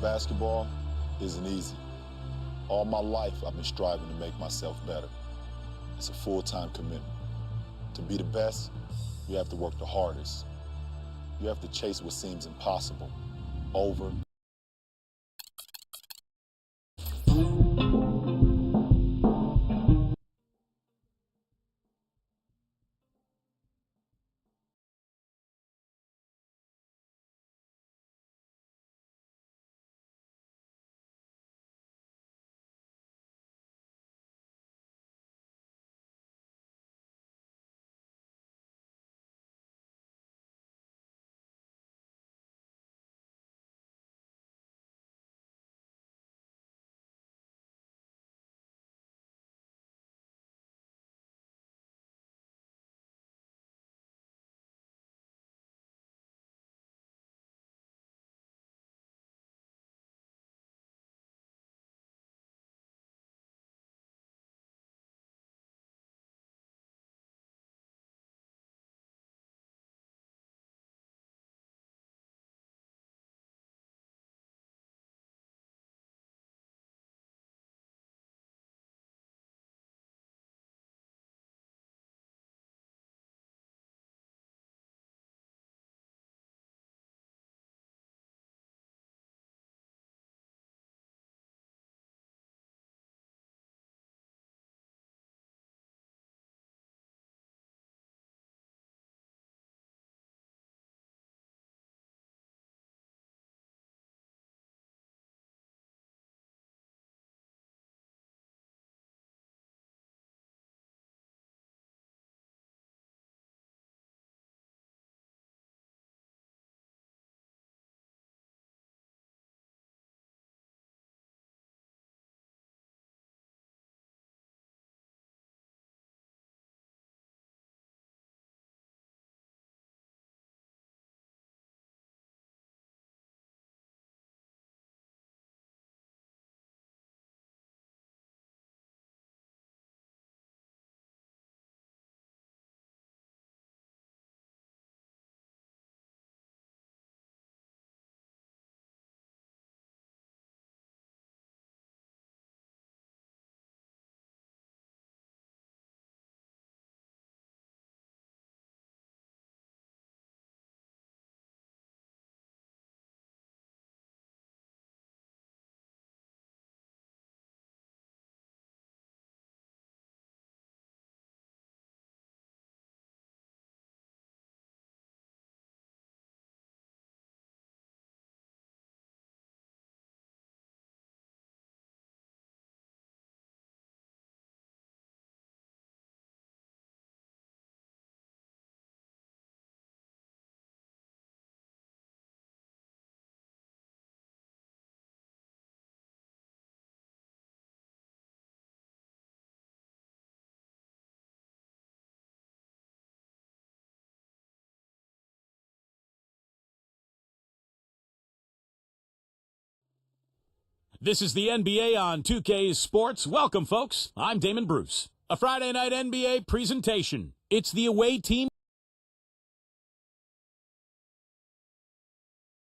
Basketball isn't easy. All my life, I've been striving to make myself better. It's a full-time commitment. To be the best, you have to work the hardest. You have to chase what seems impossible over. This is the NBA on 2K Sports. Welcome, folks. I'm Damon Bruce. A Friday night NBA presentation. It's the away team.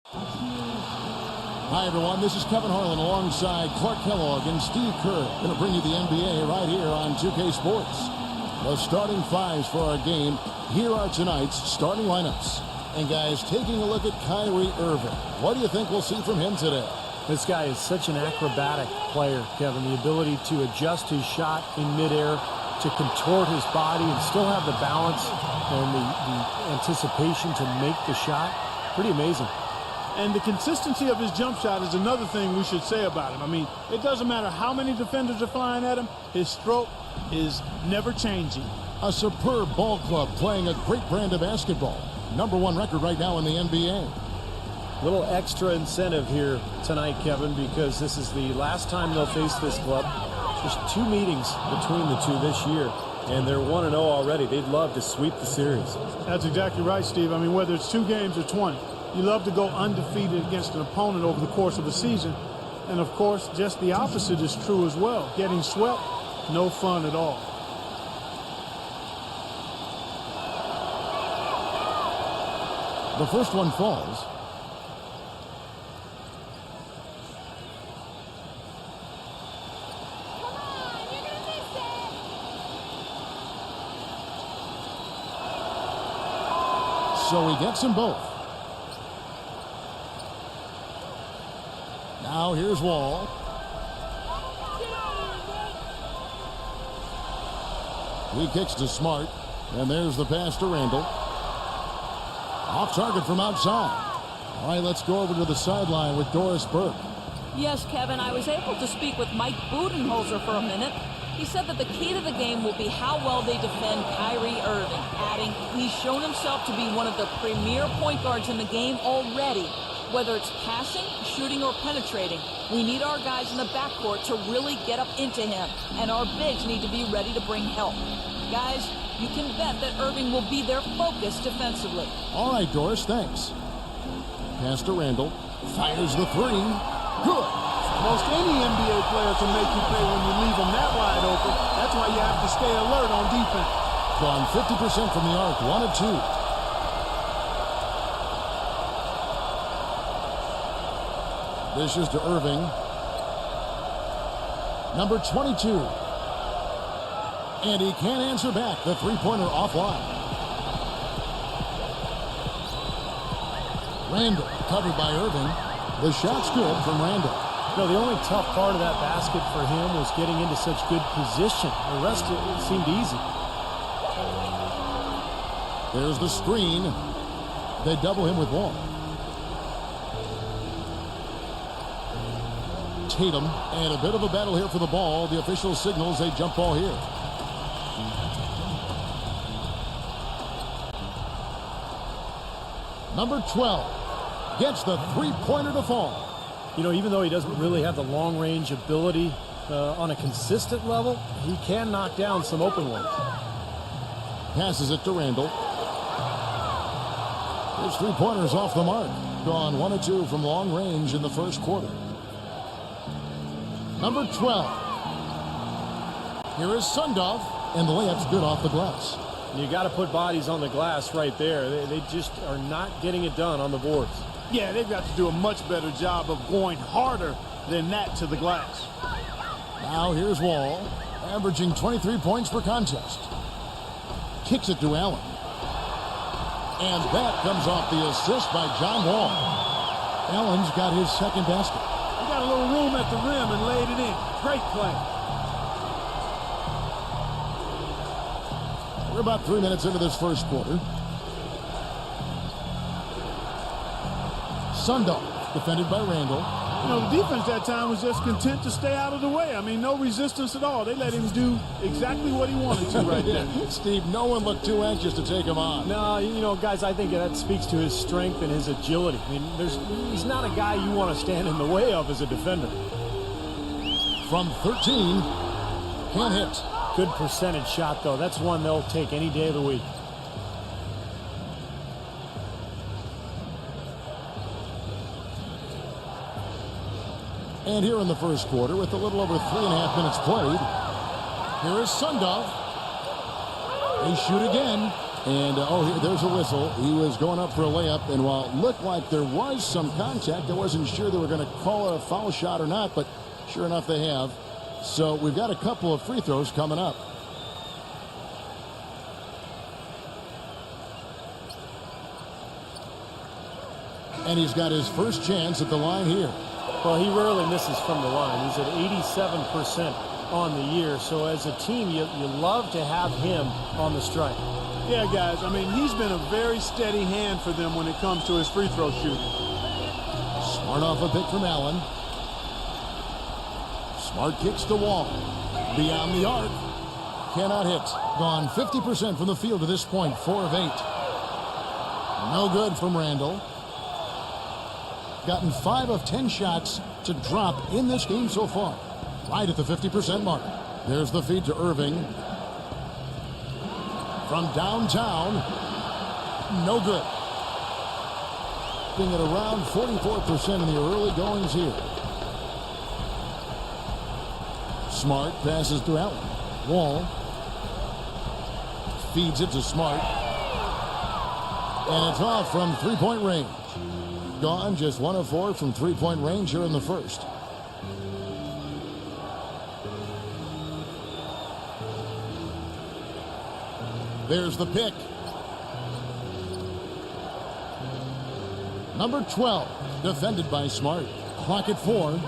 Hi, everyone. This is Kevin Harlan alongside Clark Kellogg and Steve Kerr. Going to bring you the NBA right here on 2K Sports. The starting fives for our game. Here are tonight's starting lineups. And, guys, taking a look at Kyrie Irving. What do you think we'll see from him today? This guy is such an acrobatic player, Kevin. The ability to adjust his shot in midair, to contort his body and still have the balance and the anticipation to make the shot. Pretty amazing. And the consistency of his jump shot is another thing we should say about him. I mean, it doesn't matter how many defenders are flying at him, his stroke is never changing. A superb ball club playing a great brand of basketball. #1 record right now in the NBA. Little extra incentive here tonight, Kevin, because this is the last time they'll face this club. Just 2 meetings between the two this year, and they're 1-0 already. They'd love to sweep the series. That's exactly right, Steve. I mean, whether it's 2 games or 20, you love to go undefeated against an opponent over the course of a season. And, of course, just the opposite is true as well. Getting swept, no fun at all. The first one falls. So he gets them both. Now here's Wall. He kicks to Smart. And there's the pass to Randall. Off target from outside. All right, let's go over to the sideline with Doris Burke. Yes, Kevin, I was able to speak with Mike Budenholzer for a minute. He said that the key to the game will be how well they defend Kyrie Irving, adding he's shown himself to be one of the premier point guards in the game already. Whether it's passing, shooting, or penetrating, we need our guys in the backcourt to really get up into him, and our bigs need to be ready to bring help. Guys, you can bet that Irving will be their focus defensively. All right, Doris, thanks. Pass to Randall. Fires the three. Good. Most any NBA player can make you pay when you leave them that wide open. That's why you have to stay alert on defense. Gone 50% from the arc. 1 of 2. This is to Irving. Number 22. And he can't answer back. The three-pointer offline. Randall covered by Irving. The shot's good from Randall. You know, the only tough part of that basket for him was getting into such good position. The rest of it seemed easy. There's the screen. They double him with Wall. Tatum, and a bit of a battle here for the ball. The official signals a jump ball here. Number 12 gets the three-pointer to fall. You know, even though he doesn't really have the long-range ability on a consistent level, he can knock down some open ones. Passes it to Randall. His three-pointers off the mark. Gone 1 of 2 from long range in the first quarter. Number 12. Here is Sundov, and the layup's good off the glass. You got to put bodies on the glass right there. They just are not getting it done on the boards. Yeah, they've got to do a much better job of going harder than that to the glass. Now here's Wall, averaging 23 points per contest. Kicks it to Allen. And that comes off the assist by John Wall. Allen's got his second basket. He got a little room at the rim and laid it in. Great play. We're about 3 minutes into this first quarter. Sundog, defended by Randall. You know, the defense that time was just content to stay out of the way. I mean, no resistance at all. They let him do exactly what he wanted to right there. Steve, no one looked too anxious to take him on. No, you know, guys, I think that speaks to his strength and his agility. I mean, he's not a guy you want to stand in the way of as a defender. From 13, can't hit. Good percentage shot, though. That's one they'll take any day of the week. And here in the first quarter, with a little over 3.5 minutes played, here is Sundov. They shoot again. And, there's a whistle. He was going up for a layup, and while it looked like there was some contact, I wasn't sure they were going to call a foul shot or not, but sure enough they have. So we've got a couple of free throws coming up. And he's got his first chance at the line here. Well, he rarely misses from the line. He's at 87% on the year. So as a team, you love to have him on the strike. Yeah, guys, I mean, he's been a very steady hand for them when it comes to his free throw shooting. Smart off a pick from Allen. Smart kicks the Wall. Beyond the arc. Cannot hit. Gone 50% from the field to this point. 4 of 8. No good from Randall. Gotten 5 of 10 shots to drop in this game so far. Right at the 50% mark. There's the feed to Irving. From downtown. No good. Being at around 44% in the early goings here. Smart passes to Allen. Wall feeds it to Smart. And it's off from three-point range. Gone just 1 of 4 from three-point range here in the first. There's the pick. Number 12, defended by Smart. Clock at 4.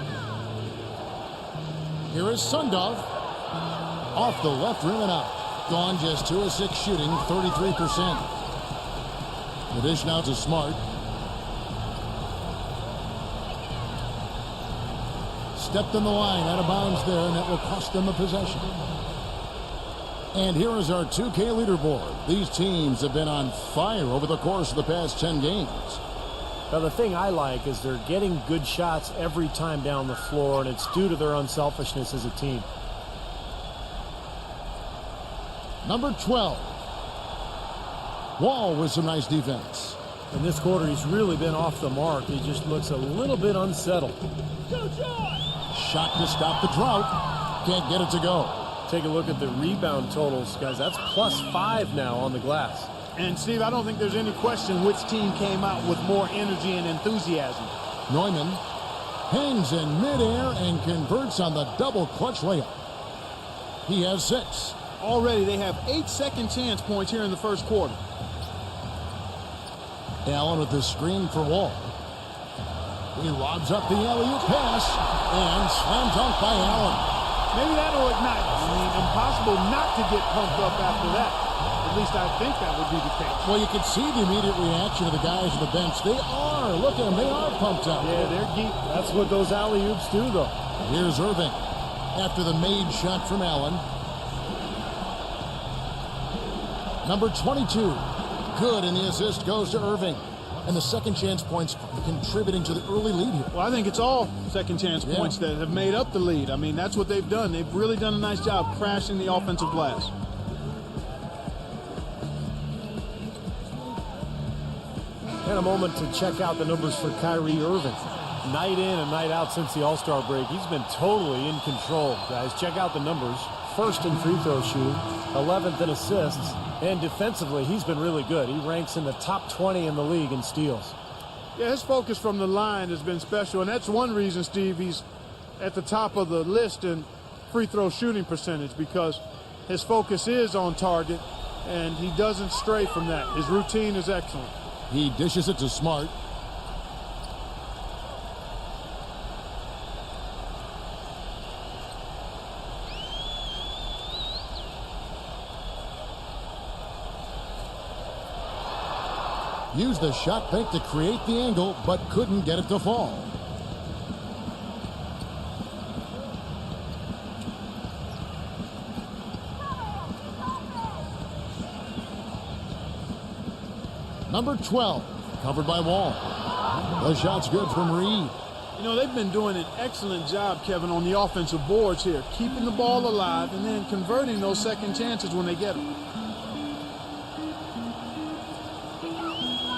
Here is Sundov. Off the left rim and out. Gone just 2 of 6 shooting, 33%. The dish now to Smart. Stepped in the line, out of bounds there, and that will cost them a possession. And here is our 2K leaderboard. These teams have been on fire over the course of the past 10 games. Now, the thing I like is they're getting good shots every time down the floor, and it's due to their unselfishness as a team. Number 12. Wall with some nice defense. In this quarter, he's really been off the mark. He just looks a little bit unsettled. Shot to stop the drought. Can't get it to go. Take a look at the rebound totals, guys. That's +5 now on the glass. And, Steve, I don't think there's any question which team came out with more energy and enthusiasm. Neumann hangs in midair and converts on the double clutch layup. He has 6. Already they have 8 second chance points here in the first quarter. Allen with the screen for Wall. He lobs up the alley-oop pass and slam dunk by Allen. Maybe that'll ignite. I mean, impossible not to get pumped up after that. At least I think that would be the case. Well, you can see the immediate reaction of the guys on the bench. They are. Look at them. They are pumped up. Yeah, they're geek. That's what those alley-oops do, though. Here's Irving after the made shot from Allen. Number 22. Good, and the assist goes to Irving. And the second chance points contributing to the early lead here. Well, I think it's all second chance points that have made up the lead. I mean, that's what they've done. They've really done a nice job crashing the offensive glass. And a moment to check out the numbers for Kyrie Irving. Night in and night out since the All-Star break. He's been totally in control, guys. Check out the numbers. First in free throw shooting, 11th in assists, and defensively, he's been really good. He ranks in the top 20 in the league in steals. Yeah, his focus from the line has been special, and that's one reason, Steve, he's at the top of the list in free throw shooting percentage, because his focus is on target, and he doesn't stray from that. His routine is excellent. He dishes it to Smart. Used the shot fake to create the angle, but couldn't get it to fall. Number 12, covered by Wall. The shot's good from Reed. You know, they've been doing an excellent job, Kevin, on the offensive boards here, keeping the ball alive and then converting those second chances when they get them.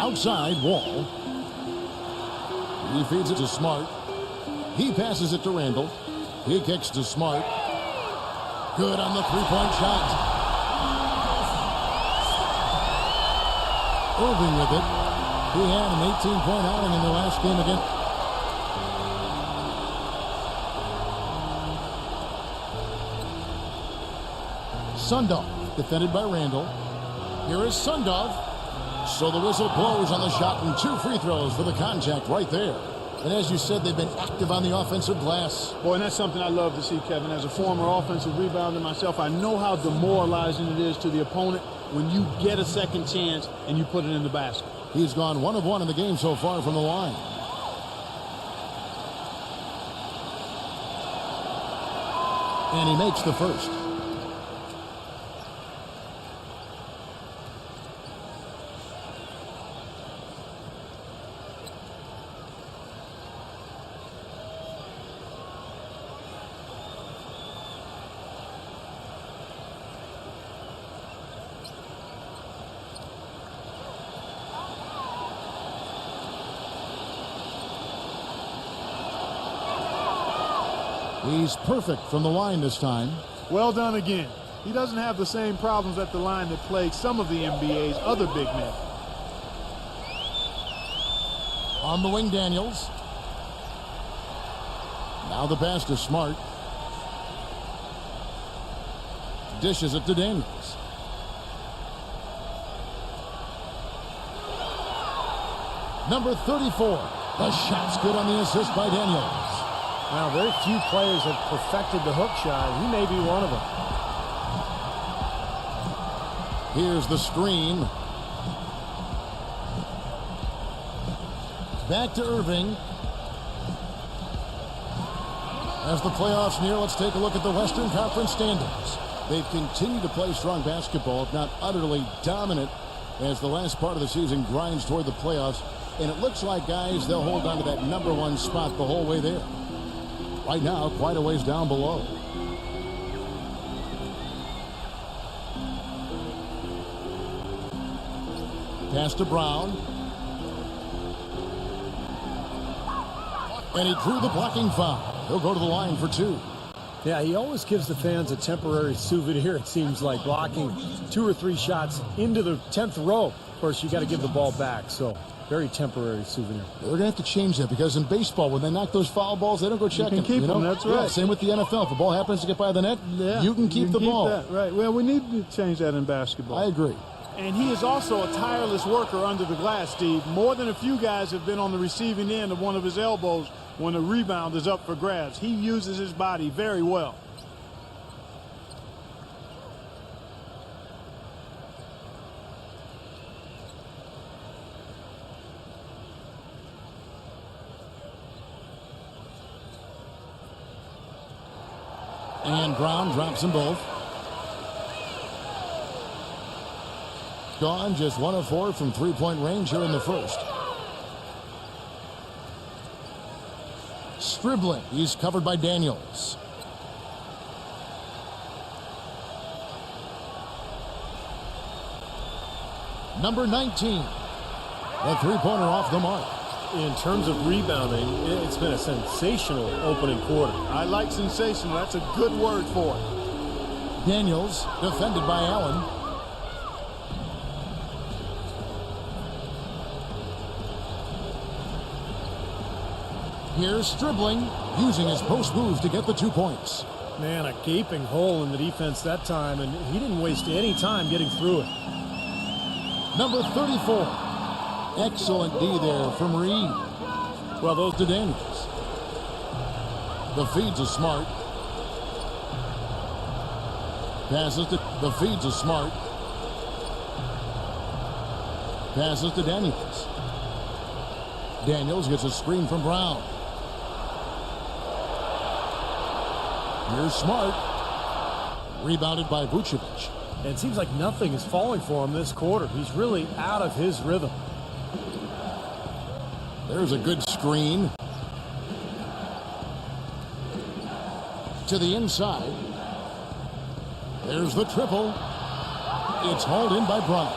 Outside, Wall. He feeds it to Smart. He passes it to Randall. He kicks to Smart. Good on the three-point shot. Irving with it. He had an 18-point outing in the last game again. Sundov, defended by Randall. Here is Sundov. So the whistle blows on the shot and 2 free throws for the contact right there. And as you said, they've been active on the offensive glass. Boy, and that's something I love to see, Kevin. As a former offensive rebounder myself, I know how demoralizing it is to the opponent when you get a second chance and you put it in the basket. He's gone 1 of 1 in the game so far from the line. And he makes the first. He's perfect from the line this time. Well done again. He doesn't have the same problems at the line that plague some of the NBA's other big men. On the wing, Daniels. Now the pass to Smart. Dishes it to Number 34. The shot's good on the assist by Daniels. Now, very few players have perfected the hook shot. He may be one of them. Here's the screen. Back to Irving. As the playoffs near, let's take a look at the Western Conference standings. They've continued to play strong basketball, if not utterly dominant, as the last part of the season grinds toward the playoffs. And it looks like, guys, they'll hold on to that number one spot the whole way there. Right now, quite a ways down below. Pass to Brown. And he drew the blocking foul. He'll go to the line for 2. Yeah, he always gives the fans a temporary souvenir, it seems like, blocking 2 or 3 shots into the 10th row. Of course, you got to give the ball back, so very temporary souvenir. They're going to have to change that, because in baseball, when they knock those foul balls, they don't go checking. You can keep them, that's right. Yeah, same with the NFL. If the ball happens to get by the net, you can keep the ball. That, right. Well, we need to change that in basketball. I agree. And he is also a tireless worker under the glass, Steve. More than a few guys have been on the receiving end of one of his elbows when a rebound is up for grabs. He uses his body very well. And Brown drops them both. Gone just 1 of 4 from three-point range here in the first. Stribling. He's covered by Daniels. Number 19. A three-pointer off the mark. In terms of rebounding, it's been a sensational opening quarter. I like sensational. That's a good word for it. Daniels defended by Allen. Here's Stribling, using his post move to get the 2 points. Man, a gaping hole in the defense that time, and he didn't waste any time getting through it. Number 34. Excellent D there from Reed. Well, those to Daniels. The feeds are Smart. Passes to the feeds are Smart. Passes to Daniels. Daniels gets a screen from Brown. Here's Smart. Rebounded by Vucevic. And it seems like nothing is falling for him this quarter. He's really out of his rhythm. There's a good screen. To the inside. There's the triple. It's hauled in by Brown.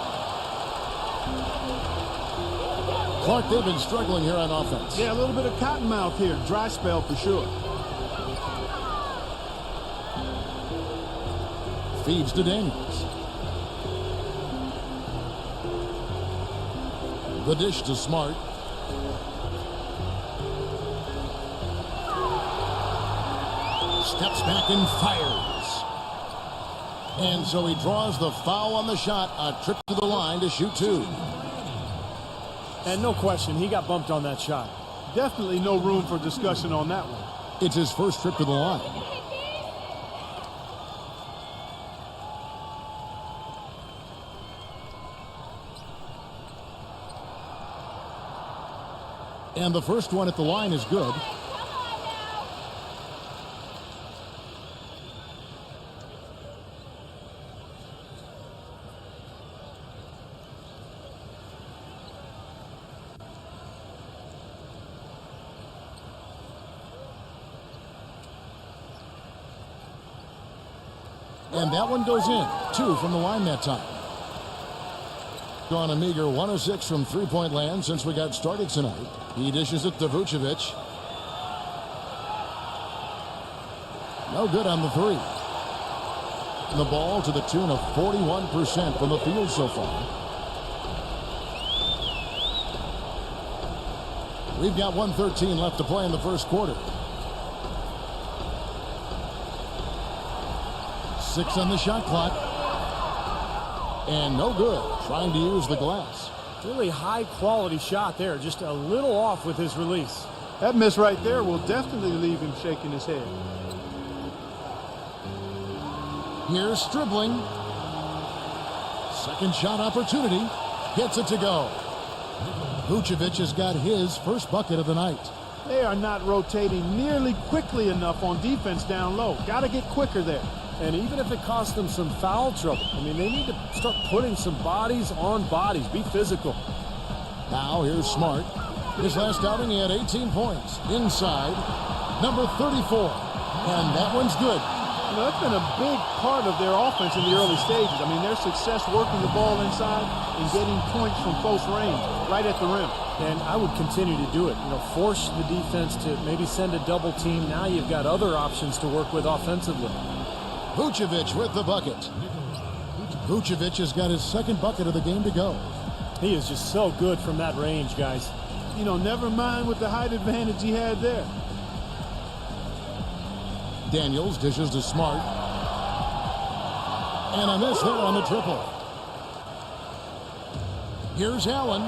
Clark, they've been struggling here on offense. Yeah, a little bit of cottonmouth here. Dry spell for sure. Feeds to Daniels. The dish to Smart. Steps back and fires. And so he draws the foul on the shot. A trip to the line to shoot 2. And no question, he got bumped on that shot. Definitely no room for discussion on that one. It's his first trip to the line. And the first one at the line is good. And that one goes in. 2 from the line that time. Gone a meager 1 of 6 from three-point land since we got started tonight. He dishes it to Vucevic. No good on the 3. The ball to the tune of 41% from the field so far. We've got 1:13 left to play in the first quarter. 6 on the shot clock. And no good. Trying to use the glass. Really high-quality shot there. Just a little off with his release. That miss right there will definitely leave him shaking his head. Here's Stribling. Second shot opportunity. Gets it to go. Vucevic has got his first bucket of the night. They are not rotating nearly quickly enough on defense down low. Got to get quicker there. And even if it costs them some foul trouble, I mean, they need to start putting some bodies on bodies. Be physical. Now here's Smart. His last outing, he had 18 points. Inside, number 34. And that one's good. You know, that's been a big part of their offense in the early stages. I mean, their success working the ball inside and getting points from close range, right at the rim. And I would continue to do it. You know, force the defense to maybe send a double team. Now you've got other options to work with offensively. Vucevic with the bucket. Vucevic has got his second bucket of the game to go. He is just so good from that range, guys. You know, never mind with the height advantage he had there. Daniels dishes to Smart. And a miss there on the triple. Here's Allen.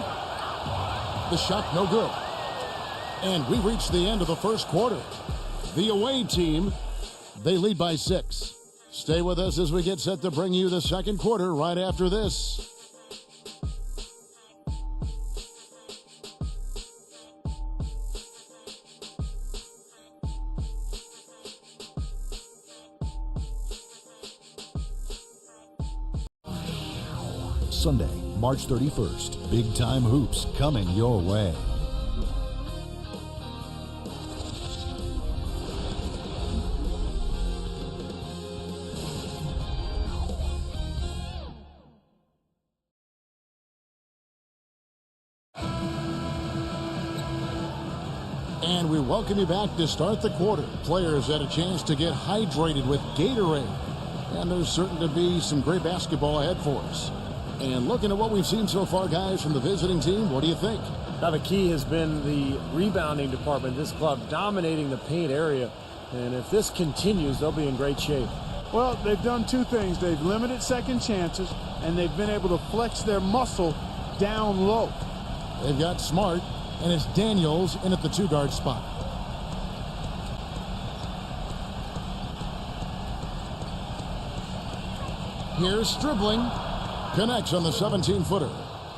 The shot no good. And we reach the end of the first quarter. The away team, they lead by 6. Stay with us as we get set to bring you the second quarter right after this. Sunday, March 31st. Big time hoops coming your way. And we welcome you back to start the quarter. Players had a chance to get hydrated with Gatorade. And there's certain to be some great basketball ahead for us. And looking at what we've seen so far, guys, from the visiting team, what do you think? Now, the key has been the rebounding department. This club dominating the paint area. And if this continues, they'll be in great shape. Well, they've done two things. They've limited second chances, and they've been able to flex their muscle down low. They've got Smart, and it's Daniels in at the 2-guard spot. Here's Stribling. Connects on the 17-footer.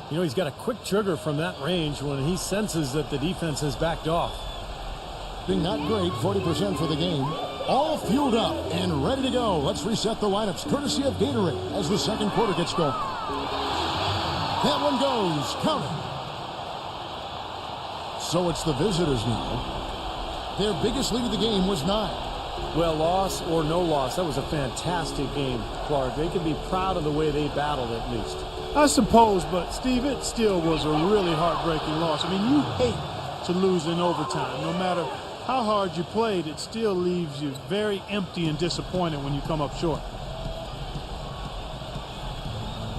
You know, he's got a quick trigger from that range when he senses that the defense has backed off. Being not great, 40% for the game. All fueled up and ready to go. Let's reset the lineups, courtesy of Gatorade, as the second quarter gets going. That one goes. Count it. So it's the visitors now. Their biggest lead of the game was 9. Well, loss or no loss, that was a fantastic game, Clark. They can be proud of the way they battled at least. I suppose, but Steve, it still was a really heartbreaking loss. I mean, you hate to lose in overtime. No matter how hard you played, it still leaves you very empty and disappointed when you come up short.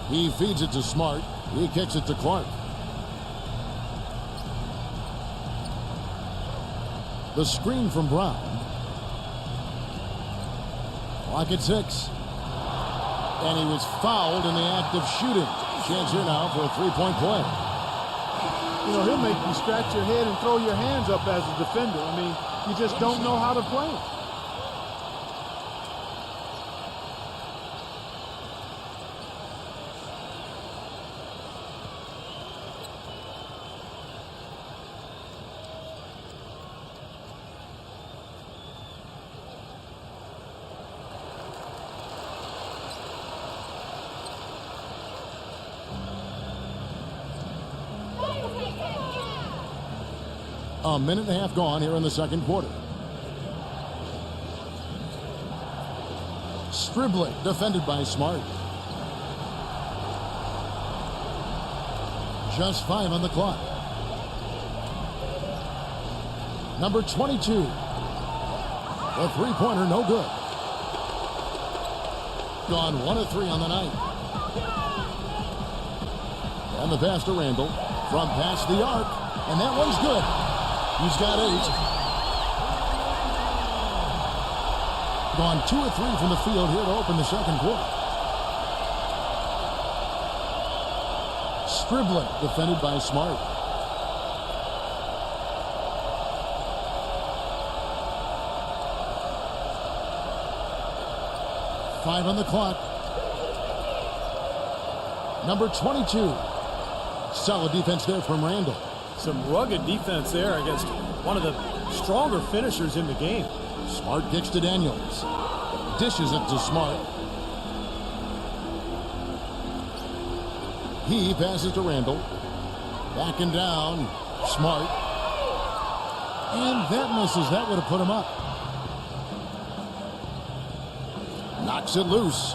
He feeds it to Smart. He kicks it to Clark. The screen from Brown. Clock at 6. And he was fouled in the act of shooting. Chance here now for a three-point play. You know, he'll make you scratch your head and throw your hands up as a defender. I mean, you just don't know how to play it. A minute and a half gone here in the second quarter. Stribling, defended by Smart. Just 5 on the clock. Number 22. The three-pointer, no good. Gone 1 of 3 on the night. And the pass to Randall from past the arc. And that one's good. He's got 8. Gone 2 of 3 from the field here to open the second quarter. Scribbling, defended by Smart. Five on the clock. Number 22. Solid defense there from Randall. Some rugged defense there against one of the stronger finishers in the game. Smart kicks to Daniels. Dishes it to Smart. He passes to Randall. Back and down. Smart. And that misses. That would have put him up. Knocks it loose.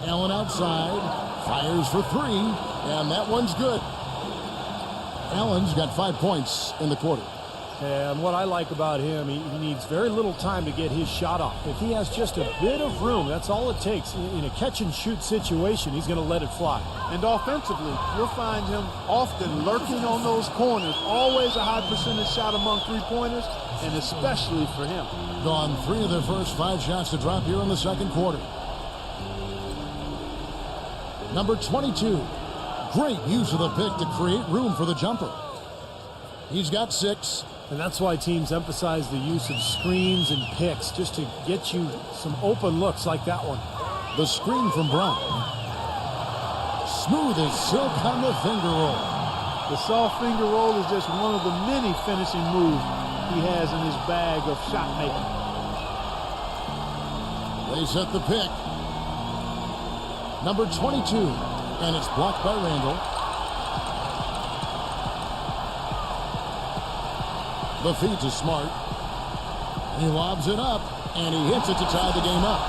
Allen outside. Fires for three. And that one's good. Allen's got 5 points in the quarter. And what I like about him, he needs very little time to get his shot off. If he has just a bit of room, that's all it takes. In a catch-and-shoot situation, he's going to let it fly. And offensively, you'll find him often lurking on those corners. Always a high percentage shot among three-pointers, and especially for him. Gone 3 of their first 5 shots to drop here in the second quarter. Number 22. Great use of the pick to create room for the jumper. He's got 6. And that's why teams emphasize the use of screens and picks, just to get you some open looks like that one. The screen from Brown. Smooth as silk on the finger roll. The soft finger roll is just one of the many finishing moves he has in his bag of shot making. They set the pick. Number 22. And it's blocked by Randall. The feed to Smart. He lobs it up, and he hits it to tie the game up.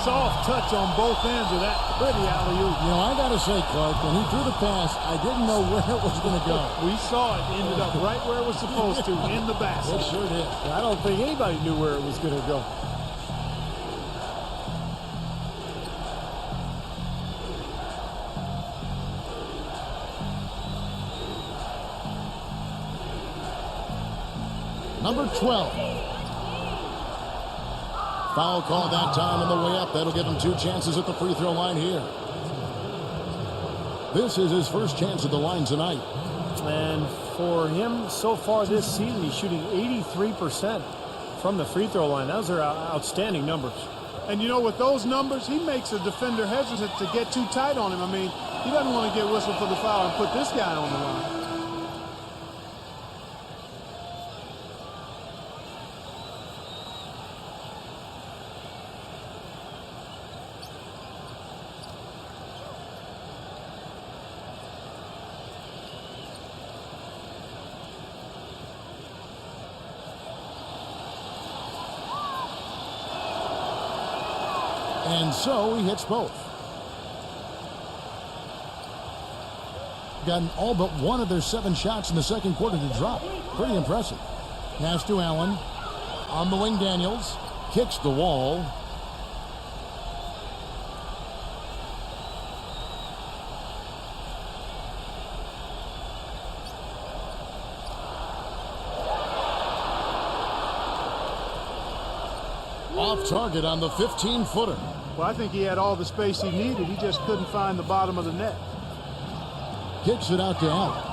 Soft touch on both ends of that pretty alley-oop. You know, I got to say, Clark, when he threw the pass, I didn't know where it was going to go. We saw it. Ended up right where it was supposed to, in the basket. It sure did. I don't think anybody knew where it was going to go. Number 12. Foul call that time on the way up. That'll give him 2 chances at the free throw line here. This is his first chance at the line tonight. And for him so far this season, he's shooting 83% from the free throw line. Those are outstanding numbers. And you know, with those numbers, he makes a defender hesitant to get too tight on him. I mean, he doesn't want to get whistled for the foul and put this guy on the line. And so he hits both. Gotten all but one of their 7 shots in the second quarter to drop. Pretty impressive. Pass to Allen. On the wing, Daniels. Kicks the wall. Off target on the 15-footer. Well, I think he had all the space he needed. He just couldn't find the bottom of the net. Kicks it out to Allen.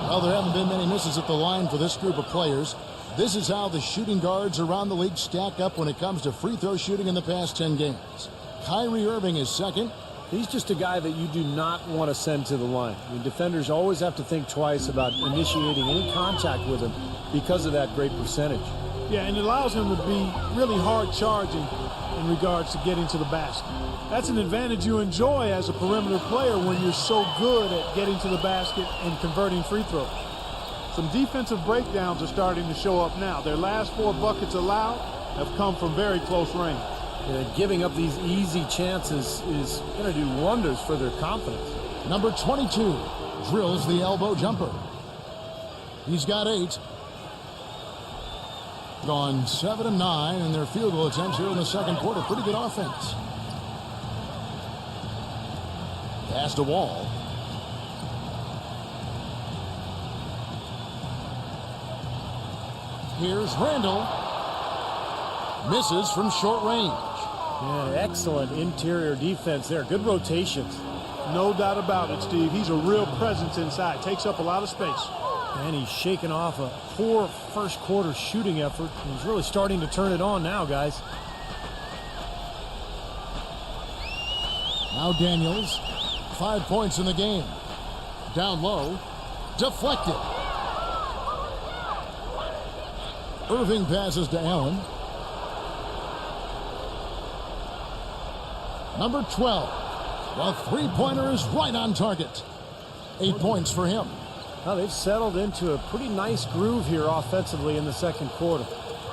Well, there haven't been many misses at the line for this group of players. This is how the shooting guards around the league stack up when it comes to free throw shooting in the past 10 games. Kyrie Irving is second. He's just a guy that you do not want to send to the line. I mean, defenders always have to think twice about initiating any contact with him because of that great percentage. Yeah, and it allows him to be really hard charging in regards to getting to the basket. That's an advantage you enjoy as a perimeter player when you're so good at getting to the basket and converting free throws. Some defensive breakdowns are starting to show up now. Their last 4 buckets allowed have come from very close range. Giving up these easy chances is going to do wonders for their confidence. Number 22 drills the elbow jumper. He's got 8. Gone 7 of 9 in their field goal attempts here in the second quarter. Pretty good offense. Pass to Wall. Here's Randall. Misses from short range. Yeah, excellent interior defense there. Good rotations. No doubt about it, Steve. He's a real presence inside. Takes up a lot of space. And he's shaking off a poor first quarter shooting effort. He's really starting to turn it on now, guys. Now Daniels, 5 points in the game. Down low, deflected. Irving passes to Allen. Number 12. The three-pointer is right on target. 8 points for him. Well, they've settled into a pretty nice groove here offensively in the second quarter.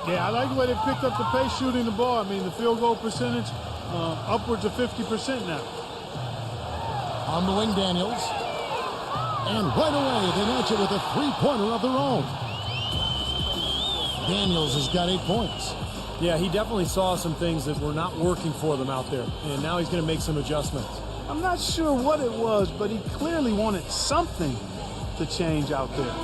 Yeah, I like the way they picked up the pace shooting the ball. I mean, the field goal percentage upwards of 50% now. On the wing, Daniels. And right away, they match it with a three-pointer of their own. Daniels has got 8 points. Yeah, he definitely saw some things that were not working for them out there. And now he's going to make some adjustments. I'm not sure what it was, but he clearly wanted something to change out there.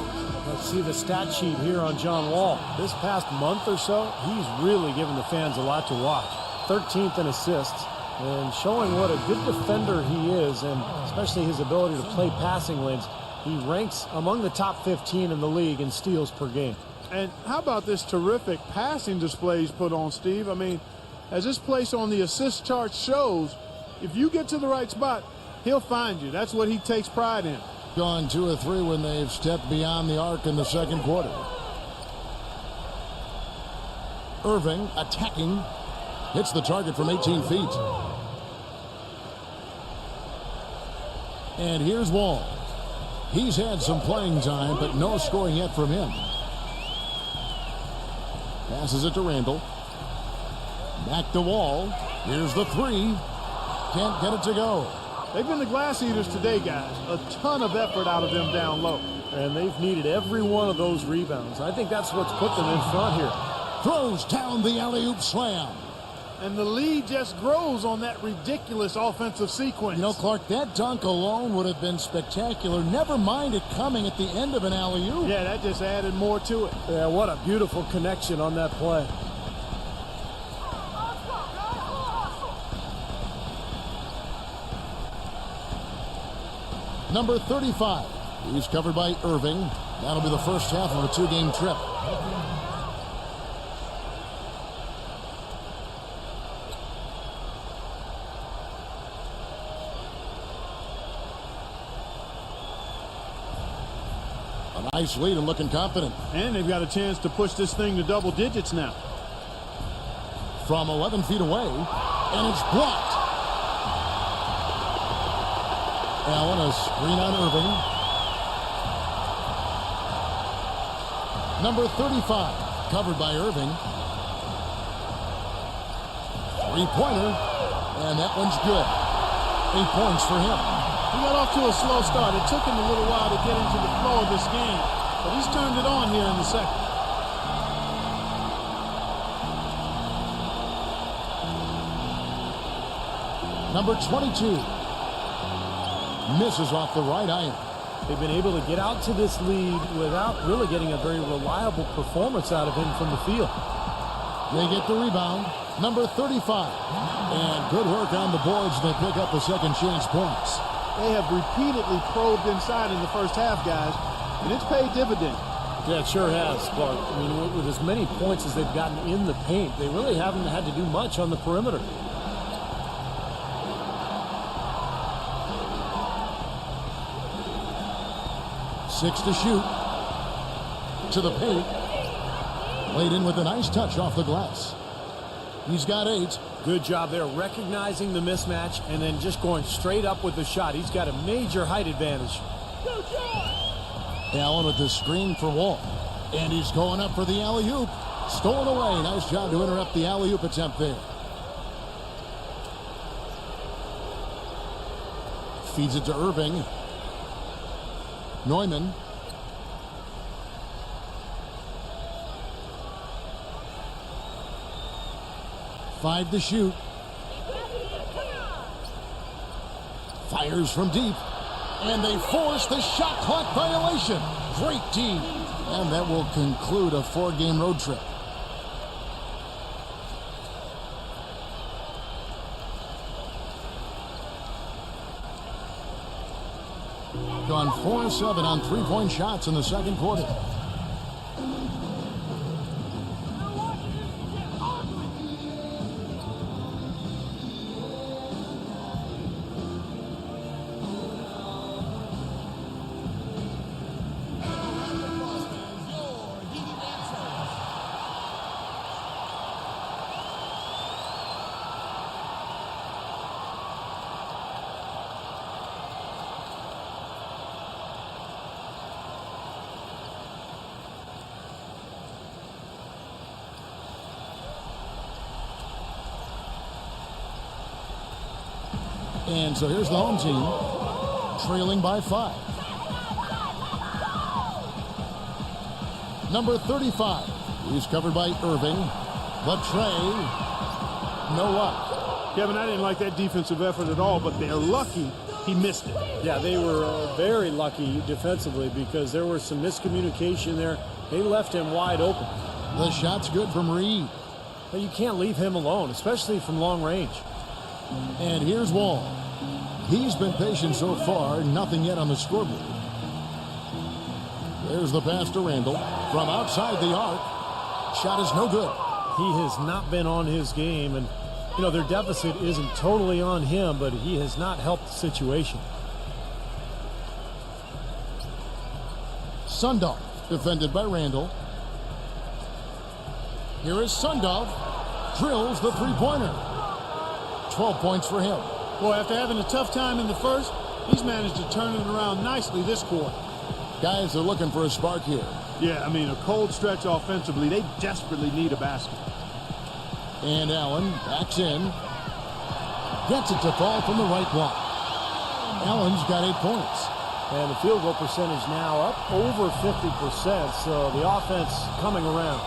Let's see the stat sheet here on John Wall. This past month or so, he's really given the fans a lot to watch. 13th in assists, and showing what a good defender he is, and especially his ability to play passing lanes. He ranks among the top 15 in the league in steals per game. And how about this terrific passing display he's put on, Steve? I mean, as this place on the assist chart shows, if you get to the right spot, he'll find you. That's what he takes pride in. Gone 2 or 3 when they've stepped beyond the arc in the second quarter. Irving attacking. Hits the target from 18 feet. And here's Wall. He's had some playing time, but no scoring yet from him. Passes it to Randall. Back to Wall. Here's the three. Can't get it to go. They've been the glass eaters today, guys. A ton of effort out of them down low. And they've needed every one of those rebounds. I think that's what's put them in front here. Throws down the alley-oop slam. And the lead just grows on that ridiculous offensive sequence. You know, Clark, that dunk alone would have been spectacular. Never mind it coming at the end of an alley-oop. Yeah, that just added more to it. Yeah, what a beautiful connection on that play. Number 35. He's covered by Irving. That'll be the first half of a 2-game trip. A nice lead and looking confident. And they've got a chance to push this thing to double digits now. From 11 feet away, and it's blocked. Allen, a screen on Irving. Number 35, covered by Irving. Three-pointer, and that one's good. 8 points for him. He got off to a slow start. It took him a little while to get into the flow of this game, but he's turned it on here in the second. Number 22. Misses off the right iron. They've been able to get out to this lead without really getting a very reliable performance out of him from the field. They get the rebound. Number 35. And good work on the boards. They pick up the second chance points. They have repeatedly probed inside in the first half, guys, and it's paid dividends. Yeah, it sure has, Clark. I mean, with as many points as they've gotten in the paint, they really haven't had to do much on the perimeter. Six to shoot. To the paint. Laid in with a nice touch off the glass. He's got 8. Good job there, recognizing the mismatch and then just going straight up with the shot. He's got a major height advantage. Allen with the screen for Wall. And he's going up for the alley-oop. Stolen away. Nice job to interrupt the alley-oop attempt there. Feeds it to Irving. Neumann. Five to shoot. Fires from deep. And they force the shot clock violation. Great team. And that will conclude a 4-game road trip. gone 4-7 on three-point shots in the second quarter. And so here's the home team, trailing by 5. Number 35. He's covered by Irving. Latrey. No luck. Kevin, I didn't like that defensive effort at all, but they're lucky he missed it. Yeah, they were very lucky defensively because there was some miscommunication there. They left him wide open. The shot's good from Reed. But you can't leave him alone, especially from long range. And here's Wall. He's been patient so far, nothing yet on the scoreboard. There's the pass to Randall from outside the arc. Shot is no good. He has not been on his game, and you know their deficit isn't totally on him, but he has not helped the situation. Sundov defended by Randall. Here is Sundov. Drills the three-pointer. 12 points for him. Boy, after having a tough time in the first, he's managed to turn it around nicely this quarter. Guys are looking for a spark here. Yeah, I mean, a cold stretch offensively. They desperately need a basket. And Allen backs in. Gets it to fall from the right block. Allen's got 8 points. And the field goal percentage now up over 50%, so the offense coming around.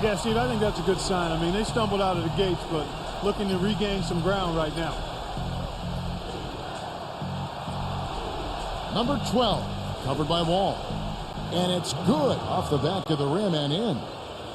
Yeah, Steve, I think that's a good sign. I mean, they stumbled out of the gates, but looking to regain some ground right now. Number 12, covered by Wall. And it's good off the back of the rim and in.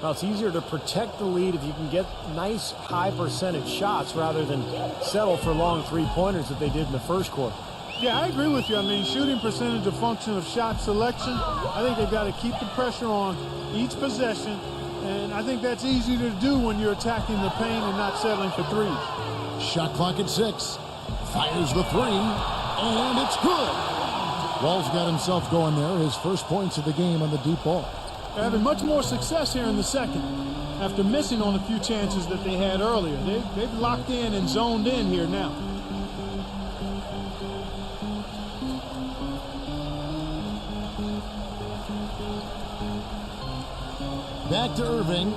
Now, it's easier to protect the lead if you can get nice high percentage shots rather than settle for long three-pointers that they did in the first quarter. Yeah, I agree with you. I mean, shooting percentage a function of shot selection. I think they've got to keep the pressure on each possession, and I think that's easy to do when you're attacking the paint and not settling for threes. Shot clock at 6. Fires the three, and it's good. Wall's got himself going there. His first points of the game on the deep ball. They're having much more success here in the second after missing on a few chances that they had earlier. They've locked in and zoned in here now. Back to Irving.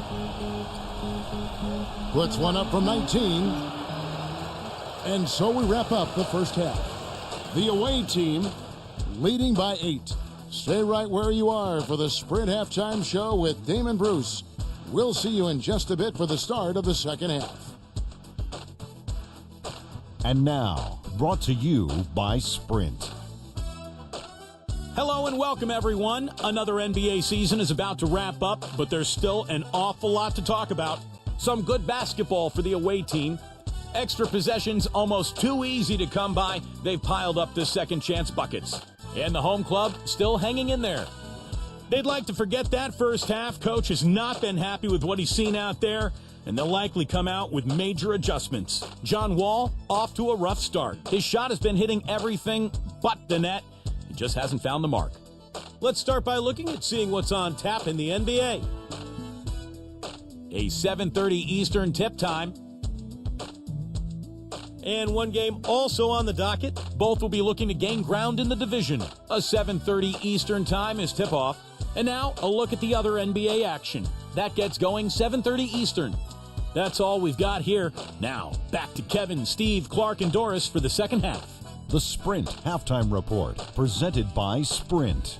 Puts one up from 19. And so we wrap up the first half. The away team leading by 8. Stay right where you are for the Sprint Halftime Show with Damon Bruce. We'll see you in just a bit for the start of the second half. And now, brought to you by Sprint. Hello and welcome, everyone. Another NBA season is about to wrap up, but there's still an awful lot to talk about. Some good basketball for the away team. Extra possessions almost too easy to come by. They've piled up the second chance buckets. And the home club still hanging in there. They'd like to forget that first half. Coach has not been happy with what he's seen out there, and they'll likely come out with major adjustments. John Wall off to a rough start. His shot has been hitting everything but the net. He just hasn't found the mark. Let's start by looking at seeing what's on tap in the NBA. A 7:30 Eastern tip time. And one game also on the docket. Both will be looking to gain ground in the division. A 7:30 Eastern time is tip-off. And now a look at the other NBA action. That gets going 7:30 Eastern. That's all we've got here. Now, back to Kevin, Steve, Clark, and Doris for the second half. The Sprint Halftime Report, presented by Sprint.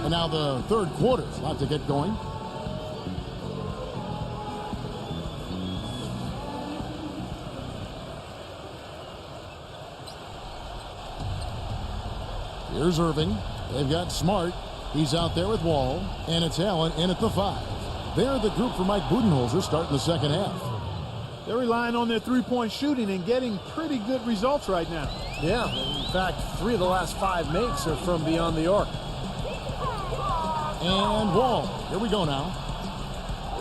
And now the third quarter about to get going. Here's Irving. They've got Smart. He's out there with Wall. And it's Allen in at the 5. They're the group for Mike Budenholzer starting the second half. They're relying on their three-point shooting and getting pretty good results right now. Yeah, in fact, 3 of the last 5 makes are from beyond the arc. And Wall. Here we go now.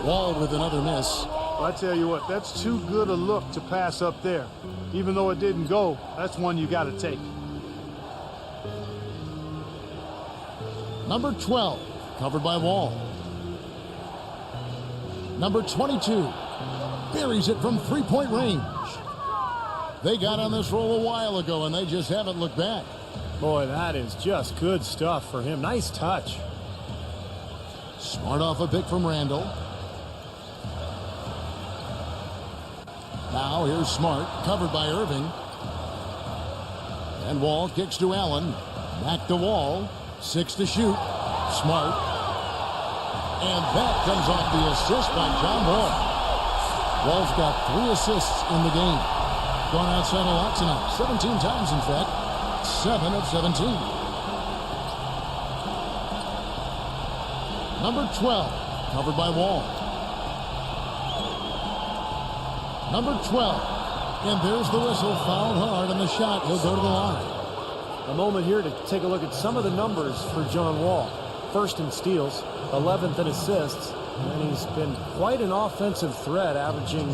Wall with another miss. Well, I tell you what, that's too good a look to pass up there. Even though it didn't go, that's one you got to take. Number 12, covered by Wall. Number 22, buries it from three-point range. They got on this roll a while ago, and they just haven't looked back. Boy, that is just good stuff for him. Nice touch. Smart off a pick from Randall. Now here's Smart, covered by Irving. And Wall kicks to Allen. Back to Wall. 6 to shoot. Smart. And that comes off the assist by John Wall. Wall's got 3 assists in the game. Gone outside a lot tonight. 17 times, in fact. 7 of 17. Number 12, covered by Wall. Number 12, and there's the whistle. Fouled hard on the shot. He'll go to the line. A moment here to take a look at some of the numbers for John Wall. First in steals, 11th in assists, and he's been quite an offensive threat, averaging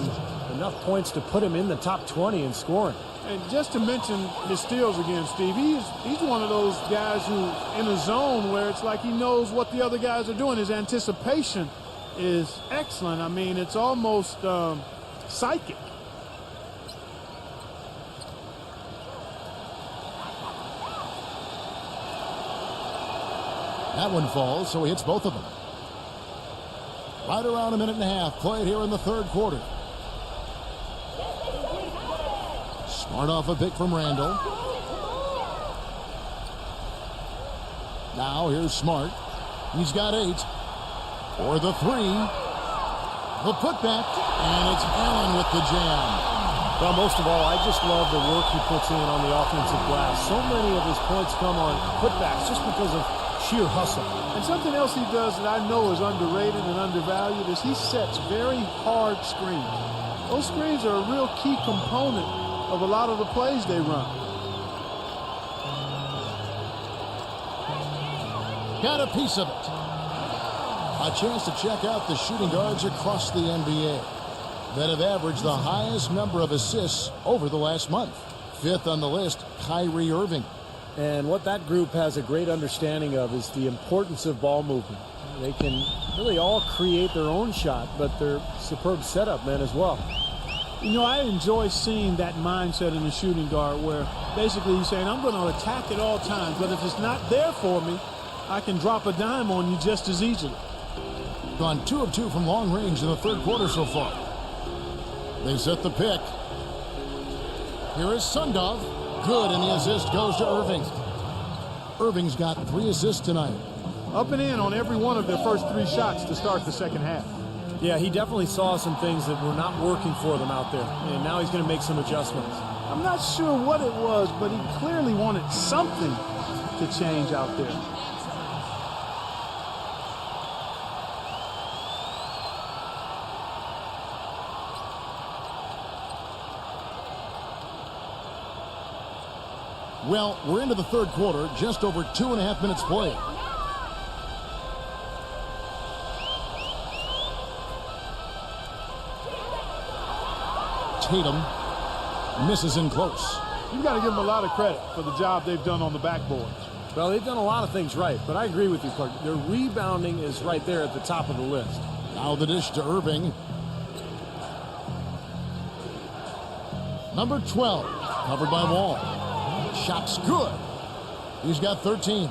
enough points to put him in the top 20 in scoring. And just to mention his steals again, Steve, he's one of those guys who in a zone where it's like he knows what the other guys are doing. His anticipation is excellent. I mean, it's almost psychic. That one falls, so he hits both of them. Right around a minute and a half played here in the third quarter. Smart off a pick from Randall. Now here's Smart. He's got 8. For the 3. The putback, and it's Allen with the jam. Well, most of all, I just love the work he puts in on the offensive glass. So many of his points come on putbacks just because of sheer hustle. And something else he does that I know is underrated and undervalued is he sets very hard screens. Those screens are a real key component of a lot of the plays they run. Got a piece of it. A chance to check out the shooting guards across the NBA that have averaged the highest number of assists over the last month. 5th on the list, Kyrie Irving. And what that group has a great understanding of is the importance of ball movement. They can really all create their own shot, but they're superb setup men as well. You know, I enjoy seeing that mindset in the shooting guard where basically he's saying, I'm going to attack at all times, but if it's not there for me, I can drop a dime on you just as easily. Gone 2 of 2 from long range in the third quarter so far. They set the pick. Here is Sundov. Good, and the assist goes to Irving. Irving's got 3 assists tonight. Up and in on every one of their first 3 shots to start the second half. Yeah, he definitely saw some things that were not working for them out there, and now he's going to make some adjustments. I'm not sure what it was, but he clearly wanted something to change out there. Well, we're into the third quarter, just over 2.5 minutes played. Tatum misses in close. You've got to give them a lot of credit for the job they've done on the backboards. Well, they've done a lot of things right, but I agree with you, Clark. Their rebounding is right there at the top of the list. Now the dish to Irving. Number 12, covered by Wall. Shot's good. He's got 13.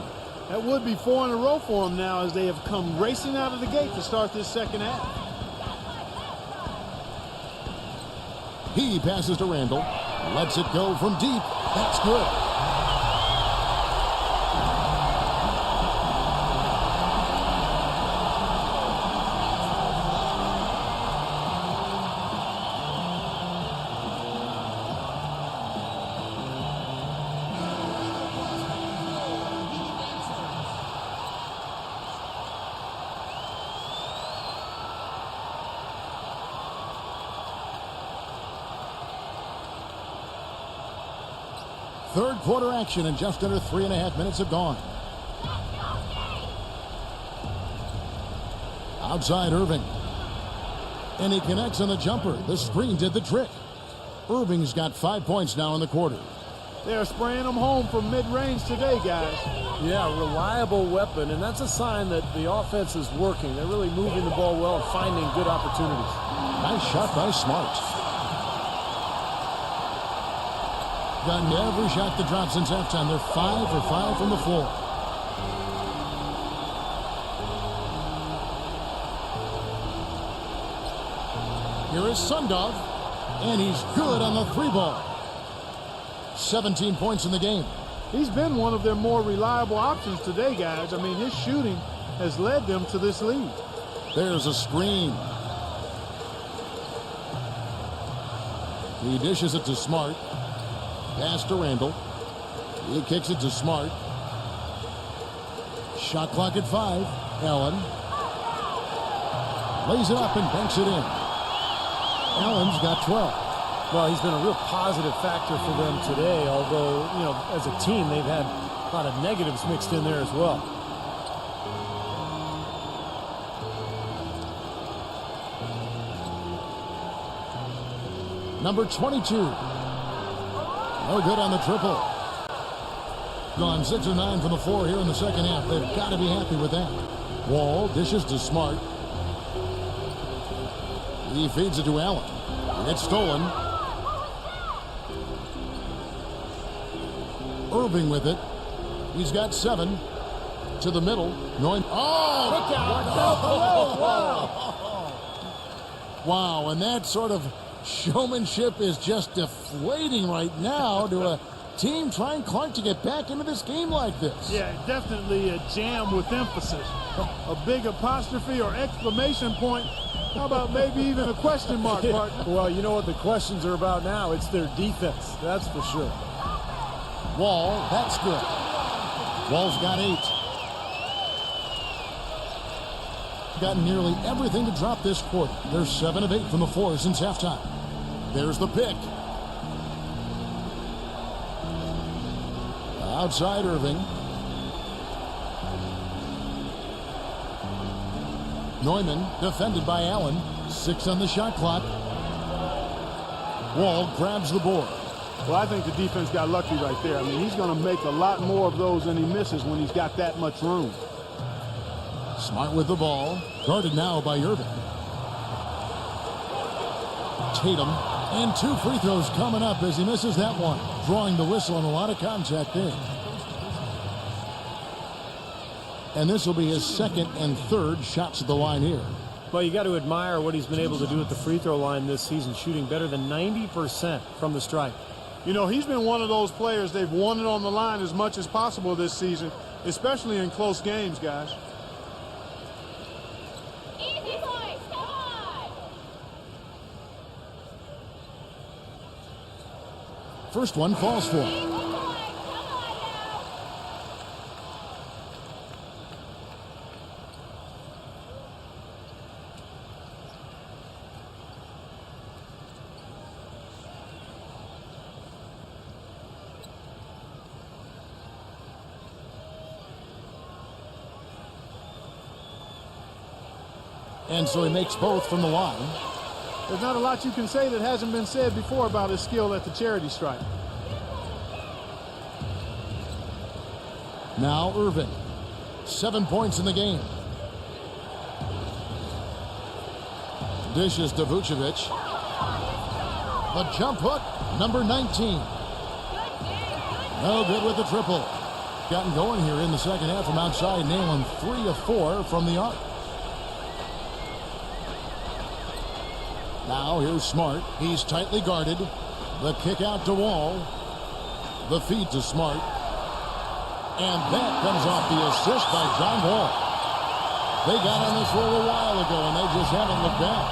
That would be 4 in a row for him now as they have come racing out of the gate to start this second half. He passes to Randall. Lets it go from deep. That's good. Third quarter action, and just under 3.5 minutes have gone. Outside Irving. And he connects on the jumper. The screen did the trick. Irving's got 5 points now in the quarter. They're spraying them home from mid-range today, guys. Yeah, reliable weapon, and that's a sign that the offense is working. They're really moving the ball well and finding good opportunities. Nice shot by Smart. Gotten every shot that dropped since halftime. They're 5 for 5 from the floor. Here is Sundog, and he's good on the 3-ball. 17 points in the game. He's been one of their more reliable options today, guys. I mean, his shooting has led them to this lead. There's a screen. He dishes it to Smart. Pass to Randall. He kicks it to Smart. Shot clock at 5. Allen lays it up and banks it in. Allen's got 12. Well, he's been a real positive factor for them today, although, you know, as a team, they've had a lot of negatives mixed in there as well. Number 22. No good on the triple. Gone 6 of 9 from the floor here in the second half. They've got to be happy with that. Wall dishes to Smart. He feeds it to Allen. It's stolen. Irving with it. He's got 7. To the middle. Look out. Wow, and that sort of showmanship is just deflating right now to a team trying Clark to get back into this game like this. Yeah, definitely a jam with emphasis. A big apostrophe or exclamation point. How about maybe even a question mark, partner? Well, you know what the questions are about now. It's their defense, that's for sure. Wall, that's good. Wall's got 8. Gotten nearly everything to drop this quarter. They're 7 of 8 from the floor since halftime. There's the pick. Outside Irving. Neumann defended by Allen. 6 on the shot clock. Wall grabs the board. Well, I think the defense got lucky right there. I mean, he's going to make a lot more of those than he misses when he's got that much room. Smart with the ball. Guarded now by Irving. Tatum. And 2 free throws coming up as he misses that one. Drawing the whistle and a lot of contact there. And this will be his second and third shots at the line here. Well, you got to admire what he's been able to do at the free throw line this season, shooting better than 90% from the stripe. You know, he's been one of those players they've wanted on the line as much as possible this season, especially in close games, guys. Easy, boys, come on! First one falls for him. And so he makes both from the line. There's not a lot you can say that hasn't been said before about his skill at the charity stripe. Now Irving. 7 points in the game. Dishes to Vucevic. The jump hook, number 19. No good with the triple. Gotten going here in the second half from outside, nailing 3 of 4 from the arc. Now here's Smart. He's tightly guarded. The kick out to Wall. The feed to Smart. And that comes off the assist by John Wall. They got on this roll a while ago, and they just haven't looked back.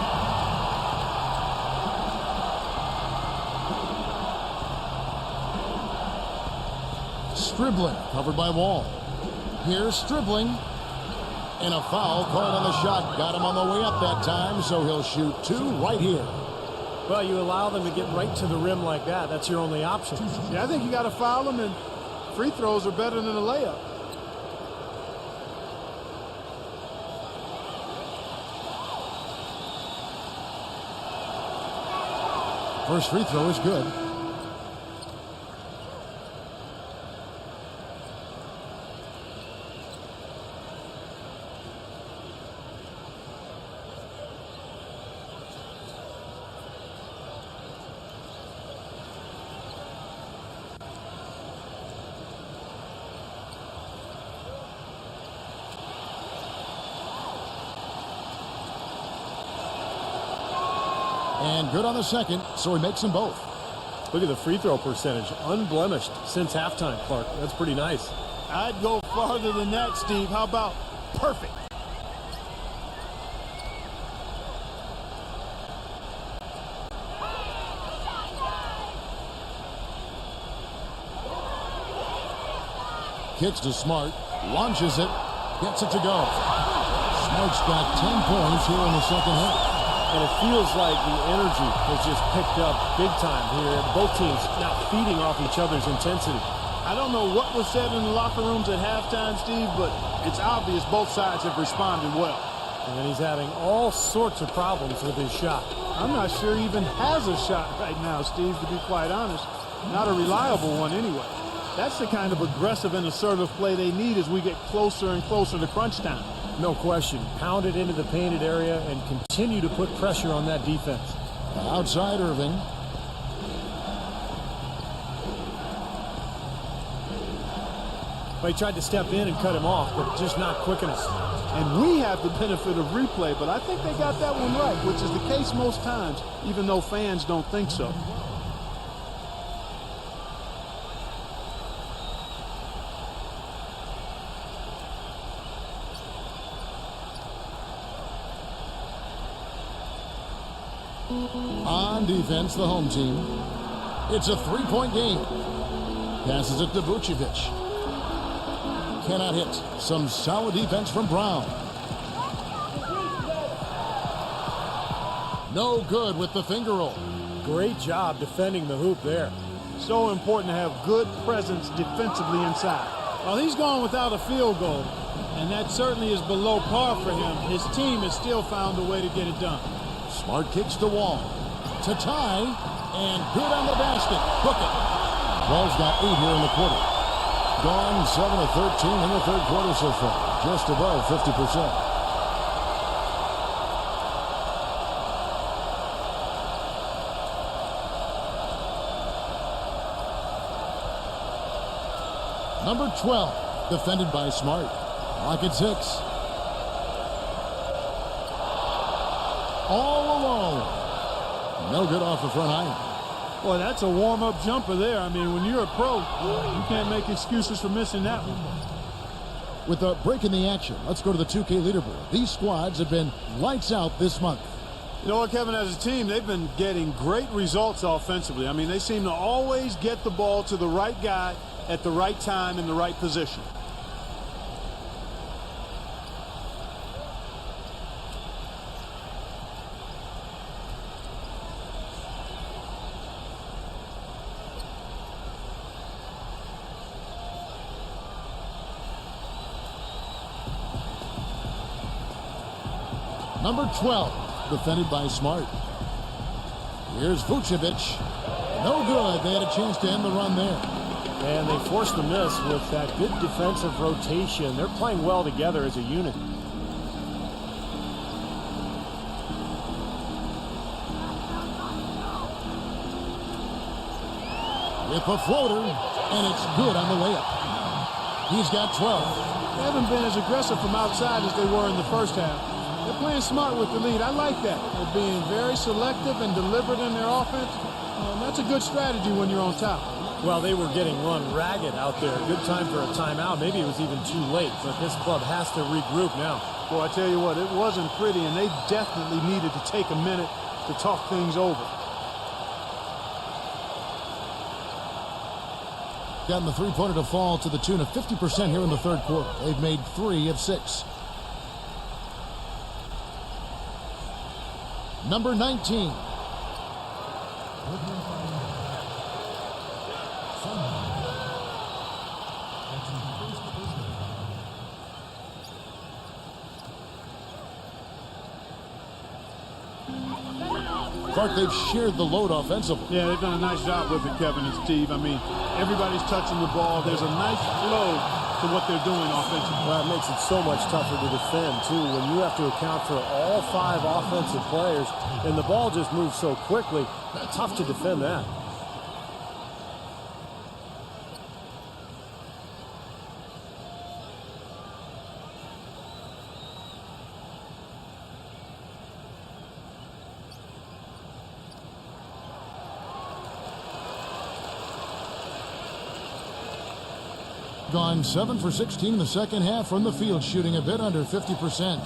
Stribling, covered by Wall. Here's Stribling. And a foul called on the shot. Got him on the way up that time, so he'll shoot 2 right here. Well, you allow them to get right to the rim like that. That's your only option. Yeah, I think you got to foul them, and free throws are better than a layup. First free throw is good. And good on the second, so he makes them both. Look at the free throw percentage. Unblemished since halftime, Clark. That's pretty nice. I'd go farther than that, Steve. How about perfect? Kicks to Smart, launches it, gets it to go. Smart's got 10 points here in the second half. And it feels like the energy has just picked up big time here. Both teams now feeding off each other's intensity. I don't know what was said in the locker rooms at halftime, Steve, but it's obvious both sides have responded well. And he's having all sorts of problems with his shot. I'm not sure he even has a shot right now, Steve, to be quite honest. Not a reliable one anyway. That's the kind of aggressive and assertive play they need as we get closer and closer to crunch time. No question. Pound it into the painted area and continue to put pressure on that defense. Outside Irving. Well, he tried to step in and cut him off, but just not quick enough. And we have the benefit of replay, but I think they got that one right, which is the case most times, even though fans don't think so. On defense, the home team. It's a three-point game. Passes it to Vucevic. Cannot hit. Some solid defense from Brown. No good with the finger roll. Great job defending the hoop there. So important to have good presence defensively inside. Well, he's gone without a field goal, and that certainly is below par for him. His team has still found a way to get it done. Smart kicks to Wall. To tie, and good on the basket. Book it. Wall's got 8 here in the quarter. Gone 7 of 13 in the third quarter so far. Just above 50%. Number 12, defended by Smart. Clock at 6. All alone. No good off the front iron. Boy, that's a warm-up jumper there. I mean, when you're a pro, you can't make excuses for missing that one. With a break in the action, let's go to the 2K leaderboard. These squads have been lights out this month. You know what, Kevin, as a team, they've been getting great results offensively. I mean, they seem to always get the ball to the right guy at the right time in the right position. Number 12, defended by Smart. Here's Vucevic. No good. They had a chance to end the run there. And they forced the miss with that good defensive rotation. They're playing well together as a unit. With a floater, and it's good on the layup. He's got 12. They haven't been as aggressive from outside as they were in the first half. They're playing smart with the lead. I like that. They're being very selective and deliberate in their offense. That's a good strategy when you're on top. Well, they were getting run ragged out there. Good time for a timeout. Maybe it was even too late, but this club has to regroup now. Boy, I tell you what, it wasn't pretty, and they definitely needed to take a minute to talk things over. Gotten the three-pointer to fall to the tune of 50% here in the third quarter. They've made 3 of 6. Number 19. Clark, they've shared the load offensively. Yeah, they've done a nice job with it, Kevin and Steve. I mean, everybody's touching the ball. There's a nice flow to what they're doing offensively. Well, it makes it so much tougher to defend, too, when you have to account for all 5 offensive players, and the ball just moves so quickly. Tough to defend that. Gone 7 for 16 in the second half from the field, shooting a bit under 50%.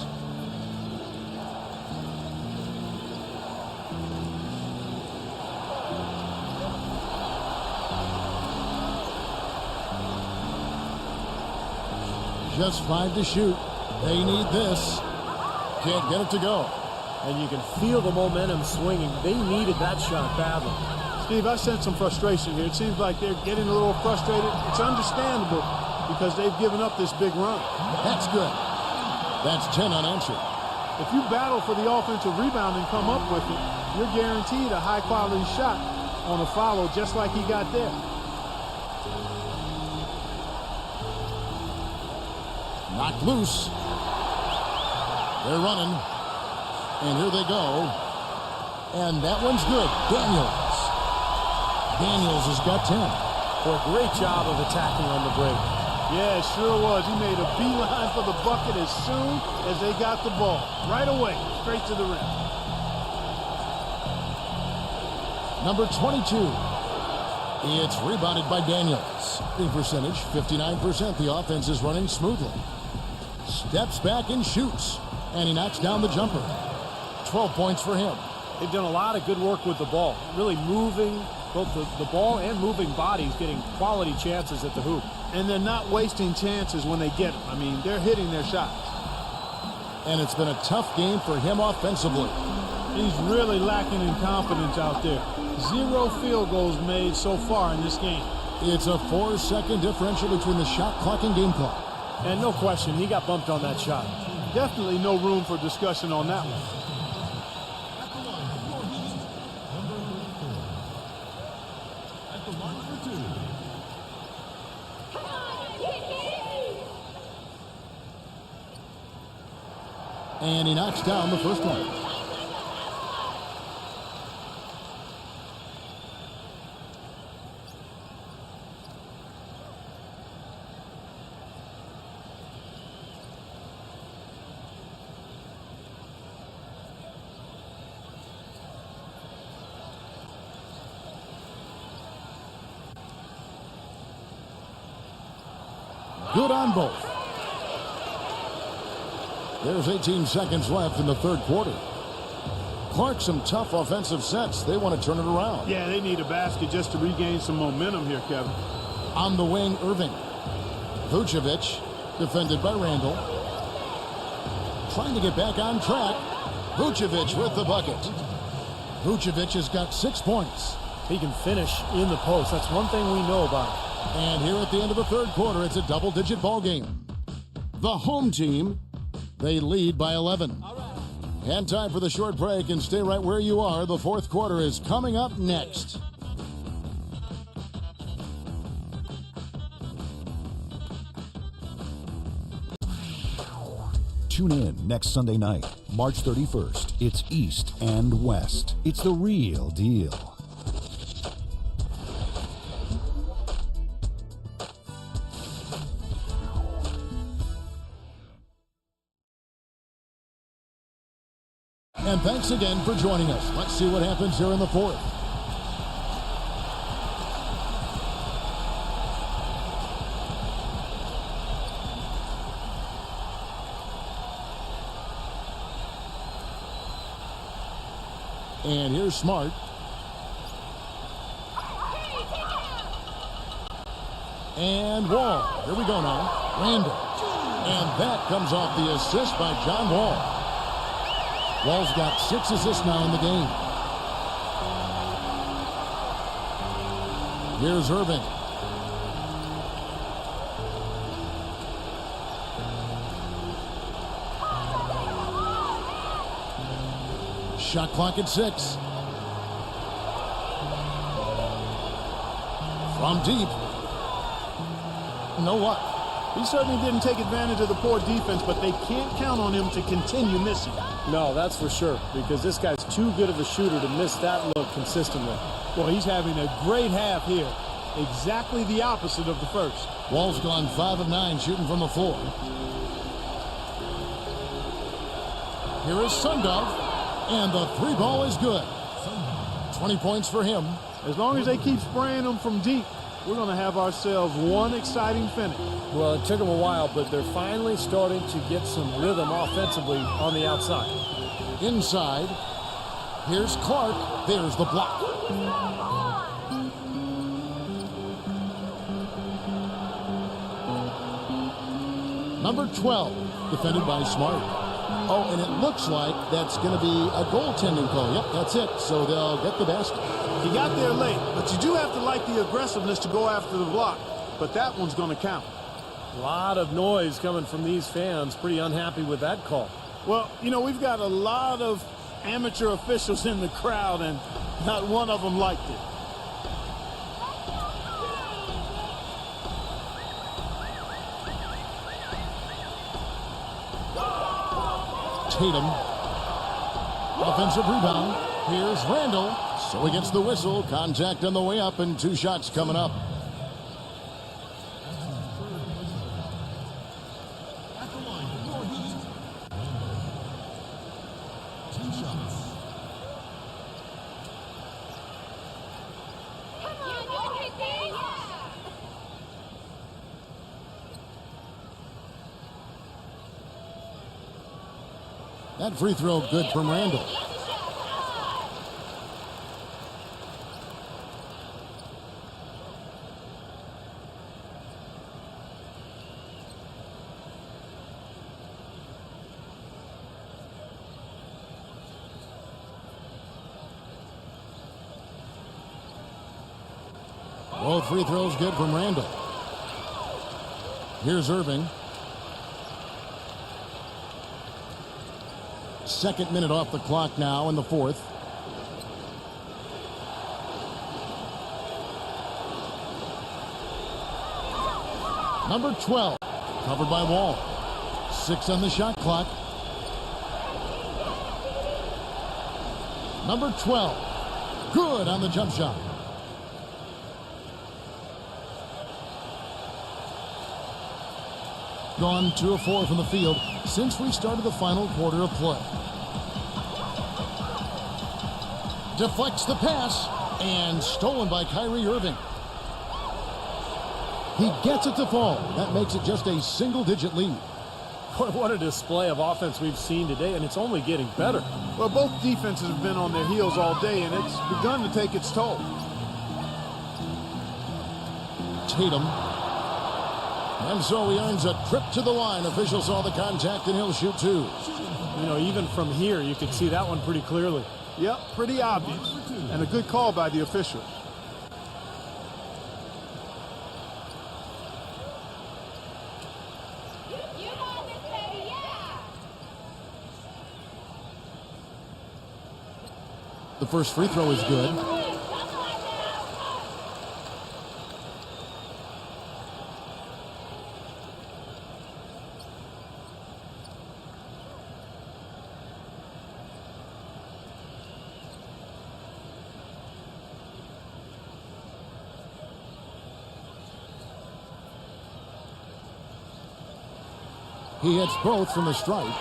Just 5 to shoot. They need this. Can't get it to go. And you can feel the momentum swinging. They needed that shot badly. Steve, I sense some frustration here. It seems like they're getting a little frustrated. It's understandable because they've given up this big run. That's good. That's 10 unanswered. If you battle for the offensive rebound and come up with it, you're guaranteed a high-quality shot on a follow just like he got there. Knocked loose. They're running. And here they go. And that one's good. Daniels has got 10. Well, great job of attacking on the break. Yeah, it sure was. He made a beeline for the bucket as soon as they got the ball. Right away, straight to the rim. Number 22. It's rebounded by Daniels. The percentage, 59%. The offense is running smoothly. Steps back and shoots. And he knocks down the jumper. 12 points for him. They've done a lot of good work with the ball. Really moving both the ball and moving bodies, getting quality chances at the hoop. And they're not wasting chances when they get them. I mean, they're hitting their shots. And it's been a tough game for him offensively. He's really lacking in confidence out there. 0 field goals made so far in this game. It's a 4-second differential between the shot clock and game clock. And no question, he got bumped on that shot. Definitely no room for discussion on that one. And he knocks down the first one. Good on both. There's 18 seconds left in the third quarter. Clark, some tough offensive sets. They want to turn it around. Yeah, they need a basket just to regain some momentum here, Kevin. On the wing, Irving. Vucevic, defended by Randall. Trying to get back on track. Vucevic with the bucket. Vucevic has got 6 points. He can finish in the post. That's one thing we know about him. And here at the end of the third quarter, it's a double-digit ball game. The home team, they lead by 11. And time for the short break, and stay right where you are. The fourth quarter is coming up next. Tune in next Sunday night, March 31st. It's East and West. It's the real deal. And thanks again for joining us. Let's see what happens here in the fourth. And here's Smart. And Wall. Here we go now. Randall. And that comes off the assist by John Wall. Wall's got 6 assists now in the game. Here's Irving. Shot clock at 6. From deep. know what? He certainly didn't take advantage of the poor defense, but they can't count on him to continue missing. No, that's for sure, because this guy's too good of a shooter to miss that look consistently. Well, he's having a great half here. Exactly the opposite of the first. Wall's gone 5 of 9 shooting from the floor. Here is Sundov, and the 3 ball is good. 20 points for him. As long as they keep spraying them from deep, we're going to have ourselves one exciting finish. Well, it took them a while, but they're finally starting to get some rhythm offensively on the outside. Inside, here's Clark. There's the block. Number 12, defended by Smart. Oh, and it looks like that's going to be a goaltending call. Yep, that's it. So they'll get the basket. He got there late, but you do have to like the aggressiveness to go after the block. But that one's going to count. A lot of noise coming from these fans. Pretty unhappy with that call. Well, you know, we've got a lot of amateur officials in the crowd, and not one of them liked it. Tatum. Offensive rebound. Here's Randall. So he gets the whistle. Contact on the way up, and 2 shots coming up. That free throw good from Randall. Both free throws good from Randall. Here's Irving. Second minute off the clock now in the 4th. Number 12, covered by Wall. 6 on the shot clock. Number 12, good on the jump shot. Gone 2 of 4 from the field since we started the final quarter of play. Deflects the pass, and stolen by Kyrie Irving. He gets it to fall. That makes it just a single-digit lead. What a display of offense we've seen today, and it's only getting better. Well, both defenses have been on their heels all day, and it's begun to take its toll. Tatum. And so he earns a trip to the line. Official saw the contact, and he'll shoot 2. You know, even from here, you could see that one pretty clearly. Yep, pretty obvious. And a good call by the official. You got this, baby, yeah! The first free throw is good. He hits both from the stripe.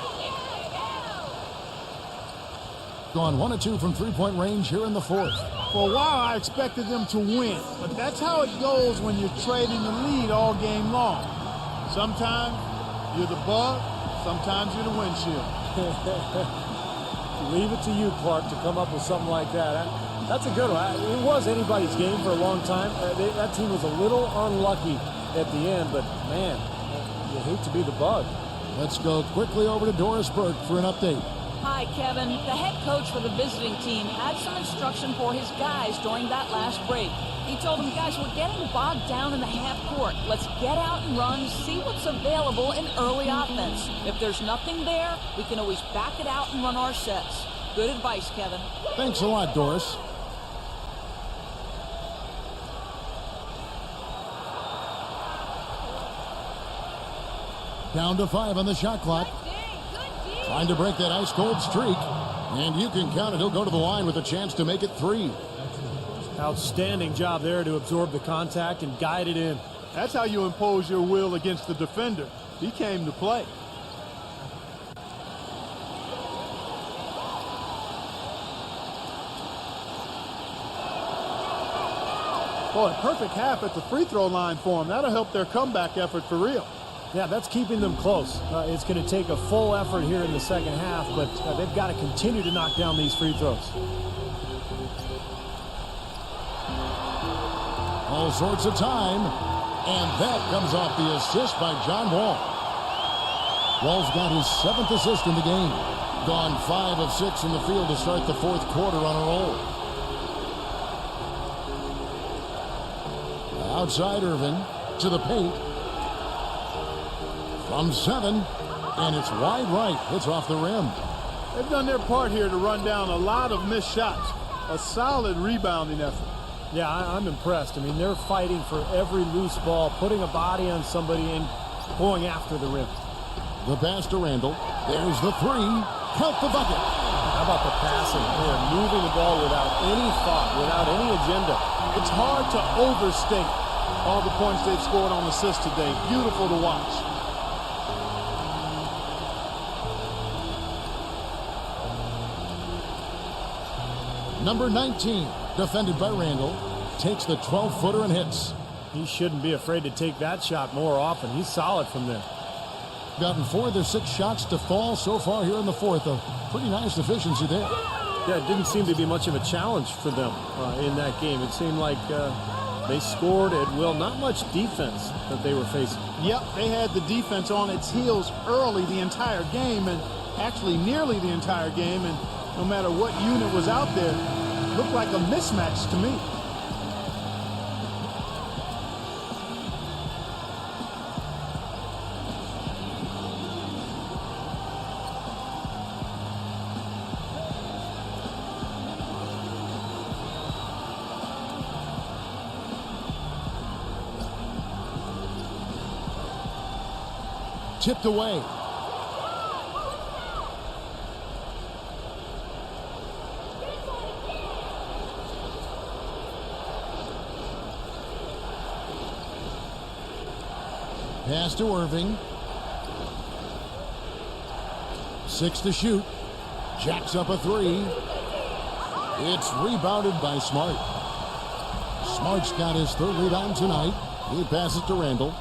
Gone 1 of 2 from three-point range here in the 4th. For a while, I expected them to win, but that's how it goes when you're trading the lead all game long. Sometimes you're the bug, sometimes you're the windshield. Leave it to you, Clark, to come up with something like that. That's a good one. It was anybody's game for a long time. That team was a little unlucky at the end, but man, you hate to be the bug. Let's go quickly over to Doris Burke for an update. Hi, Kevin. The head coach for the visiting team had some instruction for his guys during that last break. He told them, guys, we're getting bogged down in the half court. Let's get out and run, see what's available in early offense. If there's nothing there, we can always back it out and run our sets. Good advice, Kevin. Thanks a lot, Doris. Down to 5 on the shot clock. Trying to break that ice-cold streak. And you can count it. He'll go to the line with a chance to make it 3. Outstanding job there to absorb the contact and guide it in. That's how you impose your will against the defender. He came to play. Boy, perfect half at the free throw line for him. That'll help their comeback effort for real. Yeah, that's keeping them close. It's going to take a full effort here in the second half, but they've got to continue to knock down these free throws. All sorts of time. And that comes off the assist by John Wall. Wall's got his 7th assist in the game. Gone 5 of 6 in the field to start the 4th quarter on a roll. Outside Irving to the paint. From 7, and it's wide right. Hits off the rim. They've done their part here to run down a lot of missed shots. A solid rebounding effort. Yeah, I'm impressed. I mean, they're fighting for every loose ball, putting a body on somebody and going after the rim. The pass to Randall. There's the 3. Count the bucket. How about the passing? They're moving the ball without any thought, without any agenda. It's hard to overstate all the points they've scored on assists today. Beautiful to watch. Number 19, defended by Randall, takes the 12-footer and hits. He shouldn't be afraid to take that shot more often. He's solid from there. Gotten 4 of their 6 shots to fall so far here in the 4th. A pretty nice efficiency there. Yeah, it didn't seem to be much of a challenge for them in that game. It seemed like they scored at will. Not much defense that they were facing. Yep, they had the defense on its heels early the entire game, and actually nearly the entire game, and no matter what unit was out there, looked like a mismatch to me. Tipped away. Pass to Irving. 6 to shoot. Jacks up a 3. It's rebounded by Smart. Smart's got his 3rd rebound tonight. He passes to Randall.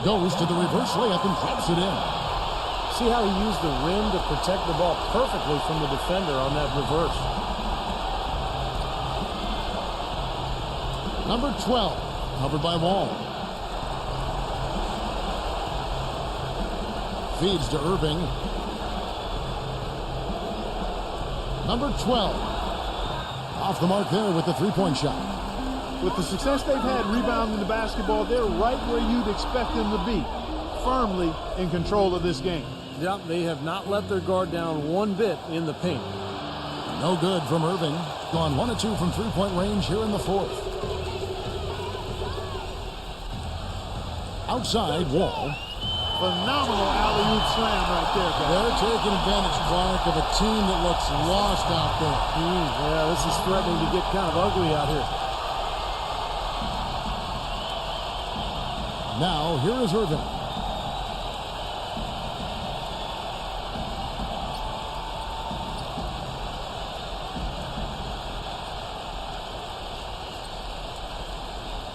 Goes to the reverse layup and drops it in. See how he used the rim to protect the ball perfectly from the defender on that reverse. Number 12, covered by Wall. Feeds to Irving. Number 12. Off the mark there with the 3-point shot. With the success they've had rebounding the basketball, they're right where you'd expect them to be, firmly in control of this game. Yeah, they have not let their guard down one bit in the paint. No good from Irving. Gone 1 of 2 from 3-point range here in the 4th. Outside, Wall. Phenomenal alley-oop slam right there, guys. They're taking advantage, Clark, of a team that looks lost out there. Yeah, this is threatening to get kind of ugly out here. Now, here is Irving.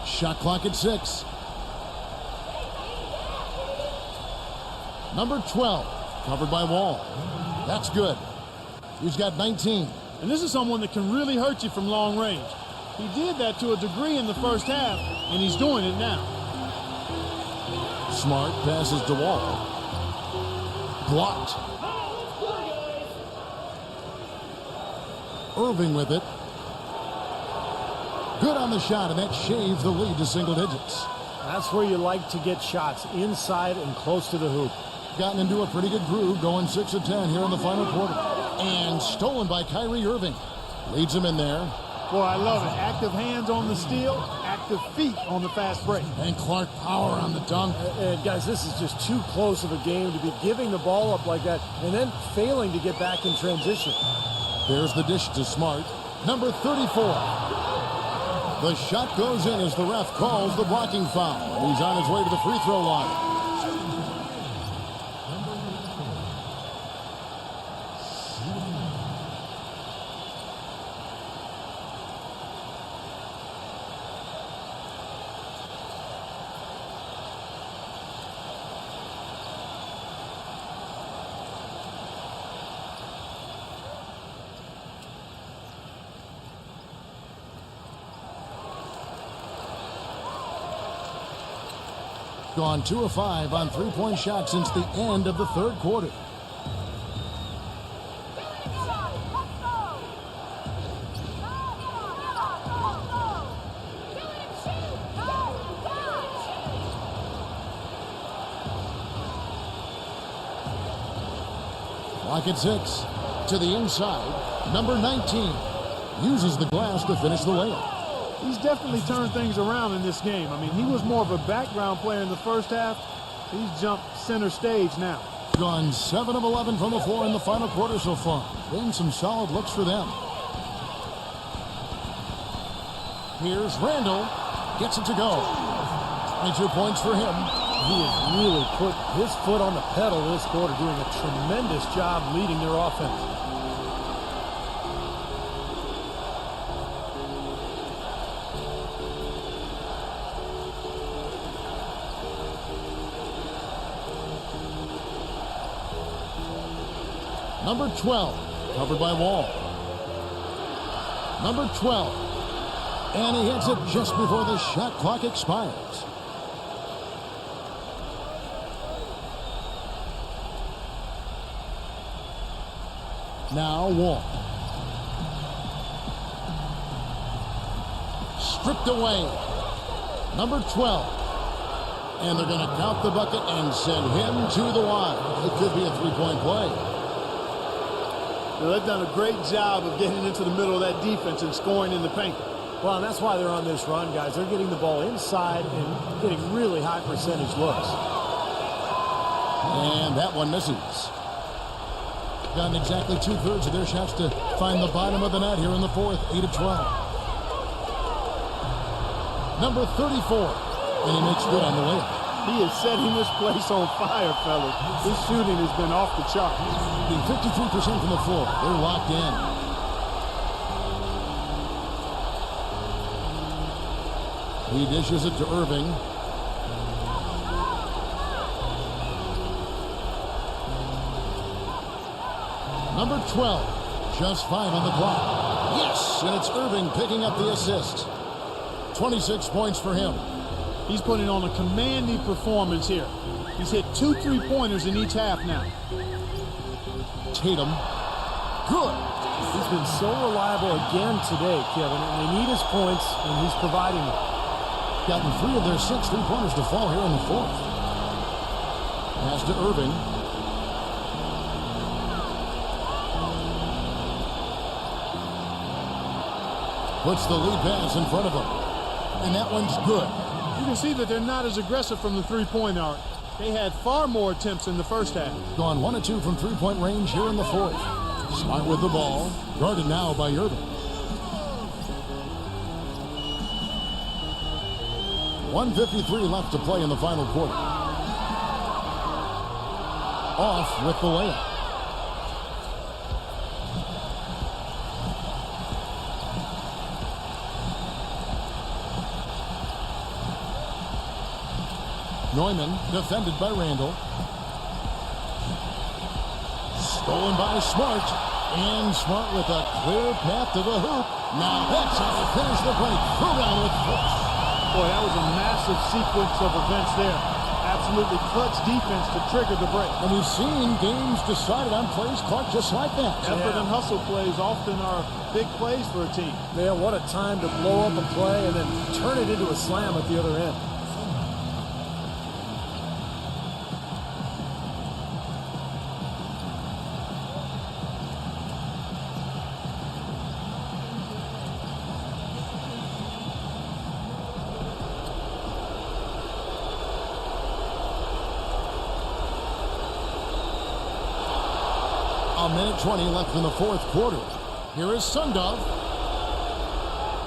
Shot clock at 6. Number 12, covered by Wall. That's good. He's got 19. And this is someone that can really hurt you from long range. He did that to a degree in the first half, and he's doing it now. Smart passes to Wall. Blocked. Irving with it. Good on the shot, and that shaves the lead to single digits. That's where you like to get shots, inside and close to the hoop. Gotten into a pretty good groove, going 6 of 10 here in the final quarter. And stolen by Kyrie Irving. Leads him in there. Boy, I love it. Active hands on the steal, active feet on the fast break. And Clark power on the dunk. And guys, this is just too close of a game to be giving the ball up like that and then failing to get back in transition. There's the dish to Smart. Number 34. The shot goes in as the ref calls the blocking foul. He's on his way to the free throw line. Gone 2 of 5 on three-point shots since the end of the third quarter. Clock at 6. To the inside. Number 19 uses the glass to finish the layup. He's definitely turned things around in this game. I mean, he was more of a background player in the first half. He's jumped center stage now. Gone 7 of 11 from the floor in the final quarter so far. Been some solid looks for them. Here's Randall. Gets it to go. 22 points for him. He has really put his foot on the pedal this quarter, doing a tremendous job leading their offense. Number 12, covered by Wall. Number 12, and he hits it just before the shot clock expires. Now Wall. Stripped away. Number 12. And they're going to count the bucket and send him to the line. It could be a three-point play. Well, they've done a great job of getting into the middle of that defense and scoring in the paint. Well, and that's why they're on this run, guys. They're getting the ball inside and getting really high percentage looks. And that one misses. Gotten exactly 2/3 of their shots to find the bottom of the net here in the fourth. 8 of 12. Number 34. And he makes good on the layup. He is setting this place on fire, fellas. His shooting has been off the charts. 53% from the floor. They're locked in. He dishes it to Irving. Number 12. Just 5 on the clock. Yes, and it's Irving picking up the assist. 26 points for him. He's putting on a commanding performance here. He's hit 2 3-pointers in each half now. Tatum. Good. He's been so reliable again today, Kevin, and they need his points, and he's providing them. Gotten 3 of their 6 3-pointers to fall here in the fourth. Pass to Irving. Puts the lead pass in front of him. And that one's good. You can see that they're not as aggressive from the three-point arc. They had far more attempts in the first half. Gone 1 of 2 from three-point range here in the fourth. Smart with the ball. Guarded now by Irving. 1:53 left to play in the final quarter. Off with the layup. Neumann, defended by Randall. Stolen by Smart. And Smart with a clear path to the hoop. Now that's how to finish the break. Throw down with force. Boy, that was a massive sequence of events there. Absolutely clutch defense to trigger the break. And we've seen games decided on plays caught just like that. Effort and hustle plays often are big plays for a team. Yeah, what a time to blow up a play and then turn it into a slam at the other end. A minute 20 left in the fourth quarter. Here is Sundov.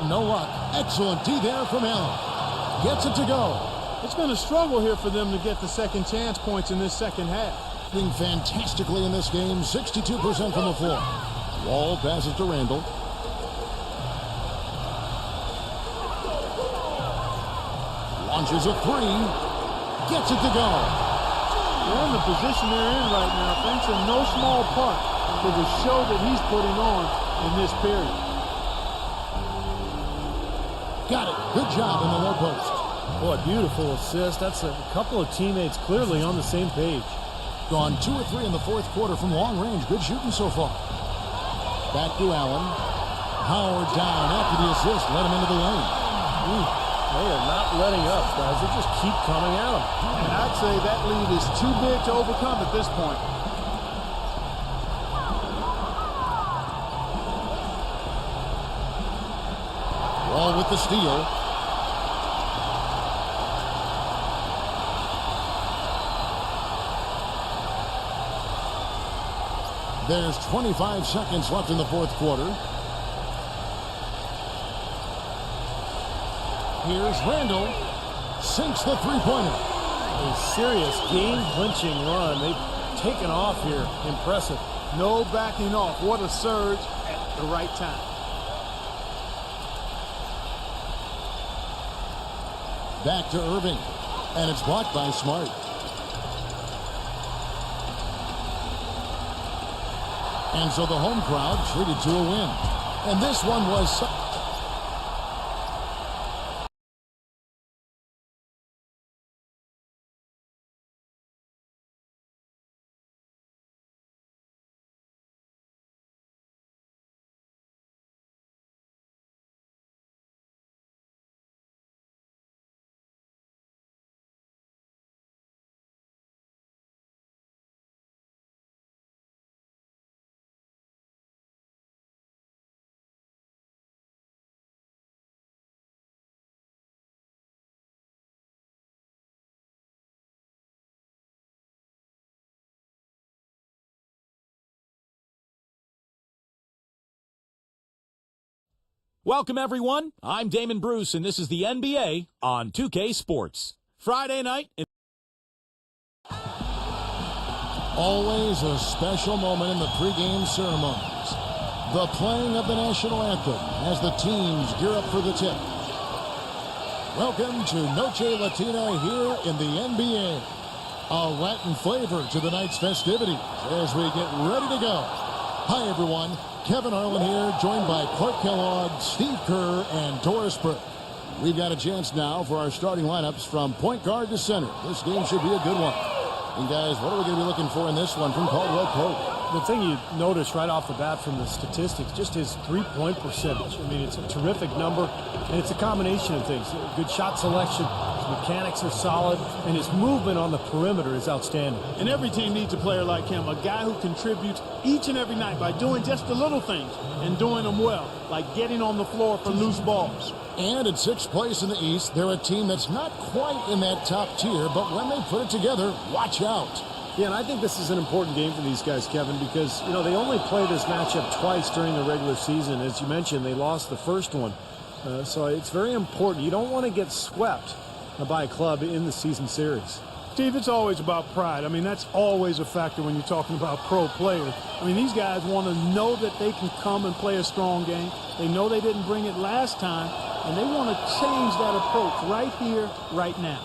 No luck. Excellent D there from Allen. Gets it to go. It's been a struggle here for them to get the second chance points in this second half. Playing fantastically in this game. 62% from the floor. Wall passes to Randall. Launches a three. Gets it to go. They're in the position they're in right now, thanks in no small part to the show that he's putting on in this period. Got it. Good job in the low post. Boy, beautiful assist. That's a couple of teammates clearly on the same page. Gone 2 or 3 in the fourth quarter from long range. Good shooting so far. Back to Allen. Howard down after the assist. Let him into the lane. They are not letting up, guys. They just keep coming at them. And I'd say that lead is too big to overcome at this point. Wall with the steal. There's 25 seconds left in the fourth quarter. Here's Randall. Sinks the three-pointer. A serious game-clinching run. They've taken off here. Impressive. No backing off. What a surge at the right time. Back to Irving. And it's blocked by Smart. And so the home crowd treated to a win. And this one was... Welcome, everyone. I'm Damon Bruce, and this is the NBA on 2K Sports. Friday night. Always a special moment in the pregame ceremonies. The playing of the national anthem as the teams gear up for the tip. Welcome to Noche Latina here in the NBA. A Latin flavor to the night's festivities as we get ready to go. Hi, everyone. Kevin Harlan here, joined by Clark Kellogg, Steve Kerr, and Doris Burke. We've got a chance now for our starting lineups from point guard to center. This game should be a good one. And guys, what are we going to be looking for in this one from Caldwell Pope? The thing you notice right off the bat from the statistics, just his three-point percentage. I mean, it's a terrific number, and it's a combination of things. Good shot selection, his mechanics are solid, and his movement on the perimeter is outstanding. And every team needs a player like him, a guy who contributes each and every night by doing just the little things and doing them well, like getting on the floor for loose balls. And in sixth place in the East, they're a team that's not quite in that top tier, but when they put it together, watch out. Yeah, and I think this is an important game for these guys, Kevin, because, you know, they only play this matchup twice during the regular season. As you mentioned, they lost the first one. So it's very important. You don't want to get swept by a club in the season series. Steve, it's always about pride. I mean, that's always a factor when you're talking about pro players. I mean, these guys want to know that they can come and play a strong game. They know they didn't bring it last time, and they want to change that approach right here, right now.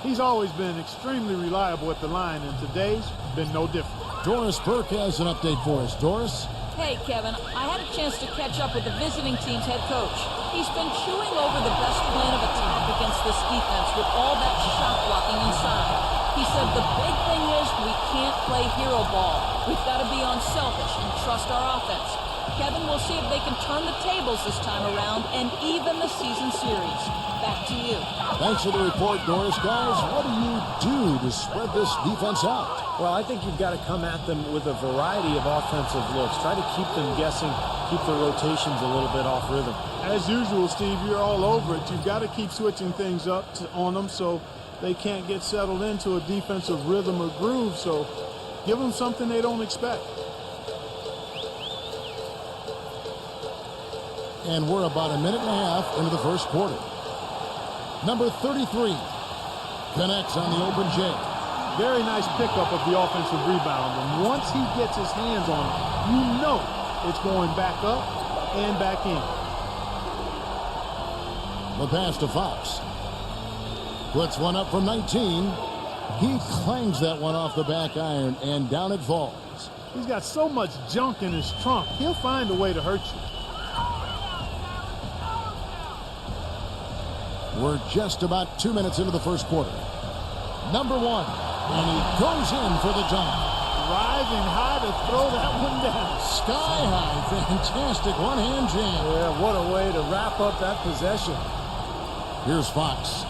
He's always been extremely reliable at the line, and today's been no different. Doris Burke has an update for us. Doris? Hey, Kevin, I had a chance to catch up with the visiting team's head coach. He's been chewing over the best plan of attack against this defense with all that shot blocking inside. He said the big thing is we can't play hero ball. We've got to be unselfish and trust our offense. Kevin, we'll see if they can turn the tables this time around and even the season series. Back to you. Thanks for the report, Doris. Guys, what do you do to spread this defense out? Well, I think you've got to come at them with a variety of offensive looks. Try to keep them guessing, keep their rotations a little bit off rhythm. As usual, Steve, you're all over it. You've got to keep switching things up on them so they can't get settled into a defensive rhythm or groove. So give them something they don't expect. And we're about a minute and a half into the first quarter. Number 33 connects on the open J. Very nice pickup of the offensive rebound. And once he gets his hands on it, you know it's going back up and back in. The pass to Fox. Puts one up from 19. He clangs that one off the back iron, and down it falls. He's got so much junk in his trunk, he'll find a way to hurt you. We're just about 2 minutes into the first quarter. Number 1, and he goes in for the dunk. Rising high to throw that one down. Sky high, fantastic one-hand jam. Yeah, what a way to wrap up that possession. Here's Fox.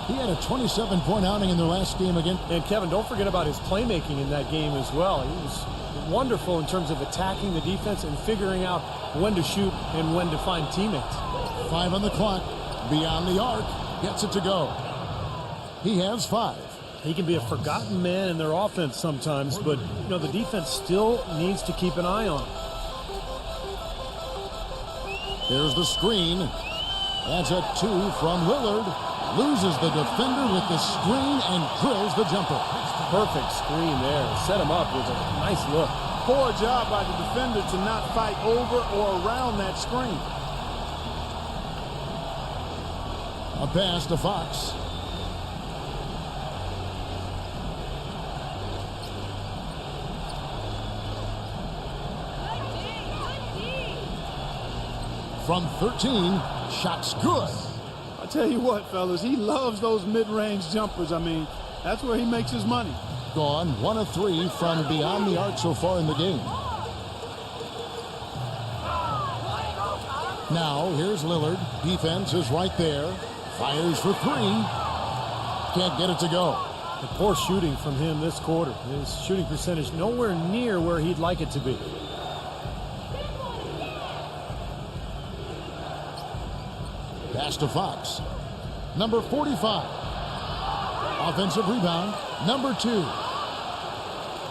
He had a 27-point outing in their last game again. And Kevin, don't forget about his playmaking in that game as well. He was wonderful in terms of attacking the defense and figuring out when to shoot and when to find teammates. 5 on the clock. Beyond the arc, gets it to go. He has 5. He can be a forgotten man in their offense sometimes, but you know the defense still needs to keep an eye on him. There's the screen. That's a 2 from Lillard. Loses the defender with the screen and drills the jumper. Perfect screen there. Set him up with a nice look. Poor job by the defender to not fight over or around that screen. A pass to Fox. From 13, shot's good. I tell you what, fellas, he loves those mid-range jumpers. I mean, that's where he makes his money. Gone 1 of 3 from beyond the arc so far in the game. Now, here's Lillard. Defense is right there. Fires for 3. Can't get it to go. The poor shooting from him this quarter. His shooting percentage nowhere near where he'd like it to be. Pass to Fox. Number 45. Offensive rebound. Number 2.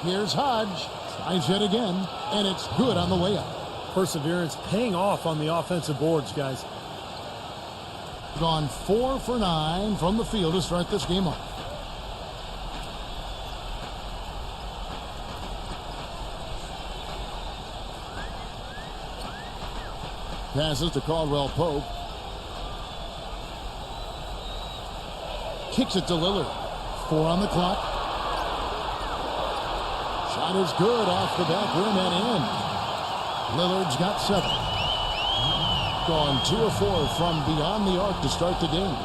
Here's Hodge. Tries it again, and it's good on the way up. Perseverance paying off on the offensive boards, guys. Gone 4 for 9 from the field to start this game off. Passes to Caldwell Pope. Kicks it to Lillard. 4 on the clock. Shot is good off the back rim and in. Lillard's got 7. Gone 2 of 4 from beyond the arc to start the game.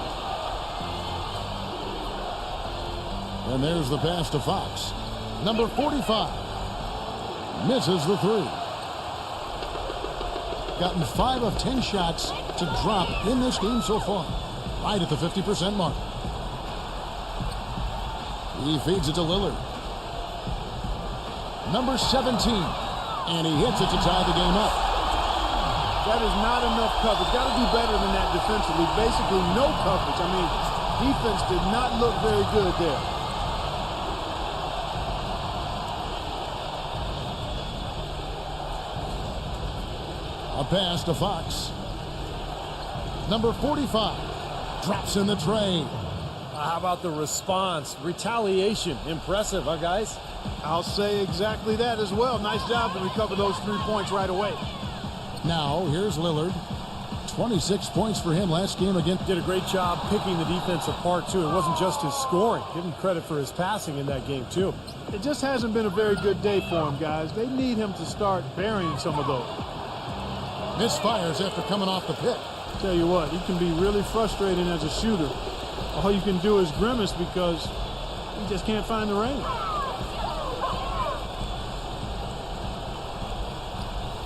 And there's the pass to Fox. Number 45. Misses the 3. Gotten 5 of 10 shots to drop in this game so far. Right at the 50% mark. He feeds it to Lillard. Number 17. And he hits it to tie the game up. That is not enough coverage. Got to do better than that defensively. Basically no coverage. I mean, defense did not look very good there. A pass to Fox. Number 45 drops in the tray. How about the response? Retaliation. Impressive, huh, guys? I'll say exactly that as well. Nice job to recover those 3 points right away. Now, here's Lillard. 26 points for him last game again. Did a great job picking the defense apart, too. It wasn't just his scoring. Give him credit for his passing in that game, too. It just hasn't been a very good day for him, guys. They need him to start burying some of those. Misfires after coming off the pick. Tell you what, he can be really frustrating as a shooter. All you can do is grimace because he just can't find the range.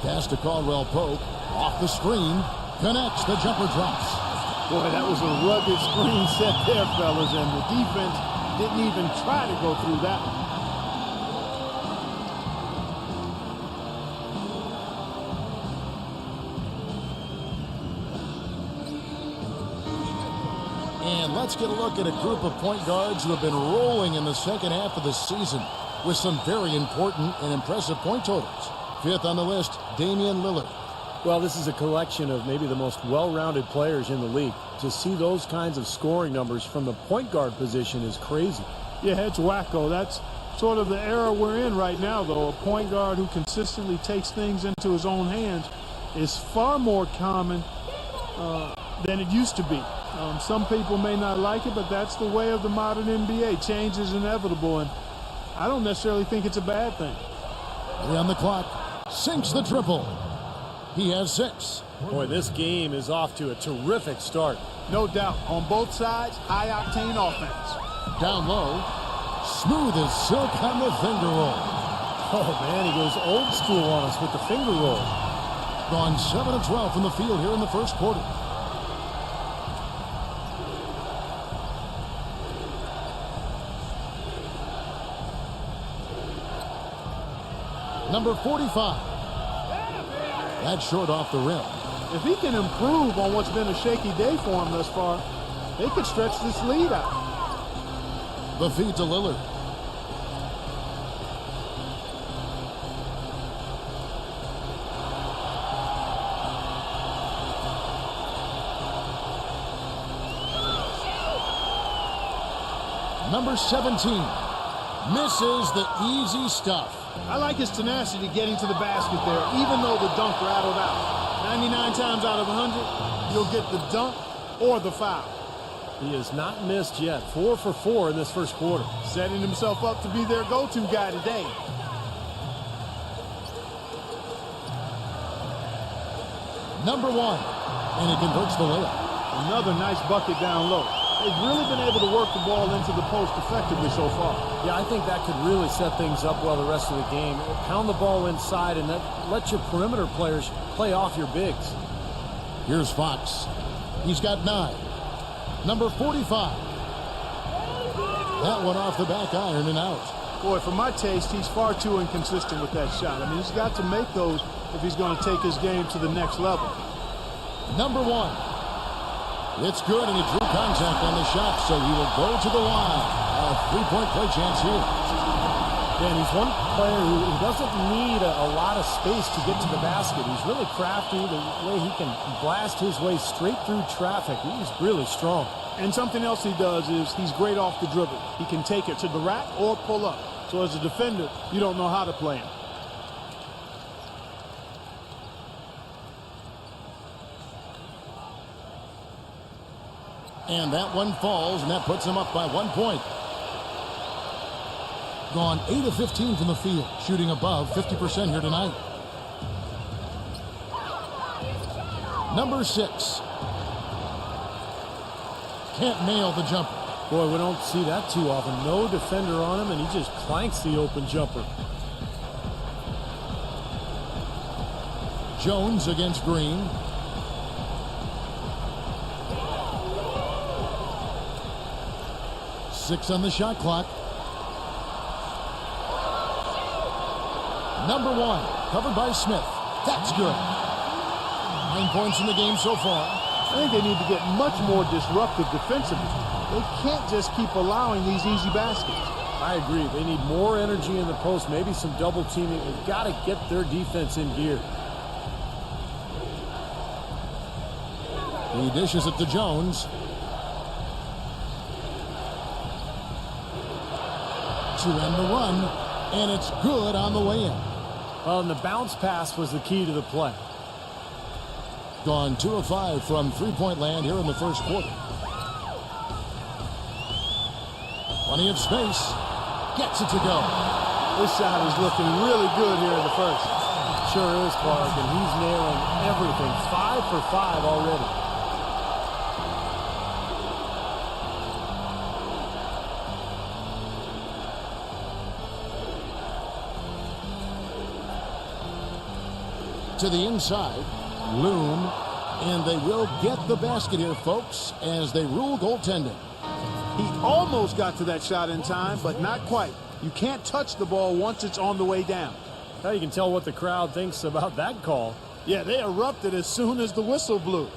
Pass to Caldwell Pope. Off the screen. Connects. The jumper drops. Boy, that was a rugged screen set there, fellas, and the defense didn't even try to go through that one. And let's get a look at a group of point guards who have been rolling in the second half of the season with some very important and impressive point totals. Fifth on the list, Damian Lillard. Well, this is a collection of maybe the most well-rounded players in the league. To see those kinds of scoring numbers from the point guard position is crazy. Yeah, it's wacko. That's sort of the era we're in right now, though. A point guard who consistently takes things into his own hands is far more common than it used to be. Some people may not like it, but that's the way of the modern NBA. Change is inevitable, and I don't necessarily think it's a bad thing. 3 on the clock. Sinks the triple. He has 6. Boy, this game is off to a terrific start. No doubt. On both sides, high-octane offense. Down low. Smooth as silk on the finger roll. Oh, man, he goes old school on us with the finger roll. Gone 7 of 12 from the field here in the first quarter. Number 45. That's short off the rim. If he can improve on what's been a shaky day for him thus far, they could stretch this lead out. The feed to Lillard. Number 17. Misses the easy stuff. I like his tenacity getting to the basket there, even though the dunk rattled out. 99 times out of 100, you'll get the dunk or the foul. He has not missed yet. 4 for 4 in this first quarter. Setting himself up to be their go-to guy today. Number 1. And he converts the layup. Another nice bucket down low. They've really been able to work the ball into the post effectively so far. Yeah, I think that could really set things up well the rest of the game. Pound the ball inside and let your perimeter players play off your bigs. Here's Fox. He's got 9. Number 45. That one off the back iron and out. Boy, for my taste, he's far too inconsistent with that shot. I mean, he's got to make those if he's going to take his game to the next level. Number 1. It's good, and he drew contact on the shot, so he will go to the line. A 3-point play chance here. Dan, he's one player who doesn't need a lot of space to get to the basket. He's really crafty, the way he can blast his way straight through traffic. He's really strong. And something else he does is he's great off the dribble. He can take it to the rack or pull up. So as a defender, you don't know how to play him. And that one falls, and that puts him up by 1 point. Gone 8 of 15 from the field, shooting above 50% here tonight. Number 6. Can't nail the jumper. Boy, we don't see that too often. No defender on him, and he just clanks the open jumper. Jones against Green. Six on the shot clock. Number 1, covered by Smith. That's good. 9 points in the game so far. I think they need to get much more disruptive defensively. They can't just keep allowing these easy baskets. I agree. They need more energy in the post, maybe some double teaming. They've got to get their defense in gear. He dishes it to Jones. To end the run, and it's good on the way in. Well, and the bounce pass was the key to the play. gone 2 of 5 from three-point land here in the first quarter. Plenty of space. Gets it to go. This shot is looking really good here in the first. Sure is, Clark, and he's nailing everything. 5 for 5 already. To the inside, Loom, and they will get the basket here, folks, as they rule goaltending. He almost got to that shot in time, but not quite. You can't touch the ball once it's on the way down. Now you can tell what the crowd thinks about that call. Yeah, they erupted as soon as the whistle blew.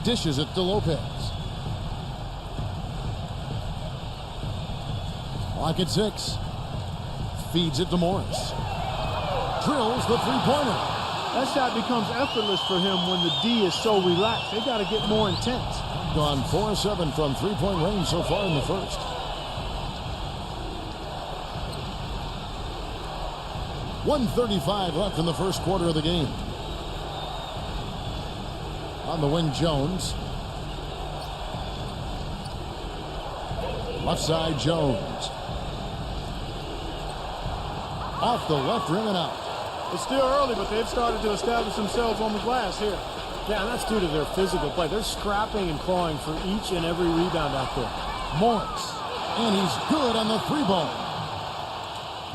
Dishes it to Lopez. Lock at 6. Feeds it to Morris. Drills the three-pointer. That shot becomes effortless for him when the D is so relaxed. They got to get more intense. Gone 4 of 7 from three-point range so far in the first. .135 left in the first quarter of the game. On the wing, Jones. Left side, Jones. Off the left rim and out. It's still early, but they've started to establish themselves on the glass here. Yeah, and that's due to their physical play. They're scrapping and clawing for each and every rebound out there. Morris. And he's good on the three ball.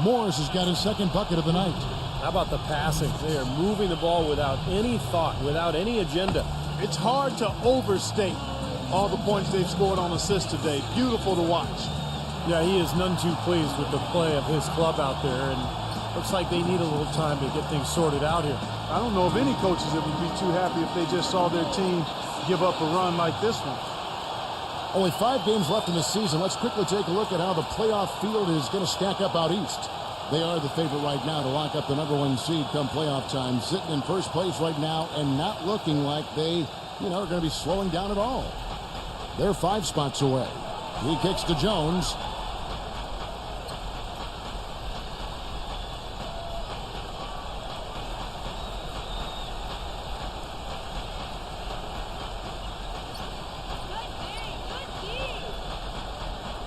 Morris has got his second bucket of the night. How about the passing? They are moving the ball without any thought, without any agenda. It's hard to overstate all the points they've scored on assists today. Beautiful to watch. Yeah, he is none too pleased with the play of his club out there, and looks like they need a little time to get things sorted out here. I don't know of any coaches that would be too happy if they just saw their team give up a run like this one. Only 5 games left in the season. Let's quickly take a look at how the playoff field is going to stack up out east. They are the favorite right now to lock up the #1 seed come playoff time. Sitting in first place right now and not looking like they, are going to be slowing down at all. They're 5 spots away. He kicks to Jones.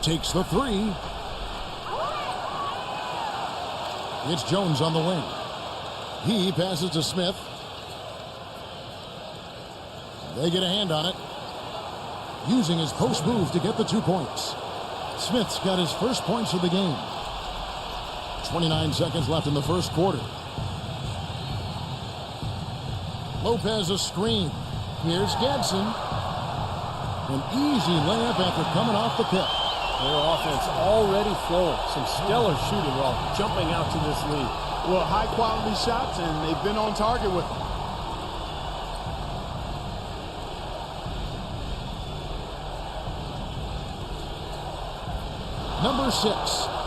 Takes the 3. It's Jones on the wing. He passes to Smith. They get a hand on it. Using his post move to get the 2 points. Smith's got his first points of the game. 29 seconds left in the first quarter. Lopez a screen. Here's Gadsden. An easy layup after coming off the pick. Their offense already flowing. Some stellar shooting while jumping out to this lead. Well, high-quality shots, and they've been on target with them. Number 6,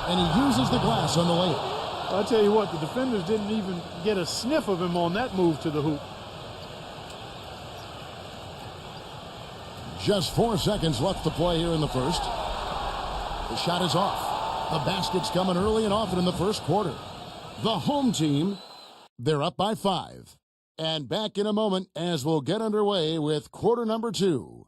and he uses the glass on the layup. I'll tell you what, the defenders didn't even get a sniff of him on that move to the hoop. Just 4 seconds left to play here in the first. The shot is off. The basket's coming early and often in the first quarter. The home team, they're up by 5. And back in a moment as we'll get underway with quarter number 2.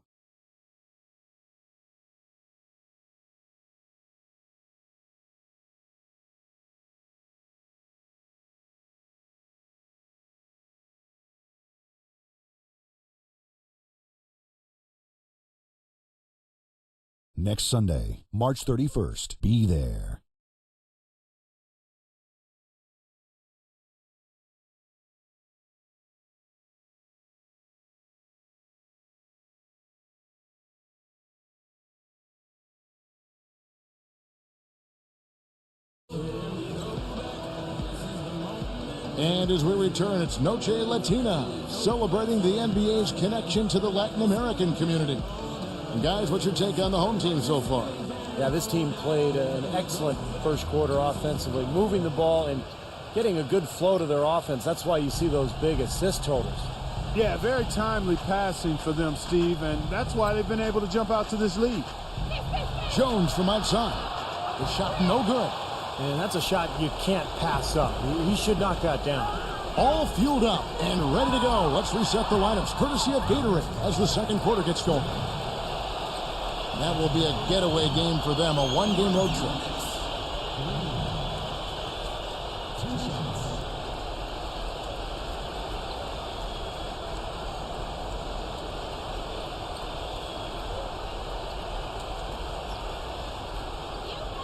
Next Sunday, March 31st. Be there. And as we return, it's Noche Latina, celebrating the NBA's connection to the Latin American community. And guys, what's your take on the home team so far? Yeah, this team played an excellent first quarter offensively, moving the ball and getting a good flow to their offense. That's why you see those big assist totals. Yeah, very timely passing for them, Steve, and that's why they've been able to jump out to this lead. Jones from outside. The shot no good. And that's a shot you can't pass up. He should knock that down. All fueled up and ready to go. Let's reset the lineups, courtesy of Gatorade, as the second quarter gets going. That will be a getaway game for them, a one-game road trip.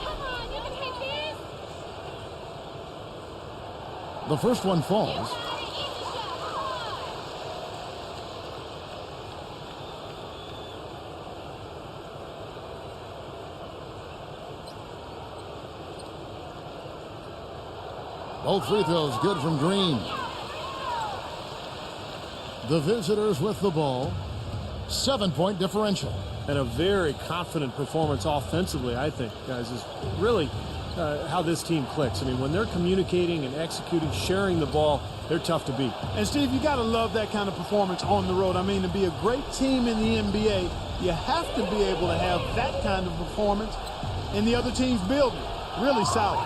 Come on, you can hit this. The first one falls. Easy shot, come on. Both free throws good from Green. The visitors with the ball. 7-point differential. And a very confident performance offensively, I think, guys, is really how this team clicks. I mean, when they're communicating and executing, sharing the ball, they're tough to beat. And, Steve, you got to love that kind of performance on the road. I mean, to be a great team in the NBA, you have to be able to have that kind of performance in the other team's building. Really solid.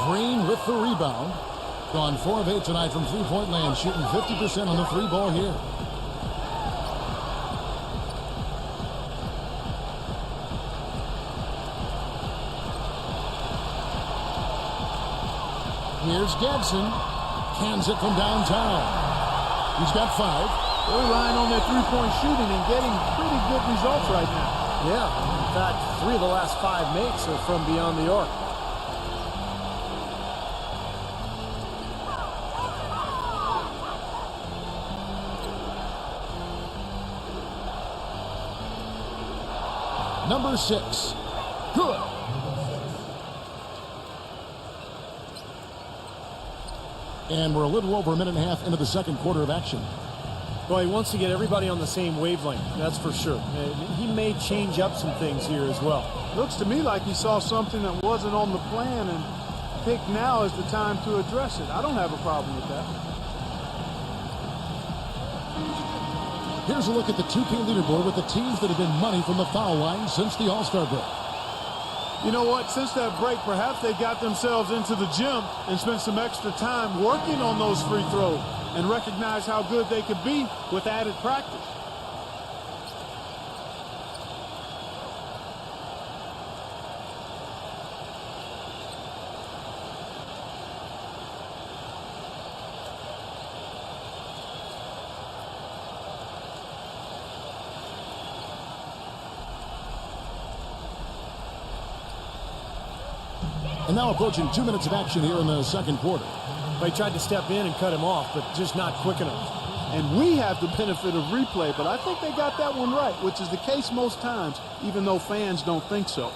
Green with the rebound. Gone 4 of 8 tonight from three-point land, shooting 50% on the three ball here. Here's Gadsden. Cans it from downtown. He's got 5. They're relying on their three-point shooting and getting pretty good results right now. Yeah, in fact, 3 of the last 5 makes are from beyond the arc. Number 6. Good. And we're a little over a minute and a half into the second quarter of action. Well, he wants to get everybody on the same wavelength, that's for sure. He may change up some things here as well. Looks to me like he saw something that wasn't on the plan and picked now as the time to address it. I don't have a problem with that. Here's a look at the 2K leaderboard with the teams that have been money from the foul line since the All-Star break. You know what? Since that break, perhaps they got themselves into the gym and spent some extra time working on those free throws and recognize how good they could be with added practice. And now approaching 2 minutes of action here in the second quarter. They tried to step in and cut him off, but just not quick enough. And we have the benefit of replay, but I think they got that one right, which is the case most times, even though fans don't think so.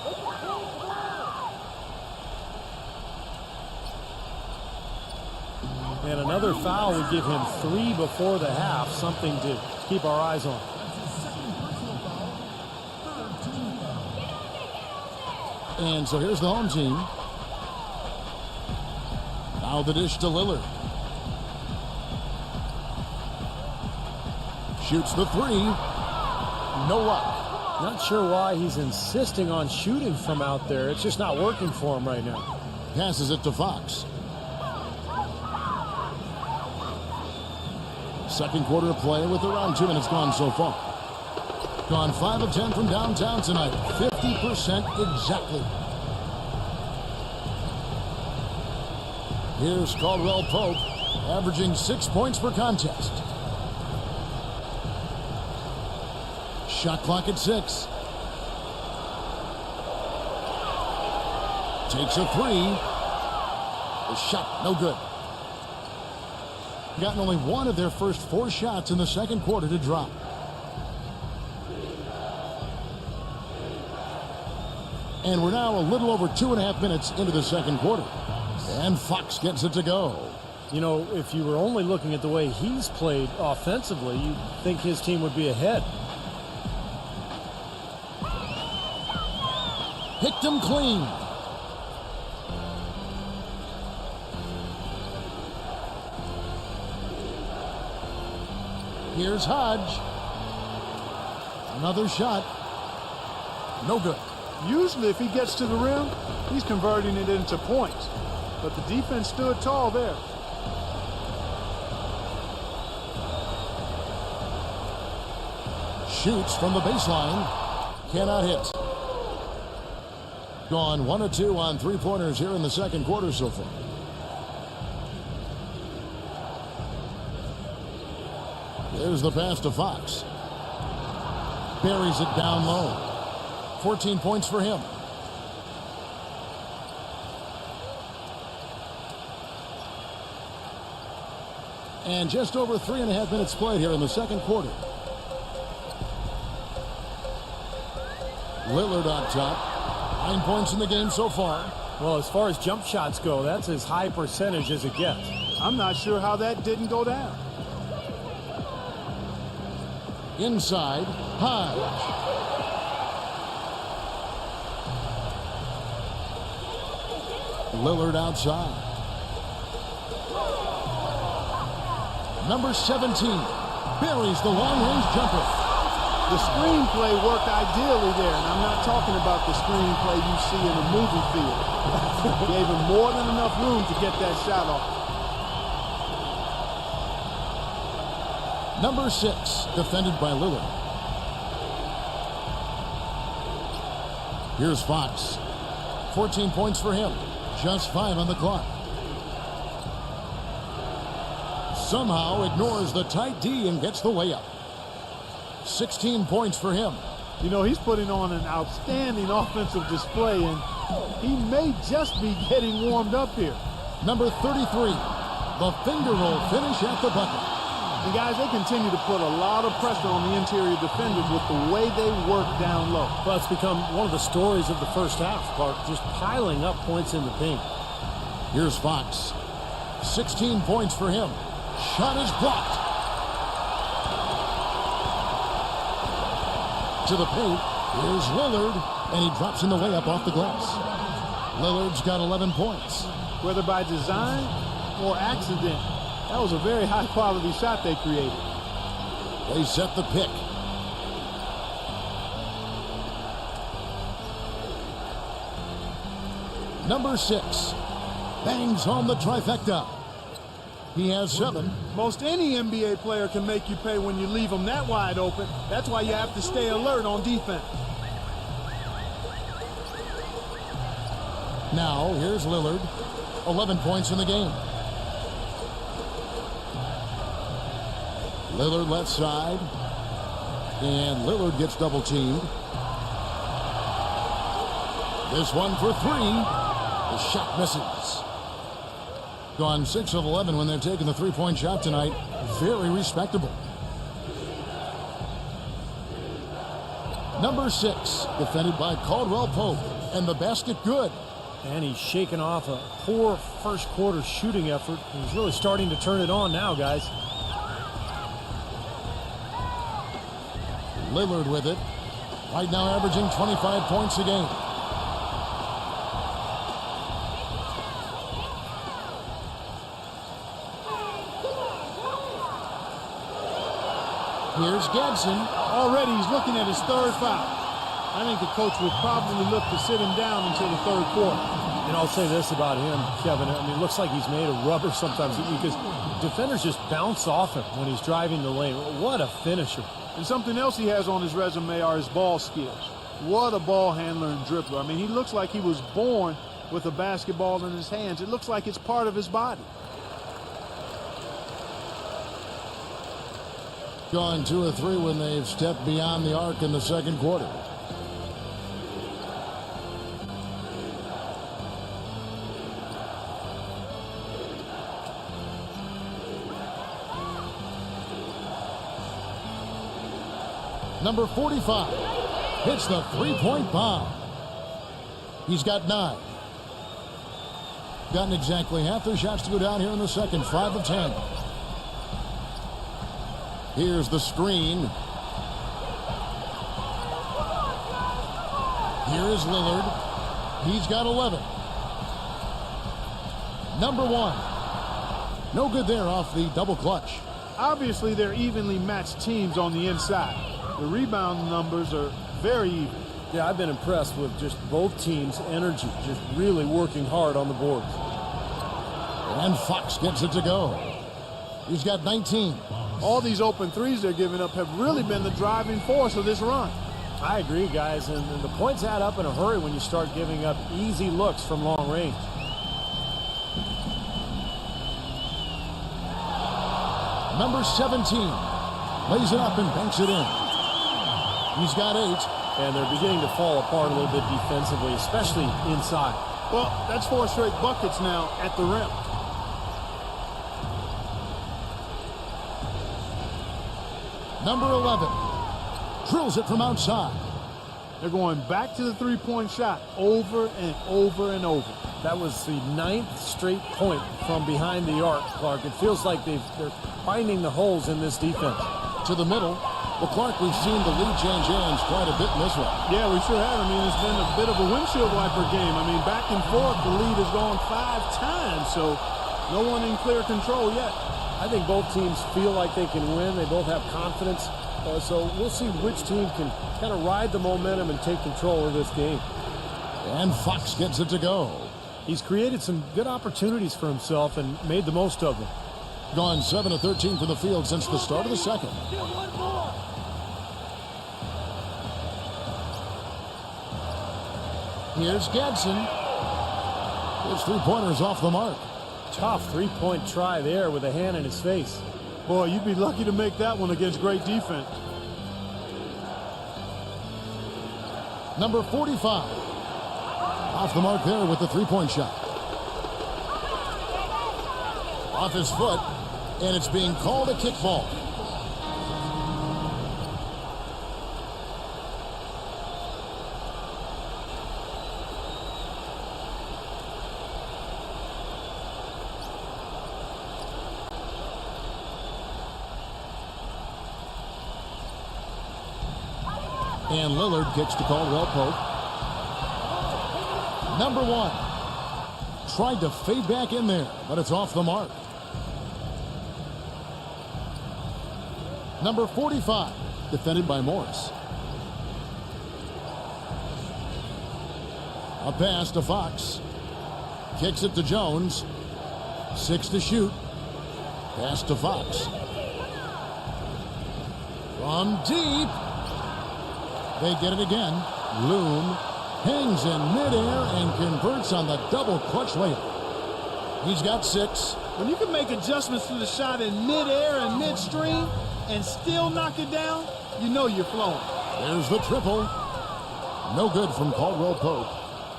And another foul would give him 3 before the half, something to keep our eyes on. And so here's the home team. Now the dish to Lillard. Shoots the 3. No luck. Not sure why he's insisting on shooting from out there. It's just not working for him right now. Passes it to Fox. Second quarter of play with around 2 minutes gone so far. Gone 5 of 10 from downtown tonight. 50% exactly. Here's Caldwell Pope, averaging 6 points per contest. Shot clock at 6. Takes a 3. The shot no good. Gotten only 1 of their first 4 shots in the second quarter to drop. And we're now a little over 2.5 minutes into the second quarter. And Fox gets it to go. You know, if you were only looking at the way he's played offensively, you'd think his team would be ahead. Picked him clean. Here's Hodge. Another shot. No good. Usually if he gets to the rim, he's converting it into points. But the defense stood tall there. Shoots from the baseline. Cannot hit. Gone 1 of 2 on three-pointers here in the second quarter so far. There's the pass to Fox. Buries it down low. 14 points for him. And just over 3.5 minutes played here in the second quarter. Lillard on top. 9 points in the game so far. Well, as far as jump shots go, that's as high percentage as it gets. I'm not sure how that didn't go down. Inside, Hodge. Lillard outside. Number 17 buries the long-range jumper. The screenplay worked ideally there, and I'm not talking about the screenplay you see in a movie field. Gave him more than enough room to get that shot off. Number 6, defended by Lillard. Here's Fox. 14 points for him. Just 5 on the clock. Somehow ignores the tight D and gets the layup. 16 points for him. You know, he's putting on an outstanding offensive display, and he may just be getting warmed up here. Number 33, the finger roll finish at the bucket. And guys, they continue to put a lot of pressure on the interior defenders with the way they work down low. Well, it's become one of the stories of the first half, Clark, just piling up points in the paint. Here's Fox. 16 points for him. Shot is blocked. To the paint. Here's Lillard, and he drops in the layup off the glass. Lillard's got 11 points. Whether by design or accident, that was a very high-quality shot they created. They set the pick. Number 6 bangs home the trifecta. He has 7. Most any NBA player can make you pay when you leave them that wide open. That's why you have to stay alert on defense. Now, here's Lillard. 11 points in the game. Lillard left side. And Lillard gets double teamed. This one for 3. The shot misses. Gone 6 of 11 when they're taking the three-point shot tonight. Very respectable. Number 6, defended by Caldwell Pope. And the basket good. And he's shaking off a poor first quarter shooting effort. He's really starting to turn it on now, guys. Lillard with it. Right now averaging 25 points a game. Here's Gadsden. Already he's looking at his third foul. I think the coach will probably look to sit him down until the third quarter. And I'll say this about him, Kevin. I mean, it looks like he's made of rubber sometimes because defenders just bounce off him when he's driving the lane. What a finisher. And something else he has on his resume are his ball skills. What a ball handler and dribbler. I mean, he looks like he was born with a basketball in his hands. It looks like it's part of his body. Gone 2 of 3 when they've stepped beyond the arc in the second quarter. Number 45 hits the three-point bomb. He's got 9. Gotten exactly half their shots to go down here in the second. 5 of 10. Here's the screen. Here is Lillard. He's got 11. Number 1. No good there off the double clutch. Obviously, they're evenly matched teams on the inside. The rebound numbers are very even. Yeah, I've been impressed with just both teams' energy, just really working hard on the boards. And Fox gets it to go. He's got 19. All these open threes they're giving up have really been the driving force of this run. I agree, guys, and the points add up in a hurry when you start giving up easy looks from long range. Number 17 lays it up and banks it in. He's got 8. And they're beginning to fall apart a little bit defensively, especially inside. Well, that's 4 straight buckets now at the rim. Number 11 drills it from outside. They're going back to the three-point shot over and over and over. That was the 9th straight point from behind the arc, Clark. It feels like they're finding the holes in this defense. To the middle. Well, Clark, we've seen the lead change hands quite a bit in this one. Yeah, we sure have. I mean, it's been a bit of a windshield wiper game. I mean, back and forth, the lead has gone 5 times, so no one in clear control yet. I think both teams feel like they can win. They both have confidence. So we'll see which team can kind of ride the momentum and take control of this game. And Fox gets it to go. He's created some good opportunities for himself and made the most of them. Gone 7 of 13 from the field since the start of the second. Here's Gadsden. His three-pointer's off the mark. Tough three-point try there with a hand in his face. Boy, you'd be lucky to make that one against great defense. Number 45. Off the mark there with the three-point shot. Off his foot, and it's being called a kickball. And Lillard kicks to Caldwell Pope. Number 1. Tried to fade back in there, but it's off the mark. Number 45, defended by Morris. A pass to Fox. Kicks it to Jones. 6 to shoot. Pass to Fox. From deep. They get it again. Loom hangs in midair and converts on the double clutch layup. He's got 6. When you can make adjustments to the shot in midair and midstream and still knock it down, you know you're flowing. There's the triple. No good from Caldwell Pope.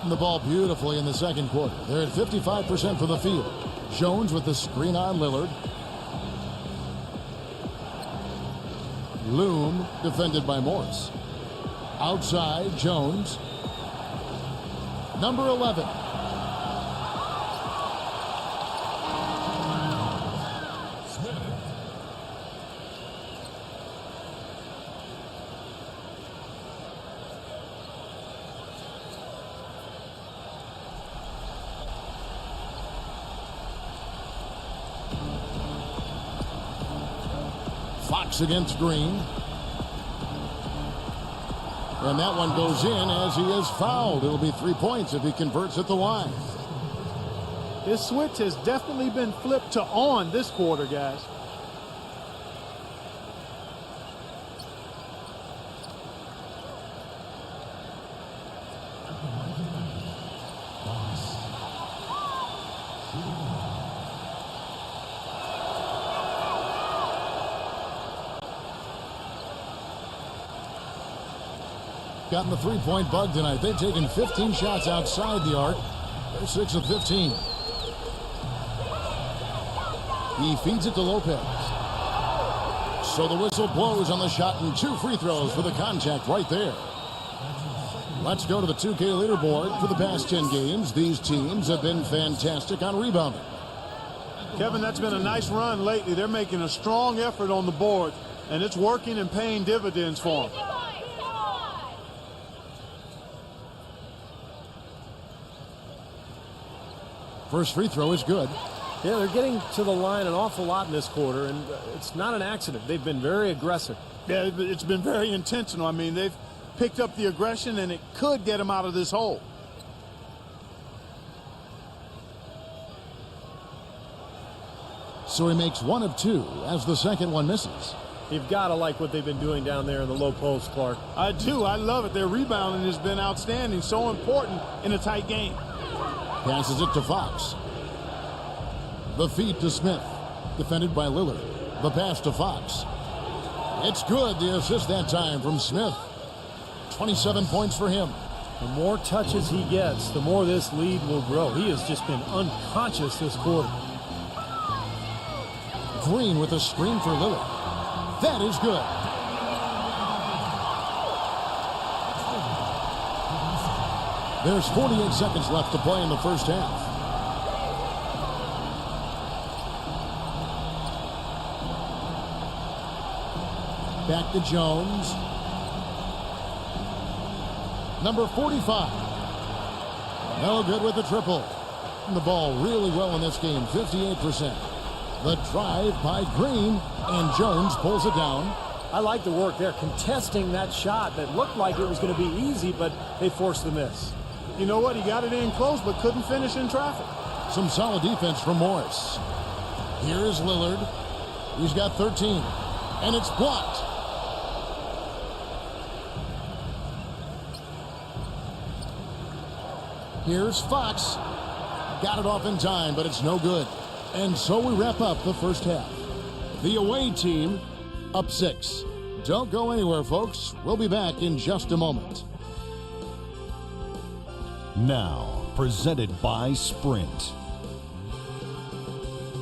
And the ball beautifully in the second quarter. They're at 55% for the field. Jones with the screen on Lillard. Loom defended by Morris. Outside, Jones. Number 11. Fox against Green. And that one goes in as he is fouled. It'll be 3 points if he converts at the line. His switch has definitely been flipped to on this quarter, guys. Gotten the three-point bug tonight. They've taken 15 shots outside the arc. They're 6 of 15. He feeds it to Lopez. So the whistle blows on the shot and 2 free throws for the contact right there. Let's go to the 2K leaderboard. For the past 10 games, these teams have been fantastic on rebounding. Kevin, that's been a nice run lately. They're making a strong effort on the board, and it's working and paying dividends for them. First free throw is good. Yeah, they're getting to the line an awful lot in this quarter, and it's not an accident. They've been very aggressive. Yeah, it's been very intentional. I mean, they've picked up the aggression, and it could get them out of this hole. So he makes 1 of 2 as the second one misses. You've got to like what they've been doing down there in the low post, Clark. I do. I love it. Their rebounding has been outstanding. So important in a tight game. Passes it to Fox. The feed to Smith. Defended by Lillard. The pass to Fox. It's good. The assist that time from Smith. 27 points for him. The more touches he gets, the more this lead will grow. He has just been unconscious this quarter. Green with a screen for Lillard. That is good. There's 48 seconds left to play in the first half. Back to Jones. Number 45. No good with the triple. And the ball really well in this game, 58%. The drive by Green, and Jones pulls it down. I like the work there, contesting that shot that looked like it was going to be easy, but they forced the miss. You know what? He got it in close, but couldn't finish in traffic. Some solid defense from Morris. Here is Lillard. He's got 13, and it's blocked. Here's Fox. Got it off in time, but it's no good. And so we wrap up the first half. The away team up 6. Don't go anywhere, folks. We'll be back in just a moment. Now, presented by Sprint.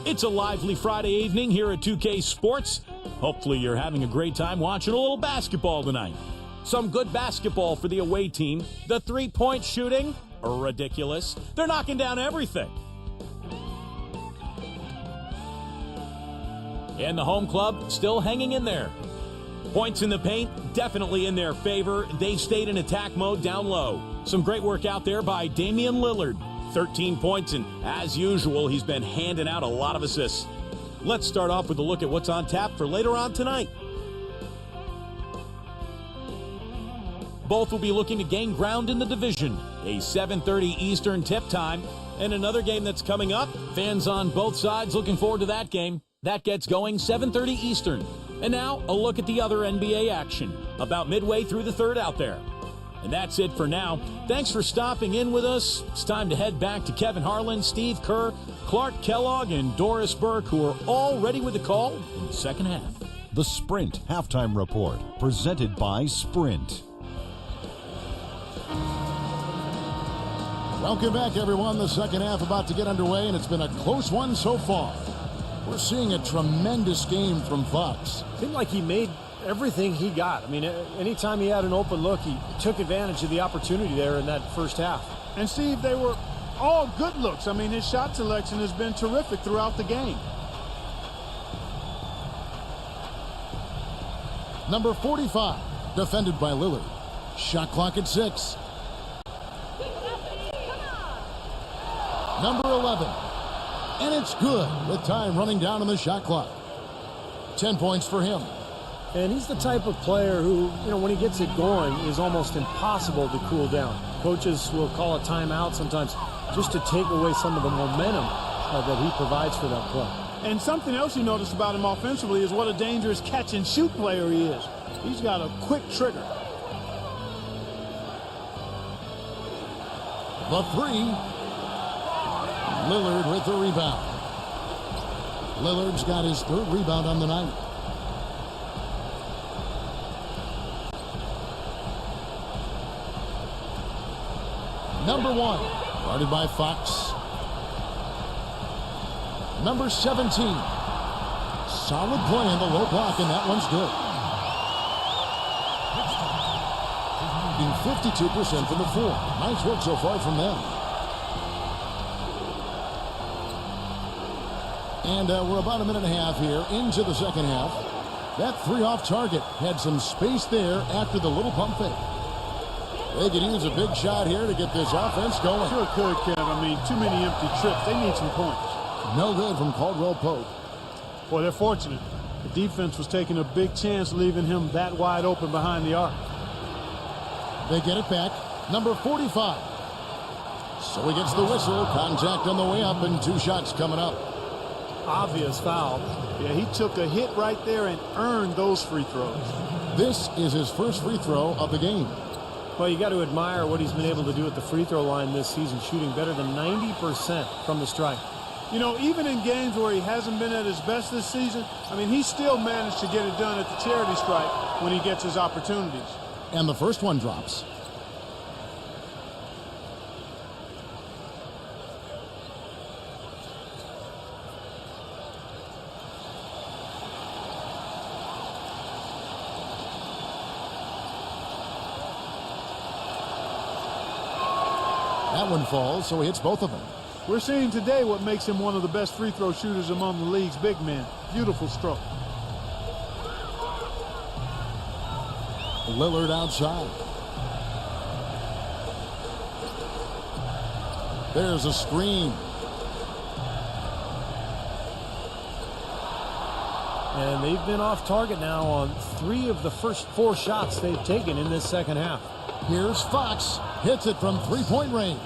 It's a lively Friday evening here at 2K Sports. Hopefully you're having a great time watching a little basketball tonight. Some good basketball for the away team. The three-point shooting, ridiculous. They're knocking down everything. And the home club still hanging in there. Points in the paint, definitely in their favor. They stayed in attack mode down low. Some great work out there by Damian Lillard. 13 points, and as usual, he's been handing out a lot of assists. Let's start off with a look at what's on tap for later on tonight. Both will be looking to gain ground in the division. A 7:30 Eastern tip time. And another game that's coming up. Fans on both sides looking forward to that game. That gets going 7:30 Eastern. And now, a look at the other NBA action. About midway through the third out there. And that's it for now. Thanks for stopping in with us. It's time to head back to Kevin Harlan, Steve Kerr, Clark Kellogg, and Doris Burke, who are all ready with the call in the second half. The Sprint Halftime Report, presented by Sprint. Welcome back, everyone. The second half about to get underway, and it's been a close one so far. We're seeing a tremendous game from Fox. Seemed like he made everything he got. I mean, anytime he had an open look, he took advantage of the opportunity there in that first half. And, Steve, they were all good looks. I mean, his shot selection has been terrific throughout the game. Number 45, defended by Lillard. Shot clock at 6. Number 11. And it's good with time running down on the shot clock. 10 points for him. And he's the type of player who, when he gets it going, is almost impossible to cool down. Coaches will call a timeout sometimes just to take away some of the momentum that he provides for that play. And something else you notice about him offensively is what a dangerous catch-and-shoot player he is. He's got a quick trigger. The 3. Lillard with the rebound. Lillard's got his 3rd rebound on the night. Number 1, guarded by Fox. Number 17. Solid play in the low block, and that one's good. 52% from the floor. Nice work so far from them. And we're about a minute and a half here into the second half. That 3 off target had some space there after the little pump fake. They could use a big shot here to get this offense going. Sure could, Kev. I mean, too many empty trips. They need some points. No good from Caldwell Pope. Boy, they're fortunate. The defense was taking a big chance leaving him that wide open behind the arc. They get it back. Number 45. So he gets the whistle. Contact on the way up and 2 shots coming up. Obvious foul. Yeah, he took a hit right there and earned those free throws. This is his first free throw of the game. Well, you got to admire what he's been able to do at the free throw line this season, shooting better than 90% from the stripe. You know, even in games where he hasn't been at his best this season, I mean, he still managed to get it done at the charity stripe when he gets his opportunities. And the first one drops. That one falls, so he hits both of them. We're seeing today what makes him one of the best free throw shooters among the league's big men. Beautiful stroke. Lillard outside. There's a screen. And they've been off target now on 3 of the first 4 shots they've taken in this second half. Here's Fox. Hits it from 3-point range.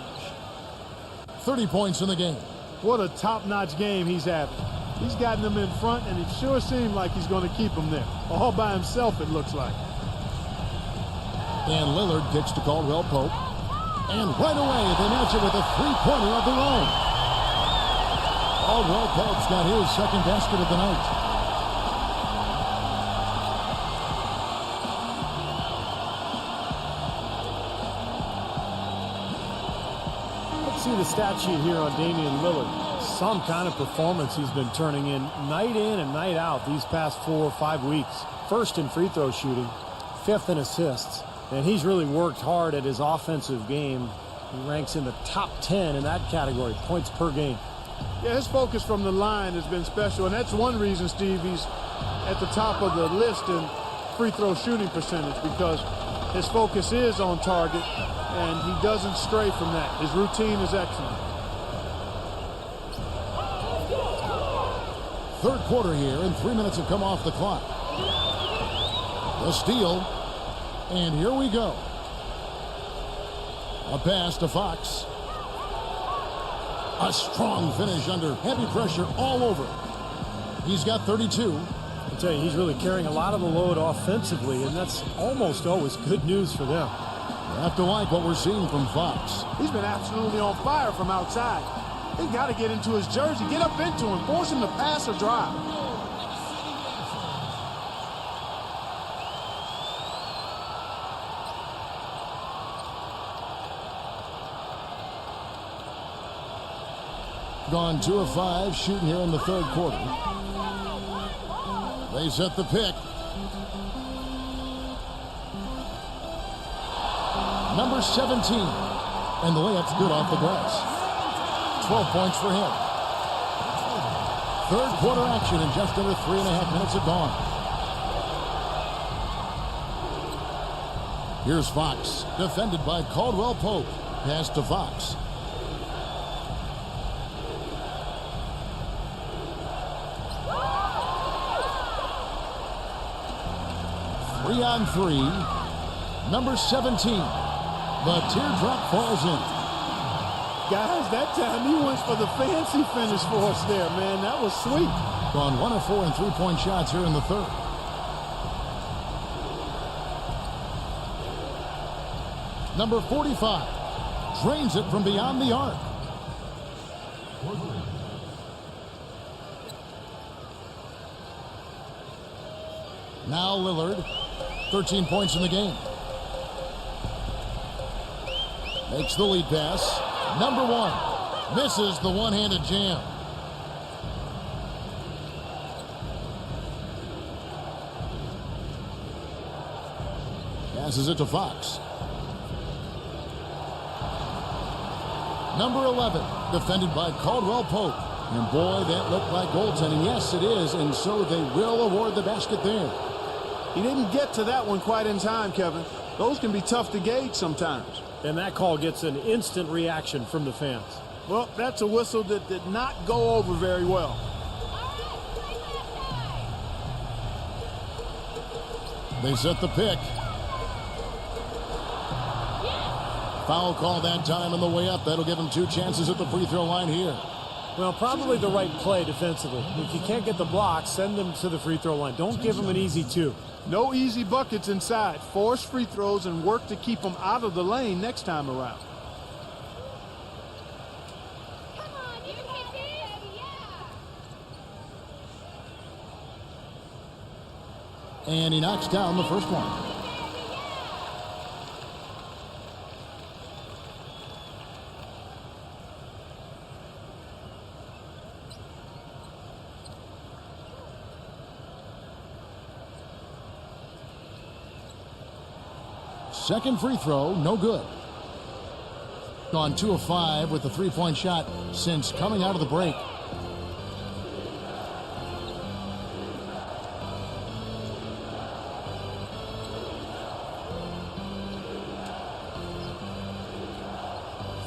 30 points in the game. What a top-notch game he's having. He's gotten them in front, and it sure seemed like he's going to keep them there. All by himself, it looks like. And Lillard kicks to Caldwell Pope. And right away, they match it with a 3-pointer of their own. Caldwell Pope's got his second basket of the night. See the stat sheet here on Damian Lillard. Some kind of performance he's been turning in and night out these past 4 or 5 weeks. First in free throw shooting, 5th in assists, and he's really worked hard at his offensive game. He ranks in the top 10 in that category, points per game. Yeah, his focus from the line has been special, and that's one reason, Steve, he's at the top of the list in free throw shooting percentage, because his focus is on target, and he doesn't stray from that. His routine is excellent. Third quarter here, and 3 minutes have come off the clock. The steal, and here we go. A pass to Fox. A strong finish under heavy pressure all over. He's got 32. I tell you, he's really carrying a lot of the load offensively, and that's almost always good news for them. You have to like what we're seeing from Fox. He's been absolutely on fire from outside. They got to get into his jersey, get up into him, force him to pass or drive. Gone 2 of 5, shooting here in the third quarter. They set the pick. Number 17. And the layup's good off the glass. 12 points for him. Third quarter action, and just under 3.5 minutes have gone. Here's Fox, defended by Caldwell Pope. Pass to Fox. Three on 3. Number 17. The teardrop falls in. Guys, that time he went for the fancy finish for us there, man. That was sweet. Gone 1 of 4 in 3-point shots here in the third. Number 45 drains it from beyond the arc. Now Lillard, 13 points in the game. Makes the lead pass. Number 1 misses the one-handed jam. Passes it to Fox. Number 11, defended by Caldwell Pope. And boy, that looked like goaltending. Yes, it is, and so they will award the basket there. He didn't get to that one quite in time, Kevin. Those can be tough to gauge sometimes. And that call gets an instant reaction from the fans. Well, that's a whistle that did not go over very well. They set the pick. Foul call that time on the way up. That'll give him 2 chances at the free throw line here. Well, probably the right play defensively. If you can't get the block, send them to the free throw line. Don't give them an easy 2. No easy buckets inside. Force free throws and work to keep them out of the lane next time around. Come on, you can hit this. Yeah. And he knocks down the first one. Second free throw, no good. Gone 2 of 5 with the 3-point shot since coming out of the break.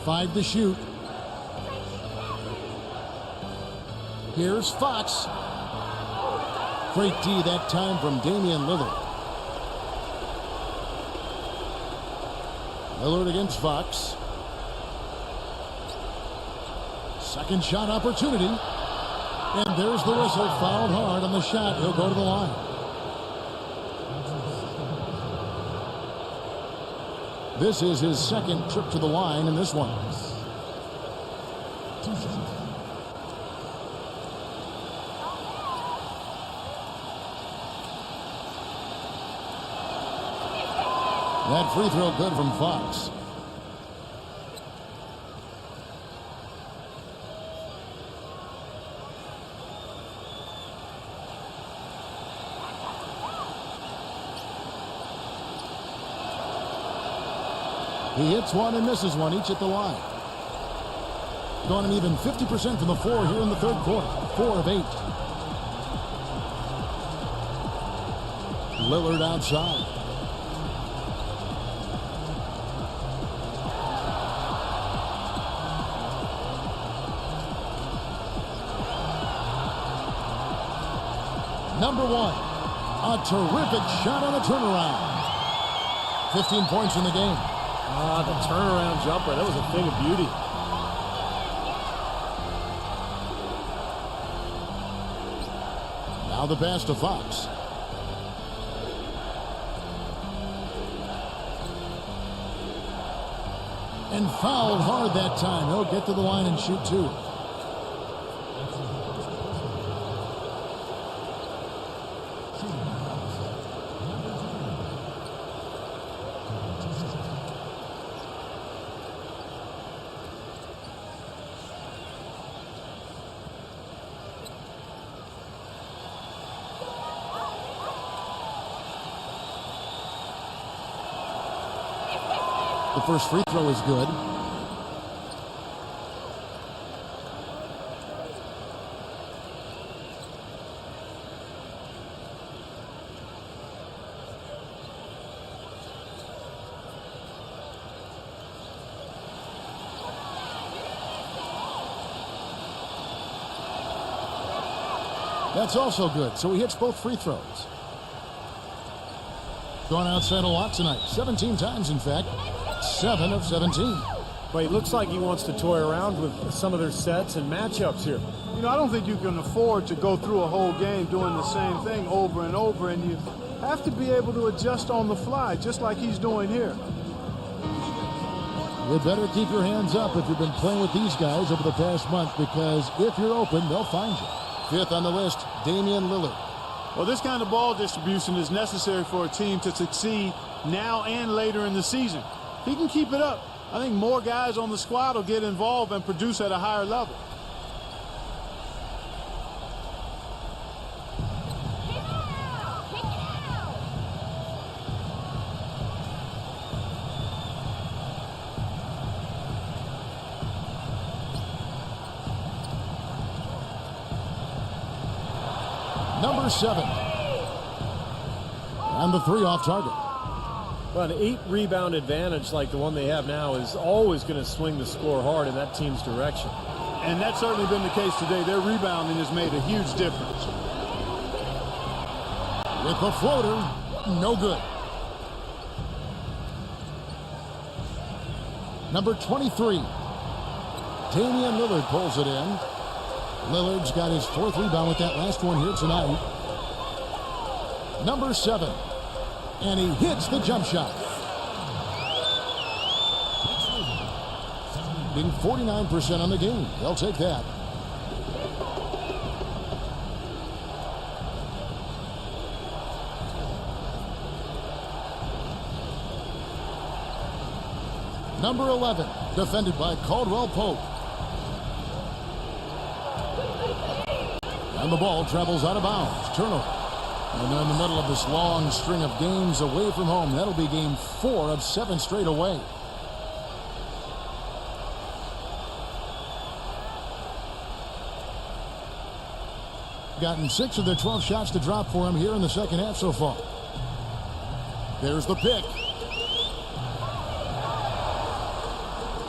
Five to shoot. Here's Fox. Great D that time from Damian Lillard. Lillard against Fox. Second shot opportunity. And there's the whistle. Fouled hard on the shot. He'll go to the line. This is his second trip to the line in this one. That free throw good from Fox. He hits one and misses one, each at the line. Gone an even 50% from the floor here in the third quarter. 4 of 8. Lillard outside. Number 1, a terrific shot on the turnaround. 15 points in the game. The turnaround jumper, that was a thing of beauty. Now the pass to Fox. And fouled hard that time. He'll get to the line and shoot 2. The first free throw is good. That's also good. So he hits both free throws. Gone outside a lot tonight. 17 times, in fact. 7 of 17. But he looks like he wants to toy around with some of their sets and matchups here. You know, I don't think you can afford to go through a whole game doing the same thing over and over, and you have to be able to adjust on the fly, just like he's doing here. You better keep your hands up if you've been playing with these guys over the past month, because if you're open, they'll find you. Fifth on the list, Damian Lillard. Well, this kind of ball distribution is necessary for a team to succeed now and later in the season. If he can keep it up, I think more guys on the squad will get involved and produce at a higher level. Number 7. And the 3 off target. Well, an 8-rebound advantage like the one they have now is always going to swing the score hard in that team's direction. And that's certainly been the case today. Their rebounding has made a huge difference. With the floater, no good. Number 23. Damian Lillard pulls it in. Lillard's got his 4th rebound with that last one here tonight. Number 7. And he hits the jump shot. Being 49% on the game. They'll take that. Number 11, defended by Caldwell Pope. And the ball travels out of bounds. Turnover. And they're in the middle of this long string of games away from home. That'll be game 4 of 7 straight away. Gotten 6 of their 12 shots to drop for him here in the second half so far. There's the pick.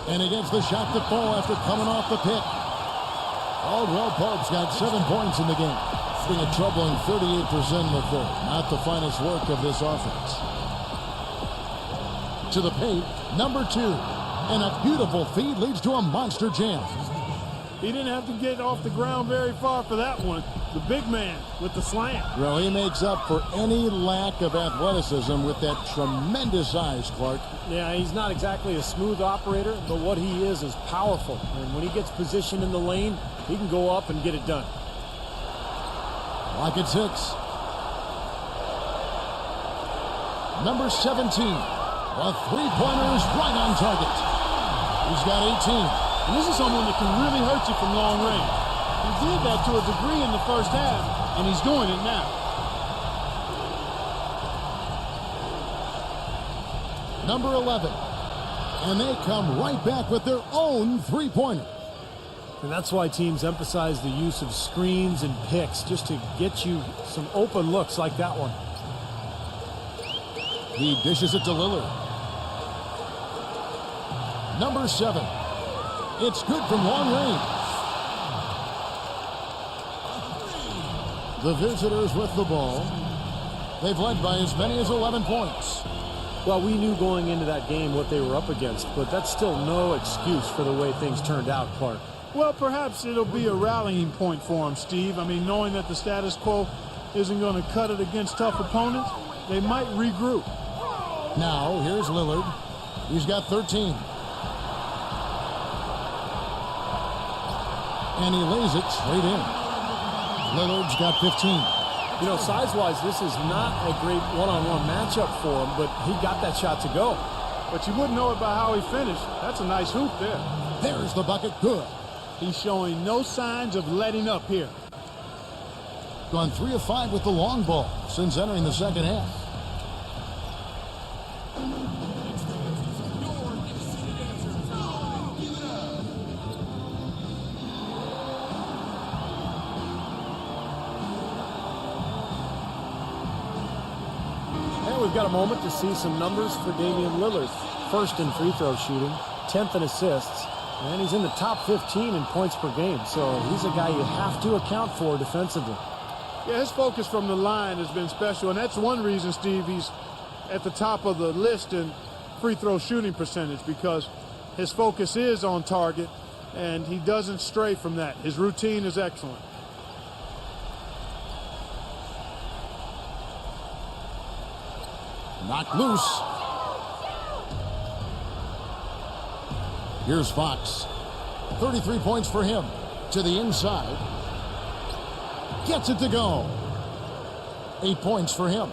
And he gets the shot to fall after coming off the pick. Caldwell Pope's got 7 points in the game. Being a troubling 38% in the third. Not the finest work of this offense. To the paint, number 2. And a beautiful feed leads to a monster jam. He didn't have to get off the ground very far for that one. The big man with the slam. Well, he makes up for any lack of athleticism with that tremendous size, Clark. Yeah, he's not exactly a smooth operator, but what he is powerful. And when he gets positioned in the lane, he can go up and get it done. Clock at 6. Number 17. The three-pointer is right on target. He's got 18. And this is someone that can really hurt you from long range. He did that to a degree in the first half, and he's doing it now. Number 11. And they come right back with their own three-pointer. And that's why teams emphasize the use of screens and picks, just to get you some open looks like that one. He dishes it to Lillard. Number 7. It's good from long range. The visitors with the ball. They've led by as many as 11 points. Well, we knew going into that game what they were up against, but that's still no excuse for the way things turned out, Clark. Well, perhaps it'll be a rallying point for him, Steve. I mean, knowing that the status quo isn't going to cut it against tough opponents, they might regroup. Now, here's Lillard. He's got 13. And he lays it straight in. Lillard's got 15. You know, size-wise, this is not a great one-on-one matchup for him, but he got that shot to go. But you wouldn't know it by how he finished. That's a nice hoop there. There's the bucket. Good. He's showing no signs of letting up here. Gone 3 of 5 with the long ball since entering the second half. We've got a moment to see some numbers for Damian Lillard. First in free throw shooting, 10th in assists, and he's in the top 15 in points per game. So he's a guy you have to account for defensively. Yeah, his focus from the line has been special, and that's one reason, Steve, he's at the top of the list in free throw shooting percentage, because his focus is on target, and he doesn't stray from that. His routine is excellent. Knocked loose. Here's Fox. 33 points for him. To the inside. Gets it to go. 8 points for him.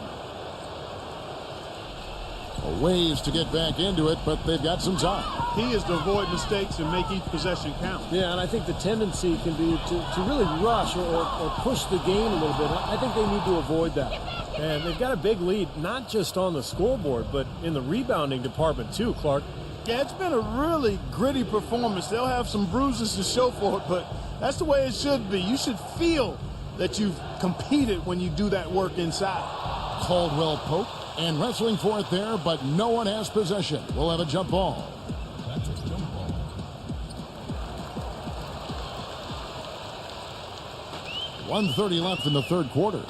A ways to get back into it, but they've got some time. He is to avoid mistakes and make each possession count. Yeah, and I think the tendency can be to really rush or push the game a little bit. I think they need to avoid that. And they've got a big lead, not just on the scoreboard, but in the rebounding department too, Clark. Yeah, it's been a really gritty performance. They'll have some bruises to show for it, but that's the way it should be. You should feel that you've competed when you do that work inside. Caldwell Pope And wrestling for it there, but no one has possession. We'll have a jump ball. That's a jump ball. .130 left in the third quarter.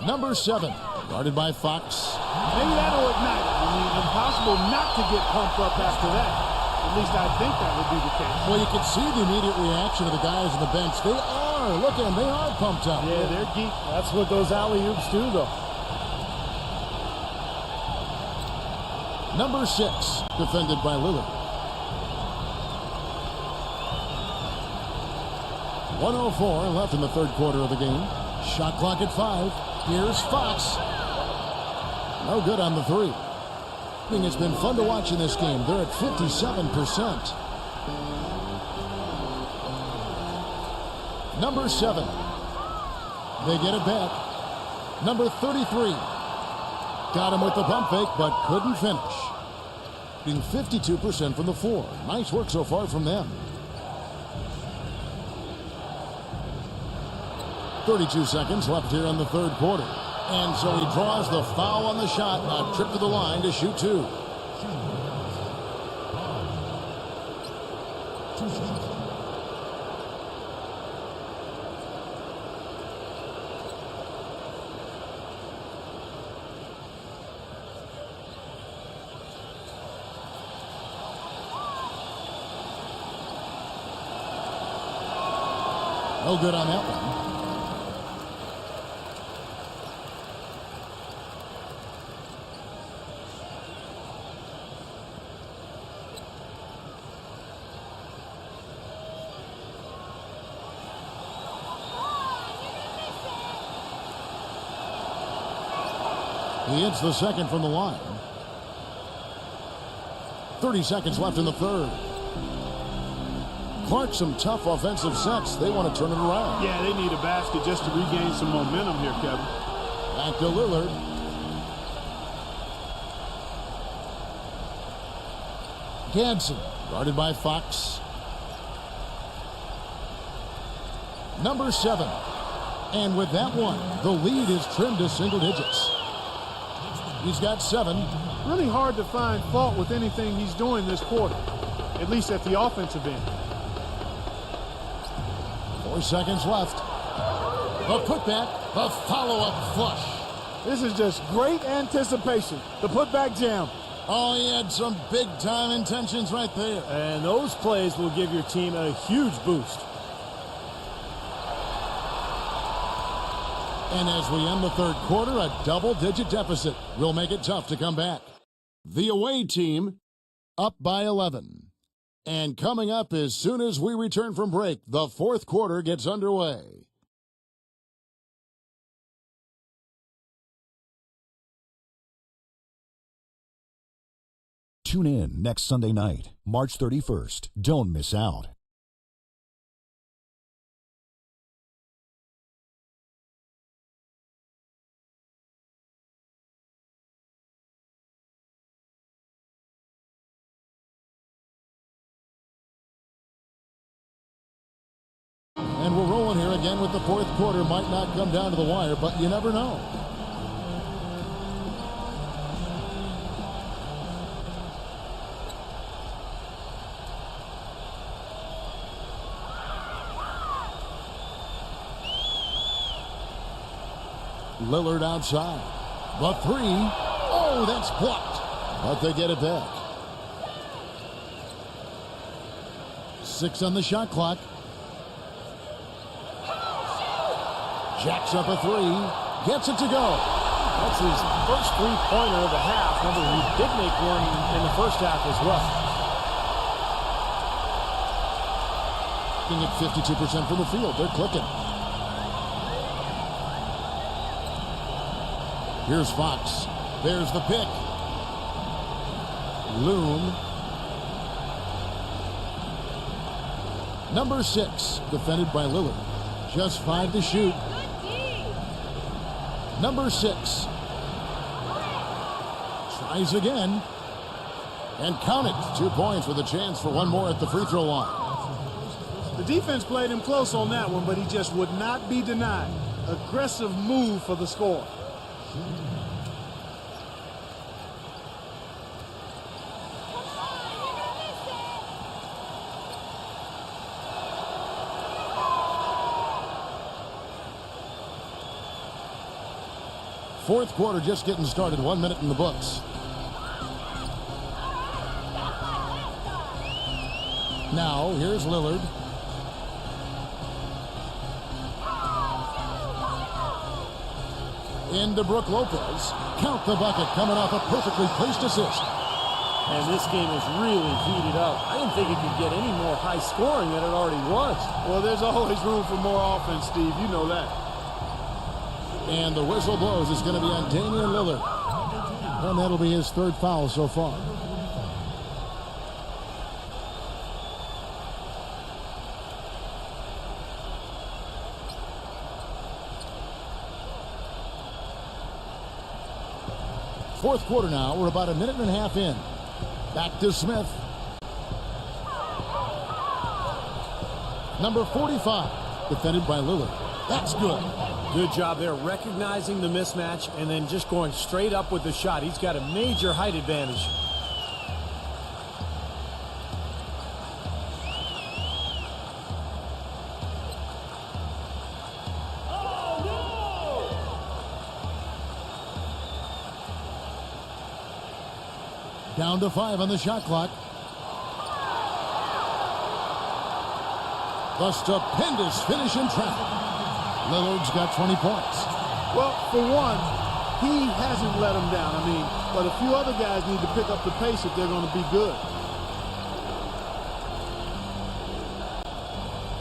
Number 7, guarded by Fox. Maybe that'll ignite it. I mean, impossible not to get pumped up after that. At least I think that would be the case. Well, you can see the immediate reaction of the guys on the bench. They are. Look at them. They are pumped up. Yeah, they're geek. That's what those alley-oops do, though. Number 6, defended by Lillard. 1:04 left in the third quarter of the game. Shot clock at 5. Here's Fox. No good on the 3. I mean, it's been fun to watch in this game. They're at 57%. Number 7. They get it back. Number 33. Got him with the pump fake, but couldn't finish. Being 52% from the 4. Nice work so far from them. 32 seconds left here in the third quarter. And so he draws the foul on the shot. A trip to the line to shoot 2. No good on that one. He hits the second from the line. 30 seconds left in the third. Clark, some tough offensive sets. They want to turn it around. Yeah, they need a basket just to regain some momentum here, Kevin. Back to Lillard. Gadsden, guarded by Fox. Number 7. And with that one, the lead is trimmed to single digits. He's got 7. Really hard to find fault with anything he's doing this quarter, at least at the offensive end. 4 seconds left. The putback, the follow-up flush. This is just great anticipation. The putback jam. Oh, he had some big-time intentions right there. And those plays will give your team a huge boost. And as we end the third quarter, a double-digit deficit will make it tough to come back. The away team up by 11. And coming up as soon as we return from break, the fourth quarter gets underway. Tune in next Sunday night, March 31st. Don't miss out. And we're rolling here again with the fourth quarter. Might not come down to the wire, but you never know. Lillard outside. The 3. Oh, that's blocked. But they get it back. 6 on the shot clock. Jacks up a 3. Gets it to go. That's his first three-pointer of the half. Remember, he did make one in the first half as well. Looking at 52% from the field. They're clicking. Here's Fox. There's the pick. Loom. Number 6, defended by Lillard. Just 5 to shoot. Number 6. Tries again. And count it. 2 points with a chance for one more at the free throw line. The defense played him close on that one, but he just would not be denied. aggressive move for the score. Fourth quarter just getting started. 1 minute in the books. Now, here's Lillard. Into Brook Lopez. Count the bucket coming off a perfectly placed assist. And this game is really heated up. I didn't think it could get any more high scoring than it already was. Well, there's always room for more offense, Steve. You know that. And the whistle blows. It's going to be on Damian Lillard. And that'll be his third foul so far. Fourth quarter now. We're about a minute and a half in. Back to Smith. Number 45. Defended by Lillard. That's good. Good job there recognizing the mismatch and then just going straight up with the shot. He's got a major height advantage. Down to 5 on the shot clock. The stupendous finish in traffic. Lillard's got 20 points. Well, for one, he hasn't let them down. I mean, but a few other guys need to pick up the pace if they're going to be good.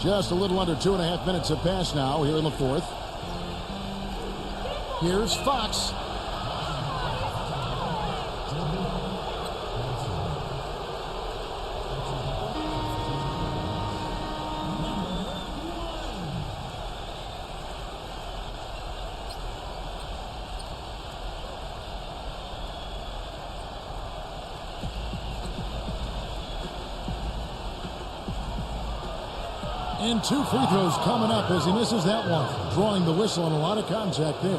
Just a little under 2.5 minutes have passed now here in the fourth. Here's Fox. And 2 free throws coming up as he misses that one. Drawing the whistle and a lot of contact there.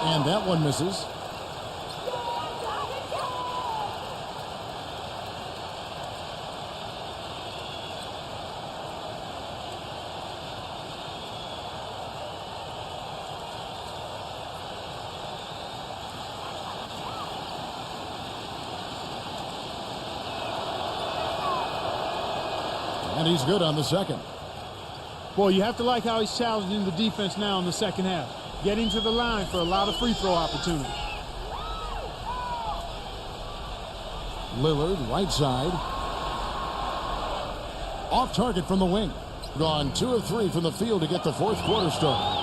And that one misses. And he's good on the second. Boy, you have to like how he's challenging the defense now in the second half. Getting to the line for a lot of free throw opportunity. Lillard, right side. Off target from the wing. Gone 2 of 3 from the field to get the fourth quarter started.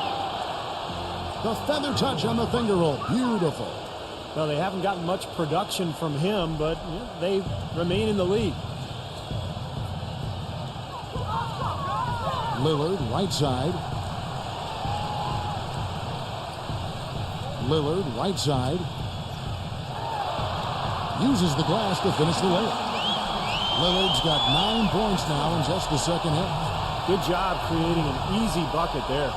The feather touch on the finger roll. Beautiful. Well, they haven't gotten much production from him, but they remain in the lead. Lillard, right side. Lillard, right side. Uses the glass to finish the layup. Lillard's got 9 points now in just the second half. Good job creating an easy bucket there.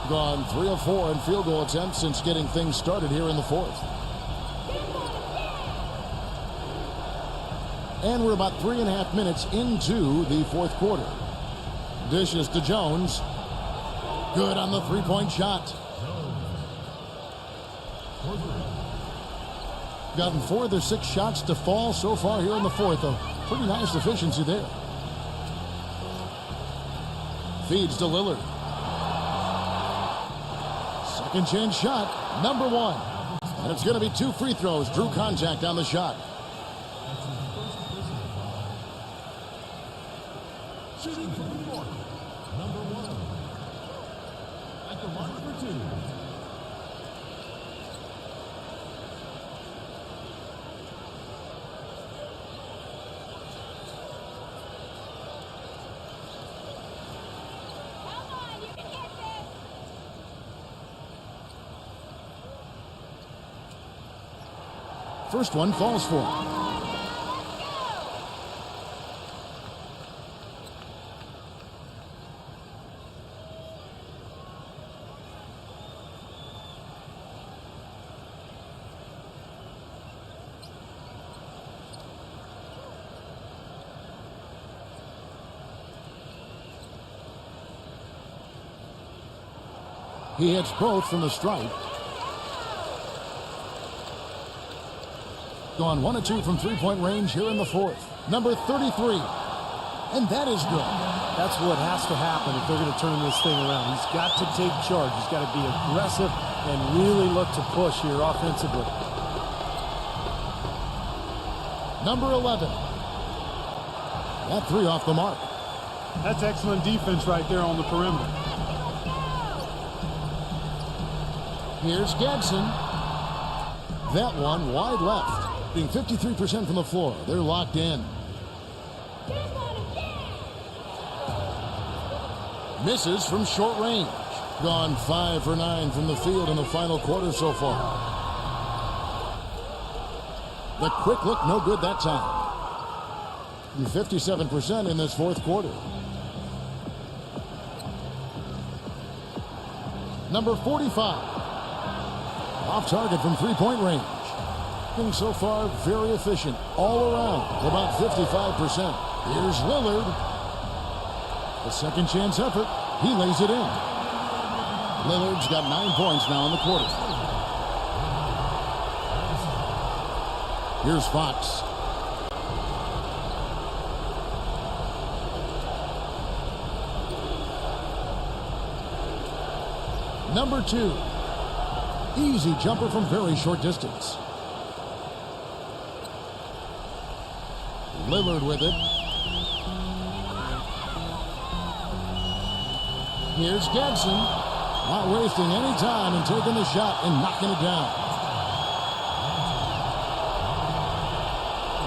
Gone 3 of 4 in field goal attempts since getting things started here in the fourth. And we're about 3.5 minutes into the fourth quarter. Dishes to Jones. Good on the three-point shot. Gotten 4 of their 6 shots to fall so far here in the fourth. A pretty nice efficiency there. Feeds to Lillard. Second chance shot, number 1. And it's going to be 2 free throws. Drew contact on the shot. Shooting from the court, number 1. At the line for 2. First one falls for him. He hits both from the stripe. Gone 1 of 2 from three-point range here in the fourth. Number 33. And that is good. That's what has to happen if they're going to turn this thing around. He's got to take charge. He's got to be aggressive and really look to push here offensively. Number 11. That three off the mark. That's excellent defense right there on the perimeter. Here's Gadsden. That one wide left. Being 53% from the floor. They're locked in. Misses from short range. Gone 5 for 9 from the field in the final quarter so far. The quick look, no good that time. 57% in this fourth quarter. Number 45. Off target from three-point range. Been so far very efficient all around, about 55%. Here's Lillard. The second chance effort. He lays it in. Lillard's got 9 points now in the quarter. Here's Fox. Number 2. Easy jumper from very short distance. Lillard with it. Here's Gadsden. Not wasting any time and taking the shot and knocking it down.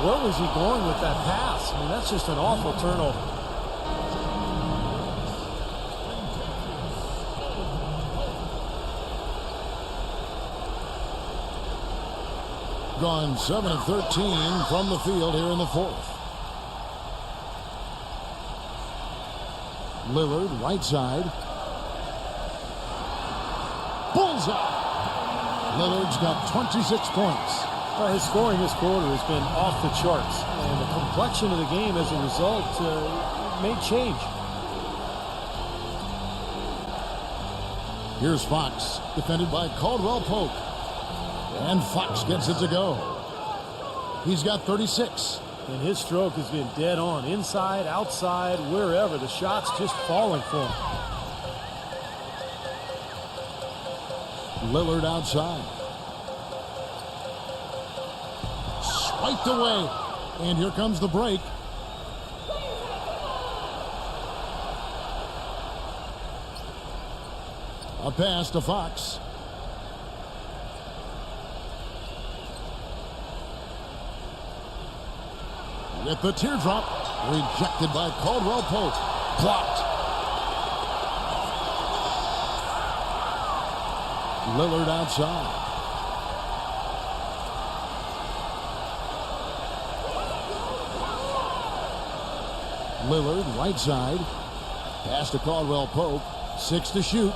Where was he going with that pass? I mean, that's just an awful turnover. Gone 7 of 13 from the field here in the fourth. Lillard, right side. Bullseye! Lillard's got 26 points. Well, his scoring this quarter has been off the charts, and the complexion of the game as a result may change. Here's Fox, defended by Caldwell Pope. And Fox gets it to go. He's got 36. And his stroke has been dead on. Inside, outside, wherever. The shot's just falling for him. Lillard outside. Swiped away. And here comes the break. A pass to Fox. With the teardrop, rejected by Caldwell Pope. Blocked. Lillard outside. Lillard right side. Pass to Caldwell Pope. 6 to shoot.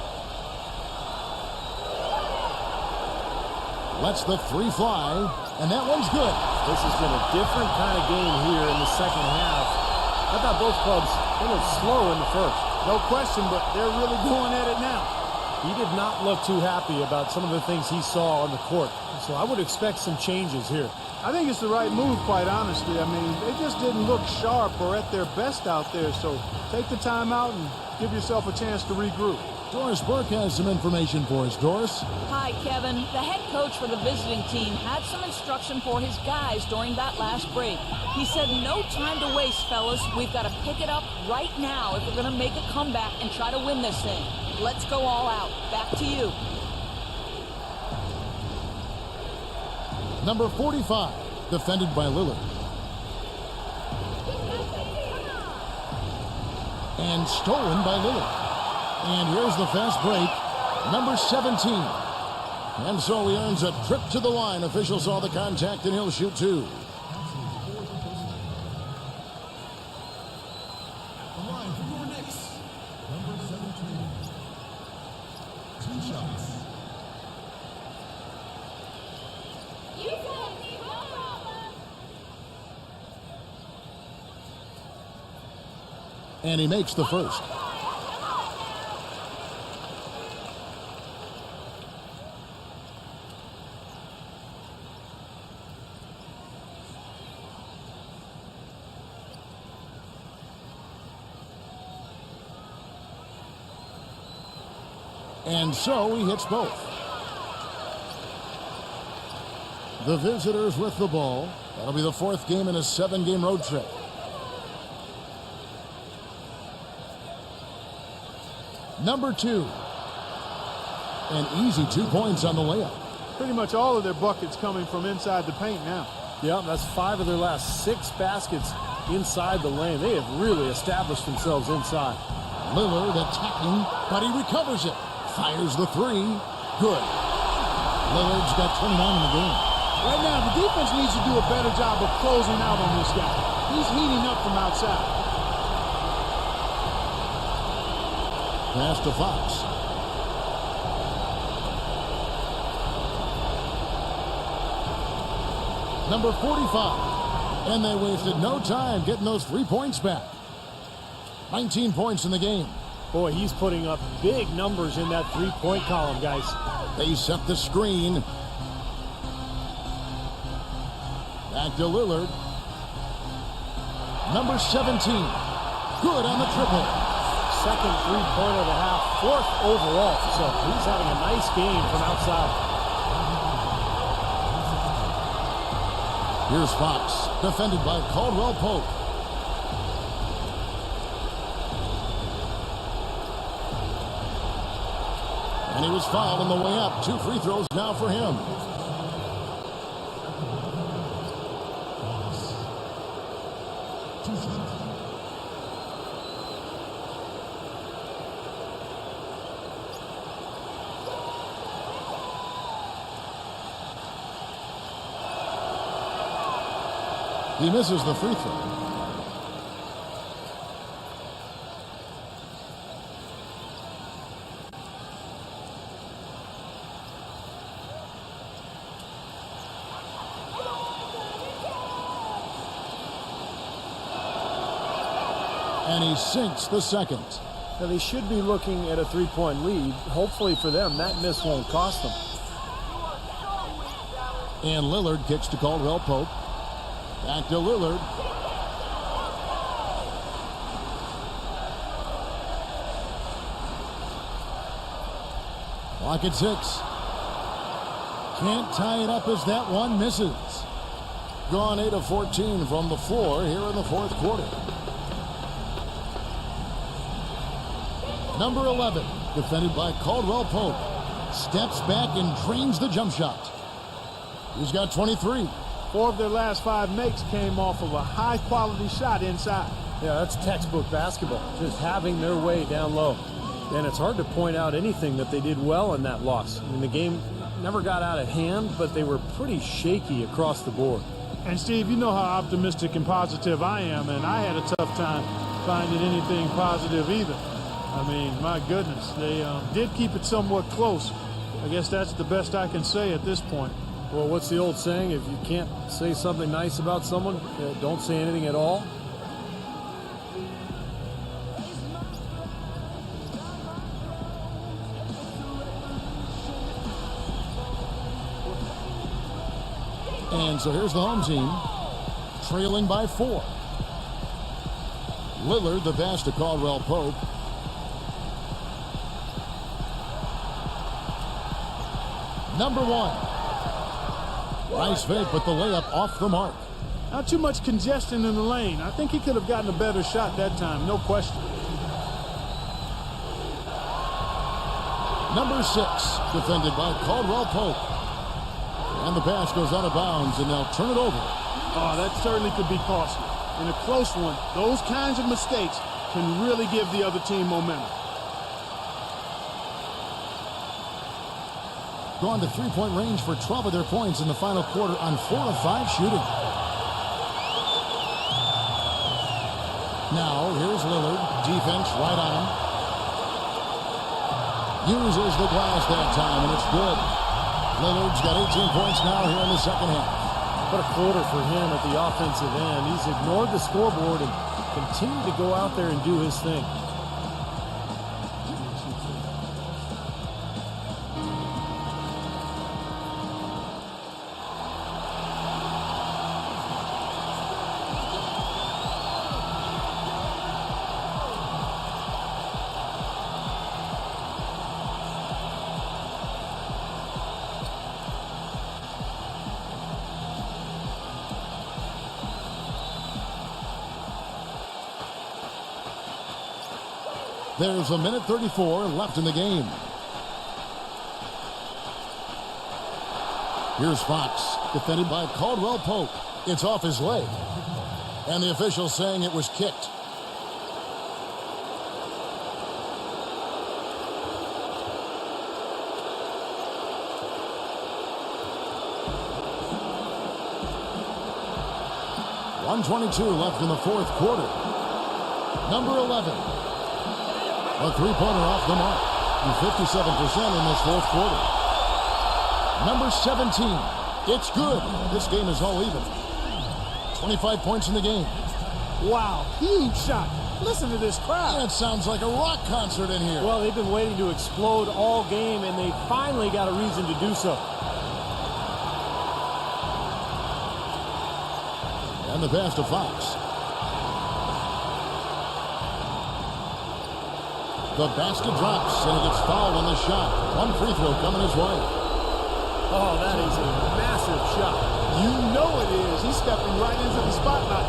Lets the three fly, and that one's good. This has been a different kind of game here in the second half. I thought both clubs a little slow in the first. No question, but they're really going at it now. He did not look too happy about some of the things he saw on the court. So I would expect some changes here. I think it's the right move, quite honestly. I mean, they just didn't look sharp or at their best out there. So take the time out and give yourself a chance to regroup. Doris Burke has some information for us. Doris? Hi, Kevin. The head coach for the visiting team had some instruction for his guys during that last break. He said, no time to waste, fellas. We've got to pick it up right now if we're going to make a comeback and try to win this thing. Let's go all out. Back to you. Number 45, defended by Lillard. And stolen by Lillard. And here's the fast break. Number 17. And so he earns a trip to the line. Officials saw the contact, and he'll shoot two. The line for your Knicks, number 17. 2 shots. You got me, no problem. And he makes the first. And so he hits both. The visitors with the ball. That'll be the 4th game in a 7-game road trip. Number 2. An easy 2 points on the layup. Pretty much all of their buckets coming from inside the paint now. Yeah, that's 5 of their last 6 baskets inside the lane. They have really established themselves inside. Lillard attacking, but he recovers it. Fires the 3. Good. Lillard's got 29 in the game. Right now, the defense needs to do a better job of closing out on this guy. He's heating up from outside. Pass to Fox. Number 45. And they wasted no time getting those 3 points back. 19 points in the game. Boy, he's putting up big numbers in that 3-point column, guys. They set the screen. Back to Lillard. Number 17. Good on the triple. Second 3-pointer of the half, 4th overall. So he's having a nice game from outside. Here's Fox, defended by Caldwell Pope. And he was fouled on the way up. 2 free throws now for him. He misses the free throw. And he sinks the second. Now they should be looking at a 3-point lead. Hopefully for them, that miss won't cost them. And Lillard kicks to Caldwell Pope. Back to Lillard. Clock at 6. Can't tie it up as that one misses. Gone 8 of 14 from the floor here in the 4th quarter. Number 11, defended by Caldwell Pope. Steps back and drains the jump shot. He's got 23. 4 of their last 5 makes came off of a high-quality shot inside. Yeah, that's textbook basketball, just having their way down low. And it's hard to point out anything that they did well in that loss. I mean, the game never got out of hand, but they were pretty shaky across the board. And, Steve, you know how optimistic and positive I am, and I had a tough time finding anything positive either. I mean, my goodness, they did keep it somewhat close. I guess that's the best I can say at this point. Well, what's the old saying? If you can't say something nice about someone, don't say anything at all. And so here's the home team, trailing by 4. Lillard, the pass to Caldwell Pope. Number 1. Nice fake, but the layup off the mark. Not too much congestion in the lane. I think he could have gotten a better shot that time, no question. Number 6, defended by Caldwell Pope. And the pass goes out of bounds, and they'll turn it over. Oh, that certainly could be costly. In a close one, those kinds of mistakes can really give the other team momentum. gone to three-point range for 12 of their points in the final quarter on 4 of 5 shooting. Now, here's Lillard. Defense right on him. Uses the glass that time, and it's good. Lillard's got 18 points now here in the second half. What a quarter for him at the offensive end. He's ignored the scoreboard and continued to go out there and do his thing. There's a minute 34 left in the game. Here's Fox, defended by Caldwell Pope. It's off his leg. And the official saying it was kicked. .122 left in the fourth quarter. Number 11. A three-pointer off the mark. 57% in this fourth quarter. Number 17. It's good. This game is all even. 25 points in the game. Wow, huge shot. Listen to this crowd. That sounds like a rock concert in here. Well, they've been waiting to explode all game, and they finally got a reason to do so. And the pass to Fox. The basket drops, and he gets fouled on the shot. One free throw coming his way. Oh, that is a massive shot. You know it is. He's stepping right into the spotlight.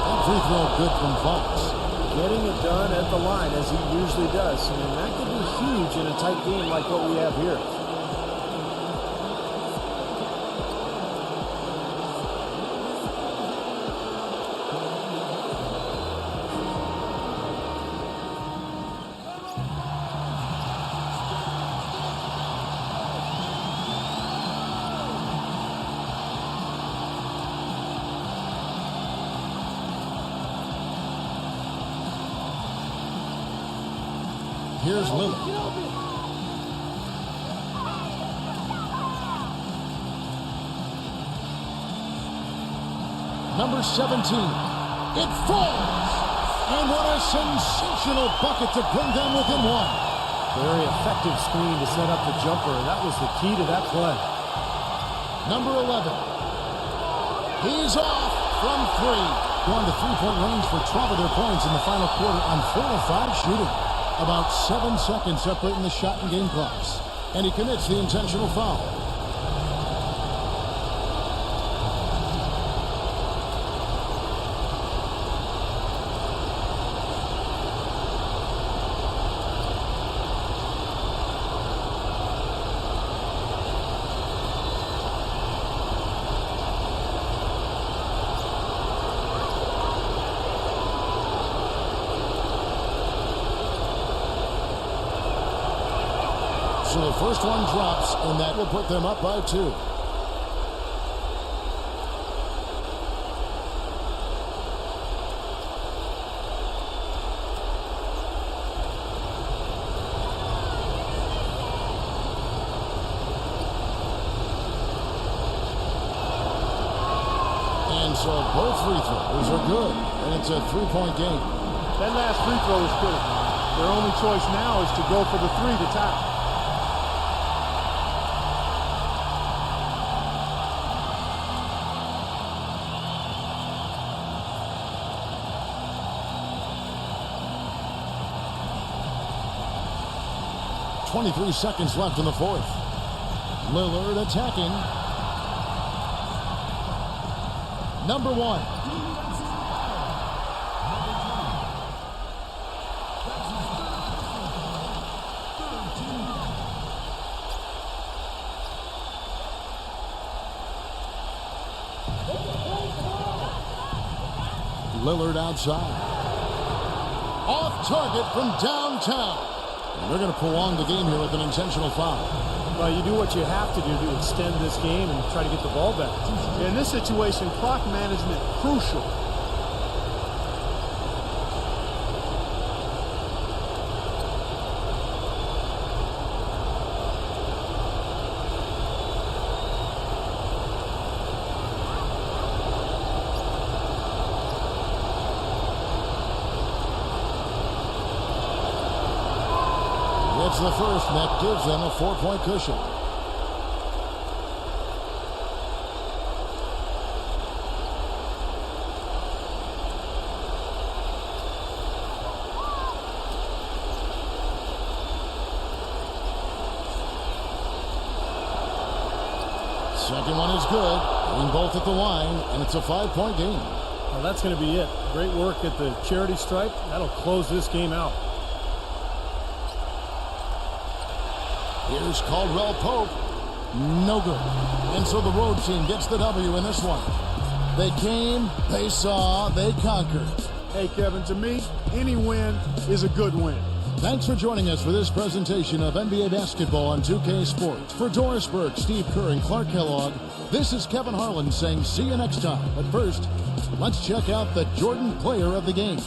That free throw good from Fox. Getting it done at the line as he usually does. And that could be huge in a tight game like what we have here. Here's Lillard. Number 17. It falls. And what a sensational bucket to bring them within one. Very effective screen to set up the jumper. That was the key to that play. Number 11. He's off from three. Going to three-point range for 12 of their points in the final quarter on 4 of 5 shooting. About 7 seconds separating the shot and game clocks. And he commits the intentional foul. So the first one drops, and that will put them up by 2. And so both free throws are good, and it's a 3-point game. That last free throw is critical. Their only choice now is to go for the 3 to tie. .23 seconds left in the fourth. Lillard attacking. Number 1. Lillard outside. Off target from downtown. And they're going to prolong the game here with an intentional foul. Well, you do what you have to do to extend this game and try to get the ball back. In this situation, clock management crucial. It's the first, and that gives them a 4-point cushion. Second one is good. Hitting both at the line, and it's a 5-point game. Well, that's going to be it. Great work at the charity stripe. That'll close this game out. Here's Caldwell Pope. No good. And so the road team gets the W in this one. They came, they saw, they conquered. Hey, Kevin, to me, any win is a good win. Thanks for joining us for this presentation of NBA basketball on 2K Sports. For Doris Burke, Steve Kerr, and Clark Kellogg, this is Kevin Harlan saying see you next time. But first, let's check out the Jordan player of the game.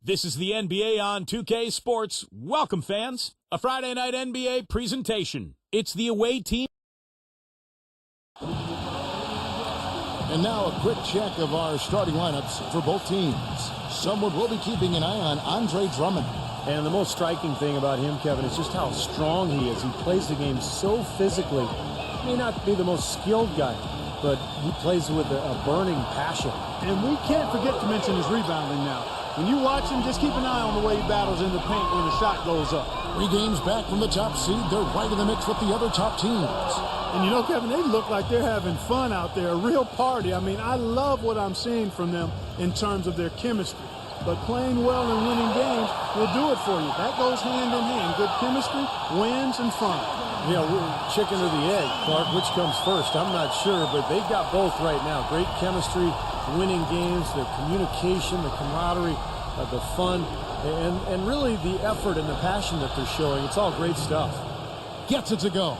This is the NBA on 2K Sports. Welcome, fans. A Friday night NBA presentation. It's the away team. And now a quick check of our starting lineups for both teams. Someone will be keeping an eye on Andre Drummond. And the most striking thing about him, Kevin, is just how strong he is. He plays the game so physically. He may not be the most skilled guy, but he plays with a burning passion. And we can't forget to mention his rebounding now. When you watch him, just keep an eye on the way he battles in the paint when the shot goes up. 3 games back from the top seed. They're right in the mix with the other top teams. And you know, Kevin, they look like they're having fun out there, a real party. I mean, I love what I'm seeing from them in terms of their chemistry. But playing well and winning games will do it for you. That goes hand in hand. Good chemistry, wins, and fun. You know, chicken or the egg, Clark, which comes first? I'm not sure, but they've got both right now. Great chemistry, winning games, the communication, the camaraderie, the fun, and really the effort and the passion that they're showing. It's all great stuff. Gets it to go.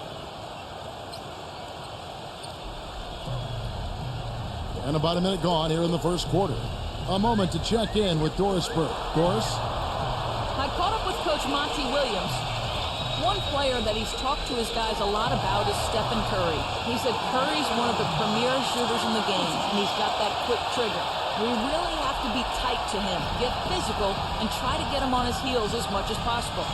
And about a minute gone here in the first quarter. A moment to check in with Doris Burke. Doris? I caught up with Coach Monty Williams. One player that he's talked to his guys a lot about is Stephen Curry. He said Curry's one of the premier shooters in the game, and he's got that quick trigger. We really have to be tight to him, get physical, and try to get him on his heels as much as possible.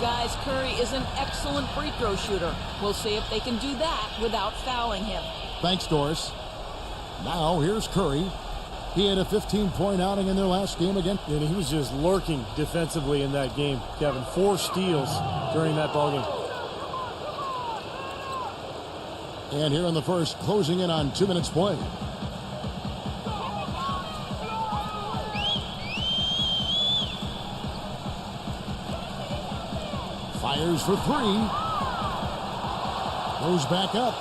Guys, Curry is an excellent free throw shooter. We'll see if they can do that without fouling him. Thanks, Doris. Now, here's Curry. He had a 15-point outing in their last game again. And he was just lurking defensively in that game, Kevin. 4 steals during that ballgame. And here in the first, closing in on 2 minutes play. Fires for 3. Goes back up.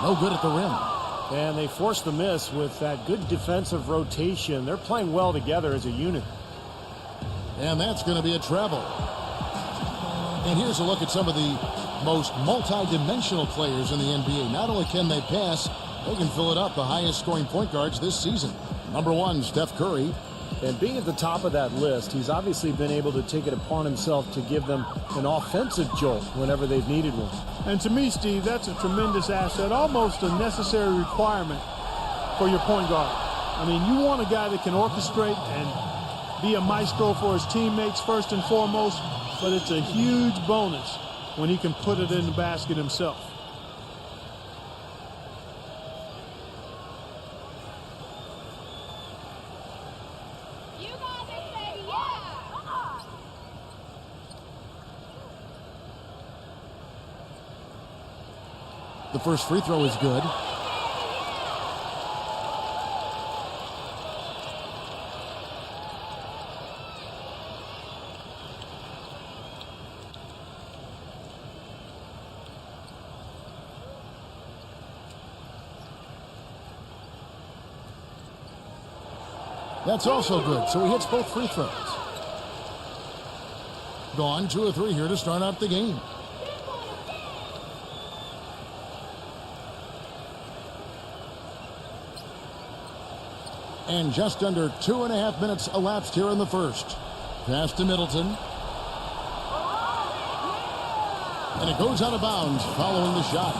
No good at the rim. And they forced the miss with that good defensive rotation. They're playing well together as a unit. And that's going to be a travel. And here's a look at some of the most multi-dimensional players in the NBA. Not only can they pass, they can fill it up. The highest scoring point guards this season. Number 1, Steph Curry. And being at the top of that list, he's obviously been able to take it upon himself to give them an offensive jolt whenever they've needed one. And to me, Steve, that's a tremendous asset, almost a necessary requirement for your point guard. I mean, you want a guy that can orchestrate and be a maestro for his teammates first and foremost, but it's a huge bonus when he can put it in the basket himself. You gotta say yeah! Come on! The first free throw is good. That's also good, so he hits both free throws. Gone 2 of 3 here to start out the game. And just under 2.5 minutes elapsed here in the first. Pass to Middleton. And it goes out of bounds following the shot.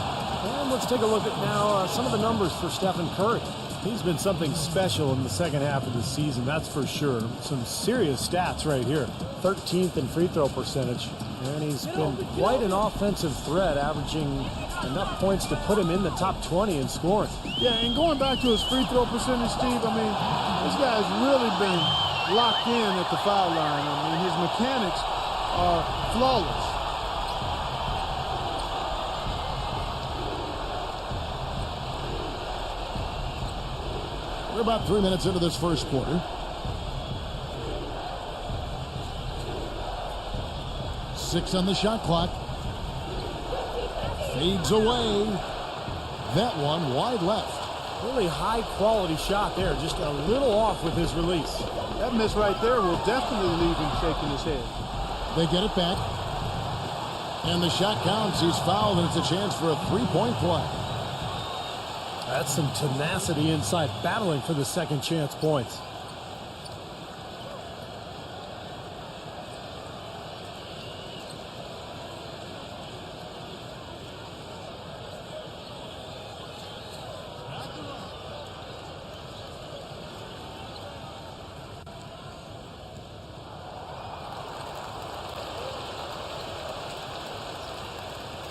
And let's take a look at now some of the numbers for Stephen Curry. He's been something special in the second half of the season, that's for sure. Some serious stats right here. 13th in free throw percentage. And he's been quite an offensive threat, averaging enough points to put him in the top 20 in scoring. Yeah, and going back to his free throw percentage, Steve, I mean, this guy's really been locked in at the foul line. I mean, his mechanics are flawless. We're about 3 minutes into this first quarter. Six on the shot clock. Fades away. That one wide left. Really high quality shot there. Just a little off with his release. That miss right there will definitely leave him shaking his head. They get it back. And the shot counts. He's fouled, and it's a chance for a three-point play. That's some tenacity inside, battling for the second chance points.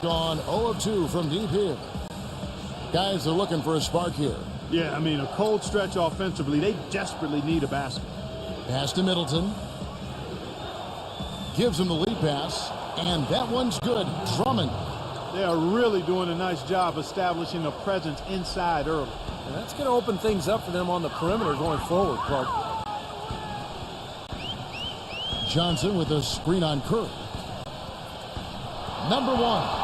gone 0 of 2 from deep here. Guys are looking for a spark here. Yeah, I mean, a cold stretch offensively. They desperately need a basket. Pass to Middleton. Gives him the lead pass. And that one's good. Drummond. They are really doing a nice job establishing a presence inside early. And that's going to open things up for them on the perimeter going forward, Clark. Johnson with a screen on Curry. Number one.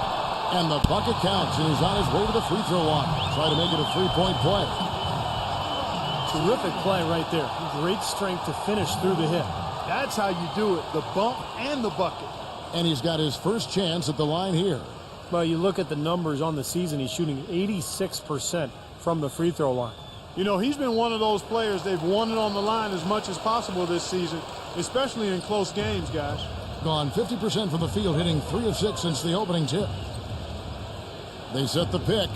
And the bucket counts, and he's on his way to the free throw line. Try to make it a three-point play. Terrific play right there. Great strength to finish through the hit. That's how you do it, the bump and the bucket. And he's got his first chance at the line here. Well, you look at the numbers on the season, he's shooting 86% from the free throw line. You know, he's been one of those players they've wanted on the line as much as possible this season, especially in close games, guys. Gone 50% from the field, hitting 3 of 6 since the opening tip. They set the pick.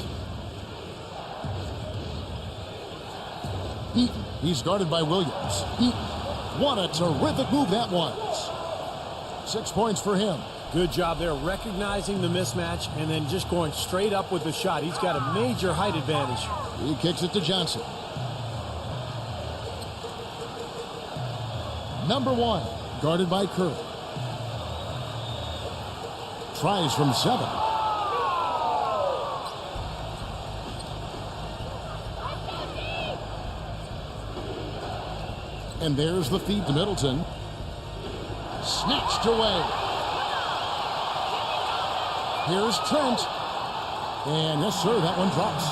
He's guarded by Williams. What a terrific move that was. 6 points for him. Good job there recognizing the mismatch and then just going straight up with the shot. He's got a major height advantage. He kicks it to Johnson. Number one, guarded by Curry. Tries from 7. And there's the feed to Middleton. Snatched away. Here's Trent. And yes, sir, that one drops.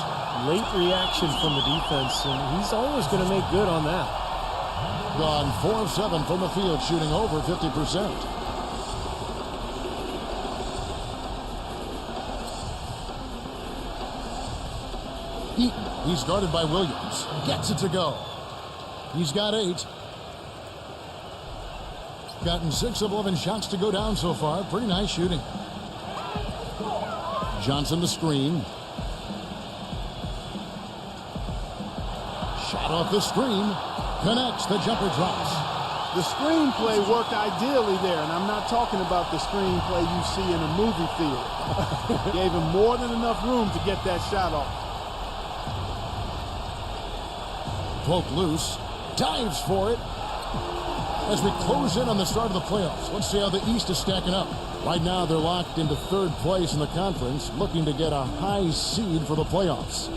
Late reaction from the defense, and he's always going to make good on that. Gone 4 of 7 from the field, shooting over 50%. He's guarded by Williams. Gets it to go. He's got 8. Gotten 6 of 11 shots to go down so far. Pretty nice shooting. Johnson the screen. Shot off the screen. Connects. The jumper drops. The screenplay worked ideally there, and I'm not talking about the screenplay you see in a movie theater. Gave him more than enough room to get that shot off. Poke loose. Dives for it. As we close in on the start of the playoffs, let's see how the East is stacking up. Right now, they're locked into 3rd place in the conference, looking to get a high seed for the playoffs.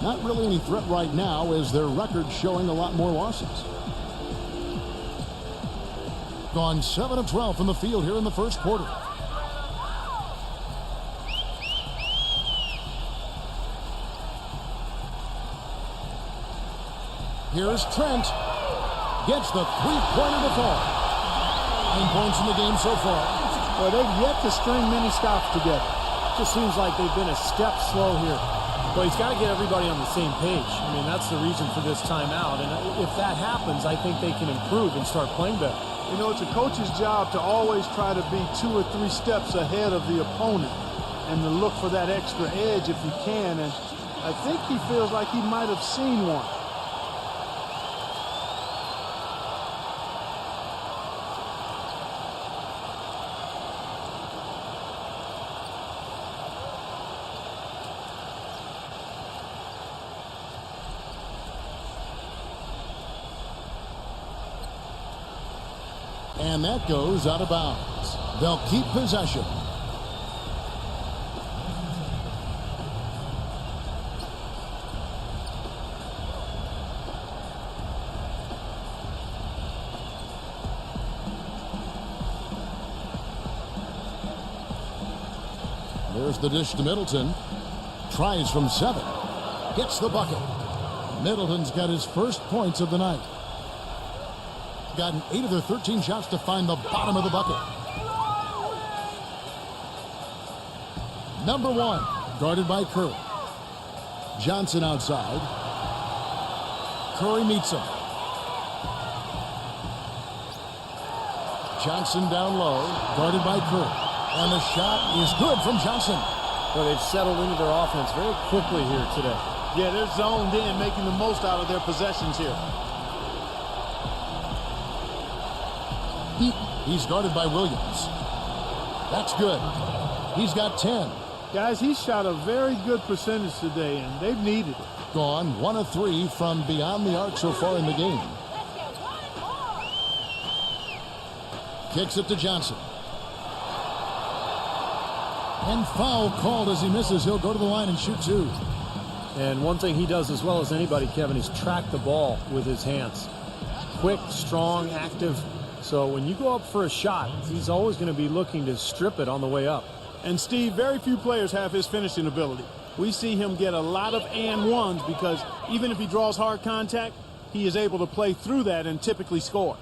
Not really any threat right now, as their record's showing a lot more losses. Gone 7 of 12 from the field here in the first quarter. Here's Trent. Gets the three-pointer to fall. 9 points in the game so far. Well, they've yet to string many stops together. Just seems like they've been a step slow here. Well, he's got to get everybody on the same page. I mean, that's the reason for this timeout. And if that happens, I think they can improve and start playing better. You know, it's a coach's job to always try to be 2 or 3 steps ahead of the opponent and to look for that extra edge if he can. And I think he feels like he might have seen one. And that goes out of bounds. They'll keep possession. There's the dish to Middleton. Tries from 7. Gets the bucket. Middleton's got his first points of the night. Gotten 8 of their 13 shots to find the bottom of the bucket. Number one, guarded by Curry. Johnson outside. Curry meets him. Johnson down low, guarded by Curry. And the shot is good from Johnson. Well, they've settled into their offense very quickly here today. Yeah, they're zoned in, making the most out of their possessions here. He's guarded by Williams. That's good. He's got 10. Guys, he shot a very good percentage today, and they've needed it. Gone 1 of 3 from beyond the arc so far in the game. Kicks it to Johnson. And foul called as he misses. He'll go to the line and shoot 2. And one thing he does as well as anybody, Kevin, is track the ball with his hands. Quick, strong, active. So when you go up for a shot, he's always going to be looking to strip it on the way up. And Steve, very few players have his finishing ability. We see him get a lot of and ones because even if he draws hard contact, he is able to play through that and typically score.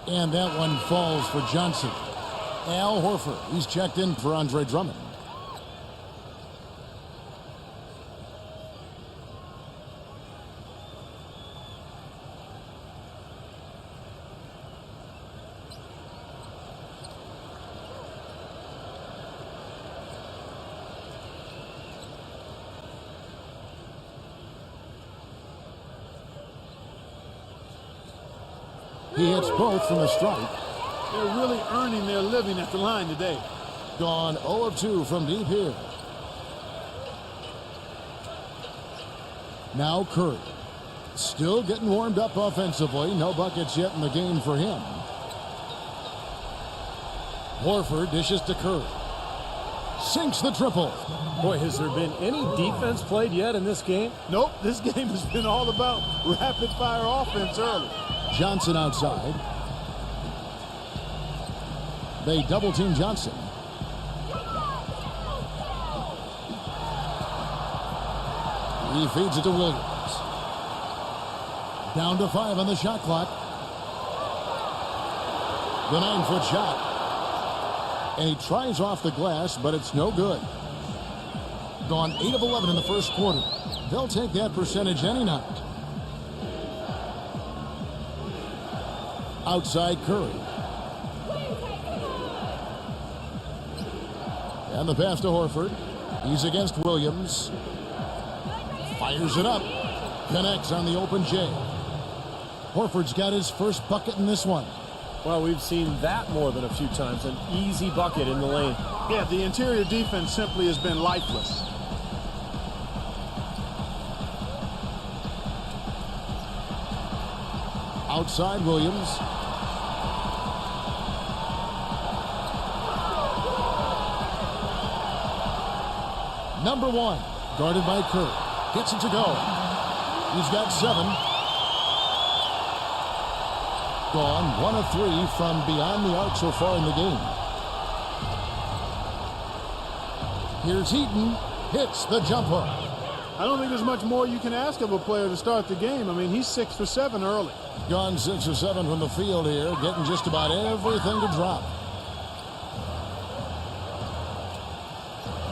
And that one falls for Johnson. Al Horford, he's checked in for Andre Drummond. He hits both from the strike. They're really earning their living at the line today. Gone 0 of 2 from deep here. Now Curry. Still getting warmed up offensively. No buckets yet in the game for him. Horford dishes to Curry. Sinks the triple. Boy, has there been any defense played yet in this game? Nope, this game has been all about rapid-fire offense early. Johnson outside. They double-team Johnson. He feeds it to Williams. Down to 5 on the shot clock. The 9-foot shot. And he tries off the glass, but it's no good. Gone 8 of 11 in the first quarter. They'll take that percentage any night. Outside Curry. And the pass to Horford. He's against Williams. Fires it up. Connects on the open J. Horford's got his first bucket in this one. Well, we've seen that more than a few times. An easy bucket in the lane. Yeah, the interior defense simply has been lifeless. Outside Williams. Number 1, guarded by Curry. Gets it to go. He's got 7. Gone 1 of 3 from beyond the arc so far in the game. Here's Heaton. Hits the jumper. I don't think there's much more you can ask of a player to start the game. I mean, he's 6 for 7 early. Gone 6 or 7 from the field here, getting just about everything to drop.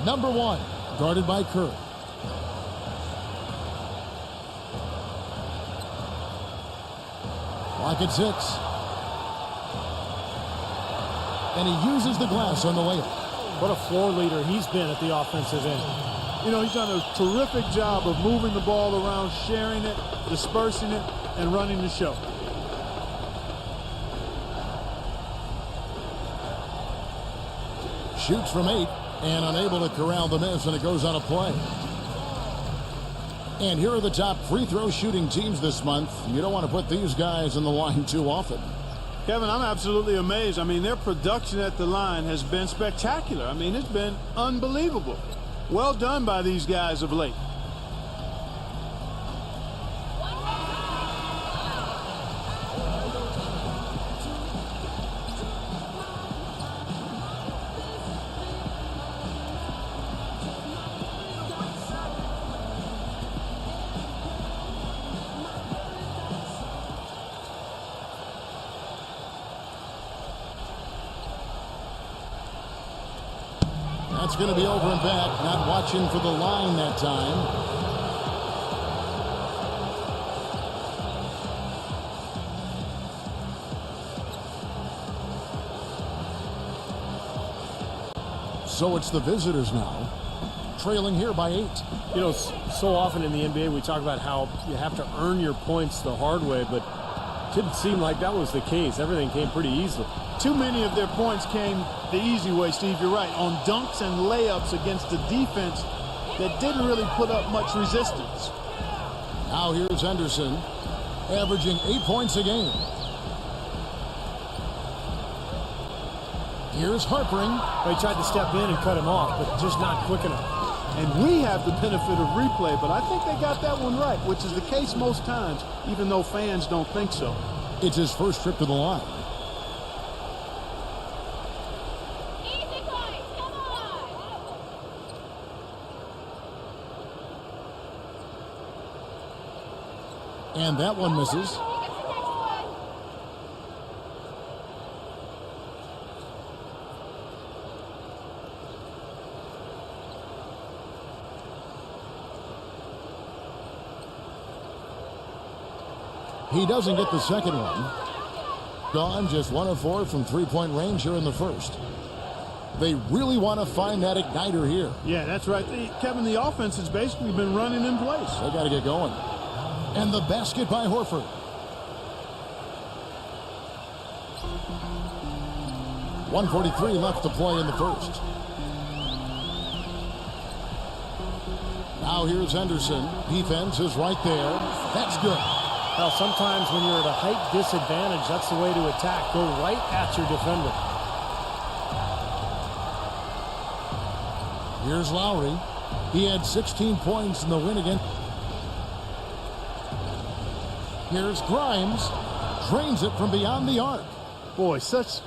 Number 1, guarded by Curry. Clock at 6. And he uses the glass on the way up. What a floor leader he's been at the offensive end. You know, he's done a terrific job of moving the ball around, sharing it, dispersing it, and running the show. Shoots from 8 and unable to corral the miss, and it goes on a play. And here are the top free throw shooting teams this month. You don't want to put these guys in the line too often. Kevin, I'm absolutely amazed. I mean, their production at the line has been spectacular. I mean, it's been unbelievable. Well done by these guys of late. That's going to be over and back. Not watching for the line that time. So it's the visitors now, trailing here by 8. You know, so often in the NBA we talk about how you have to earn your points the hard way, but Didn't seem like that was the case. Everything came pretty easily. Too many of their points came the easy way, Steve. You're right. On dunks and layups against the defense that didn't really put up much resistance. Now here's Henderson, averaging 8 points a game. Here's Harpering. They tried to step in and cut him off, but just not quick enough. And we have the benefit of replay, but I think they got that one right, which is the case most times, even though fans don't think so. It's his first trip to the line. Easy, boys, come on. And that one misses. He doesn't get the second one. Gone just 1 of 4 from three-point range here in the first. They really want to find that igniter here. Yeah, that's right. Kevin, the offense has basically been running in place. They got to get going. And the basket by Horford. .143 left to play in the first. Now here's Henderson. Defense is right there. That's good. Now, sometimes when you're at a height disadvantage, that's the way to attack. Go right at your defender. Here's Lowry. He had 16 points in the win again. Here's Grimes. Drains it from beyond the arc. Boy, such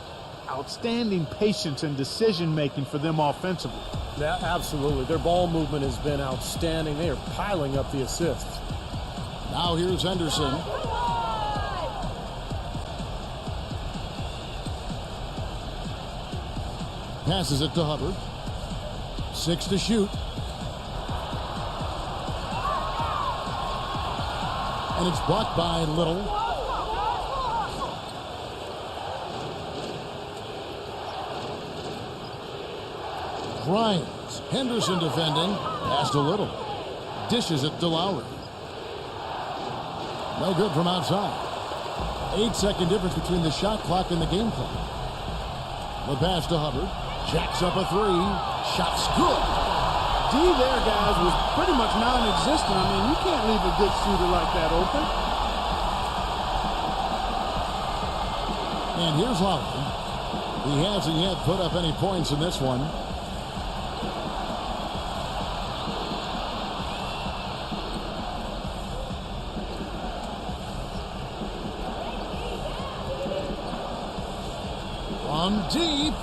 outstanding patience and decision-making for them offensively. Yeah, absolutely. Their ball movement has been outstanding. They are piling up the assists. Now here's Henderson. Passes it to Hubbard. 6 to shoot. And it's blocked by Little. Grimes. Henderson defending. Pass to Little. Dishes it to Lowry. No good from outside. 8-second difference between the shot clock and the game clock. The pass to Hubbard. Jacks up a 3. Shot's good. D there, guys, was pretty much non-existent. I mean, you can't leave a good shooter like that open. And here's Lowry. He hasn't yet put up any points in this one. From deep.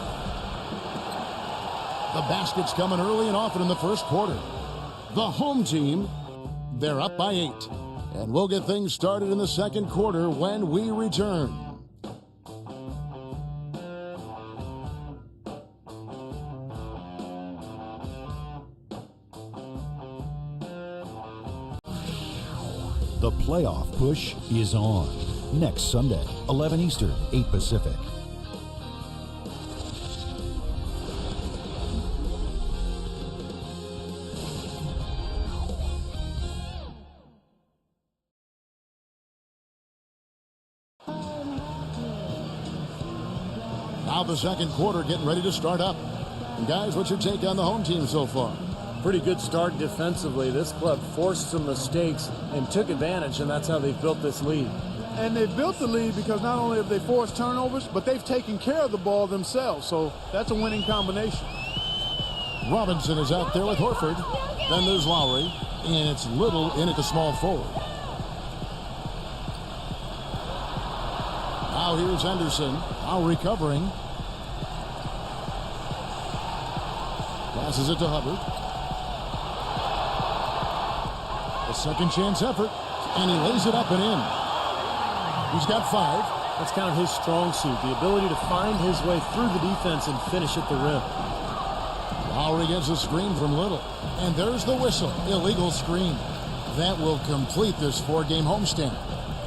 The basket's coming early and often in the first quarter. The home team, they're up by 8. And we'll get things started in the second quarter when we return. The playoff push is on. Next Sunday, 11 Eastern, 8 Pacific. Now the second quarter getting ready to start up. And guys, what's your take on the home team so far? Pretty good start defensively. This club forced some mistakes and took advantage, and that's how they've built this lead. And they've built the lead because not only have they forced turnovers, but they've taken care of the ball themselves. So that's a winning combination. Robinson is out there with Horford. Then there's Lowry. And it's Little in at the small forward. Now here's Henderson. Now recovering. Passes it to Hubbard. A second chance effort. And he lays it up and in. He's got 5. That's kind of his strong suit, the ability to find his way through the defense and finish at the rim. Lowry gets a screen from Little. And there's the whistle. Illegal screen. That will complete this 4-game homestand.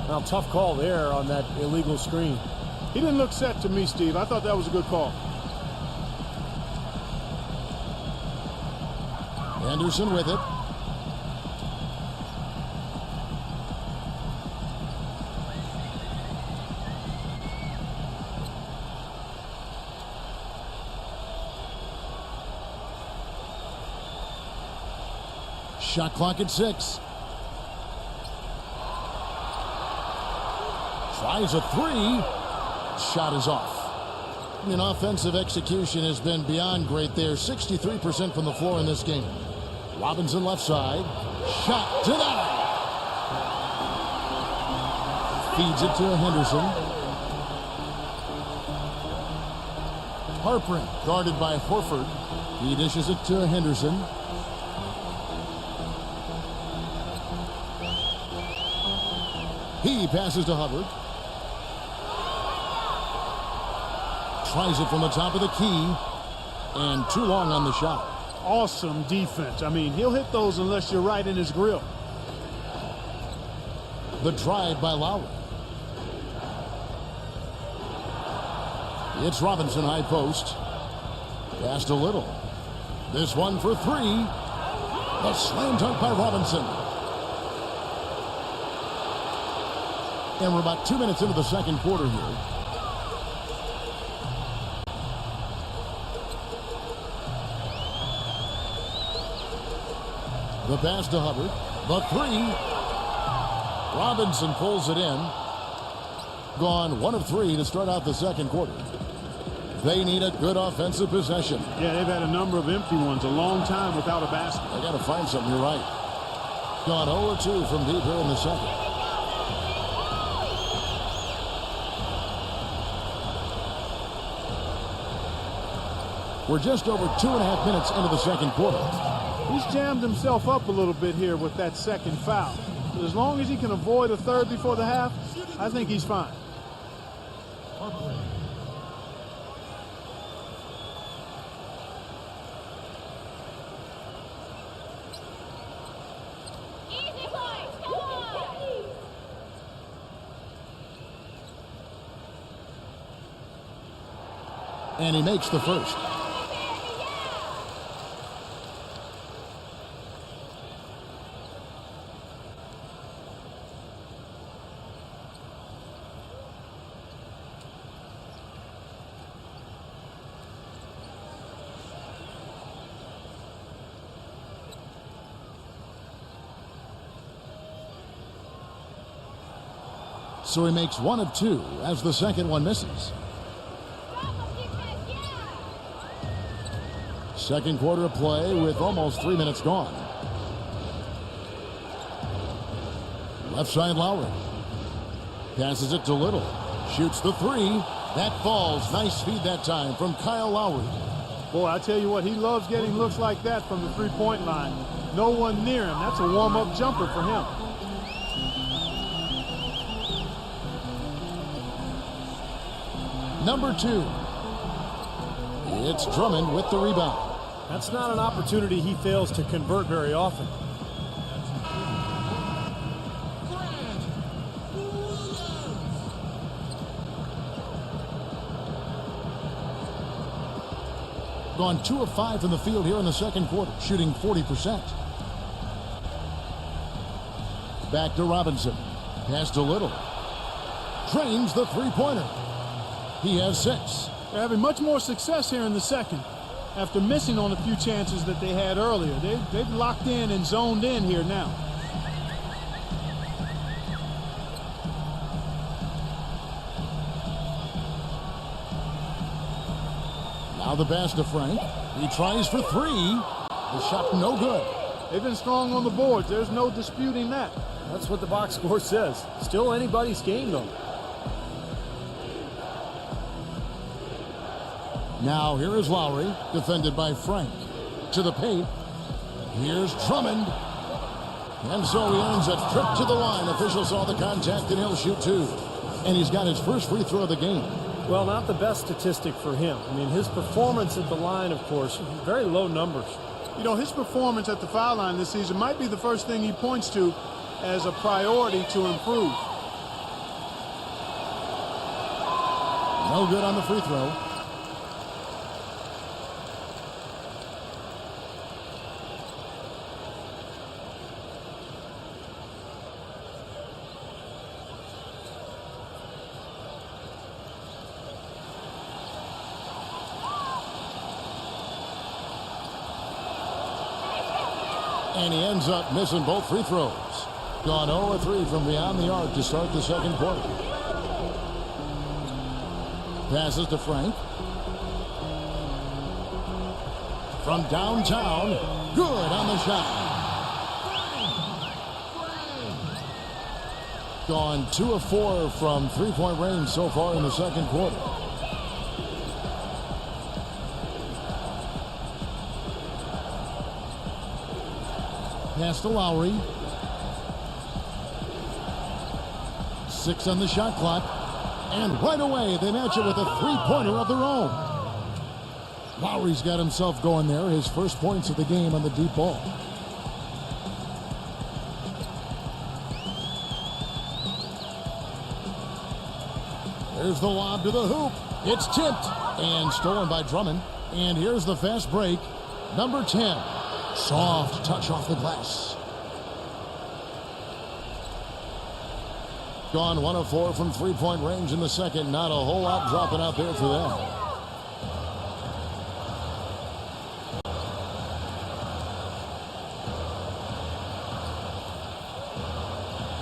Now, tough call there on that illegal screen. He didn't look set to me, Steve. I thought that was a good call. Henderson with it. Shot clock at 6. Tries a 3. Shot is off. And offensive execution has been beyond great there. 63% from the floor in this game. Robinson left side. Shot denied. Feeds it to Henderson. Harper guarded by Horford. He dishes it to Henderson. He passes to Hubbard. Tries it from the top of the key. And too long on the shot. Awesome defense. I mean, he'll hit those unless you're right in his grill. The drive by Lowry. It's Robinson high post. Passed a little. This one for 3. A slam dunk by Robinson. And we're about 2 minutes into the second quarter here. The pass to Hubbard. The 3. Robinson pulls it in. Gone 1 of 3 to start out the second quarter. They need a good offensive possession. Yeah, they've had a number of empty ones, a long time without a basket. They got to find something, you're right. Gone 0-2 from deep here in the second. We're just over 2.5 minutes into the second quarter. He's jammed himself up a little bit here with that second foul. But as long as he can avoid a third before the half, I think he's fine. Easy points, come on! And he makes the first. So he makes 1 of 2 as the second one misses. Second quarter of play with almost 3 minutes gone. Left side Lowry. Passes it to Little. Shoots the 3. That falls. Nice feed that time from Kyle Lowry. Boy, I tell you what, he loves getting looks like that from the three-point line. No one near him. That's a warm-up jumper for him. Number 2. It's Drummond with the rebound. That's not an opportunity he fails to convert very often. Gone 2 of 5 from the field here in the second quarter, shooting 40%. Back to Robinson. Pass to Little. Drains the three-pointer. He has 6. They're having much more success here in the second after missing on a few chances that they had earlier. They've locked in and zoned in here now. Now the pass to Frank. He tries for 3. The shot no good. They've been strong on the boards. There's no disputing that. That's what the box score says. Still anybody's game, though. Now here is Lowry, defended by Frank. To the paint. Here's Drummond. And so he earns a trip to the line. Official saw the contact and he'll shoot 2. And he's got his first free throw of the game. Well, not the best statistic for him. I mean, his performance at the line, of course, very low numbers. You know, his performance at the foul line this season might be the first thing he points to as a priority to improve. No good on the free throw. And he ends up missing both free throws. Gone 0-3 from beyond the arc to start the second quarter. Passes to Frank. From downtown, good on the shot. Gone 2 of 4 from three-point range so far in the second quarter. Pass to Lowry. 6 on the shot clock. And right away, they match it with a three-pointer of their own. Lowry's got himself going there. His first points of the game on the deep ball. There's the lob to the hoop. It's tipped and stolen by Drummond. And here's the fast break. Number 10. Soft touch off the glass. Gone 1 of 4 from three-point range in the second. Not a whole lot dropping out there for them.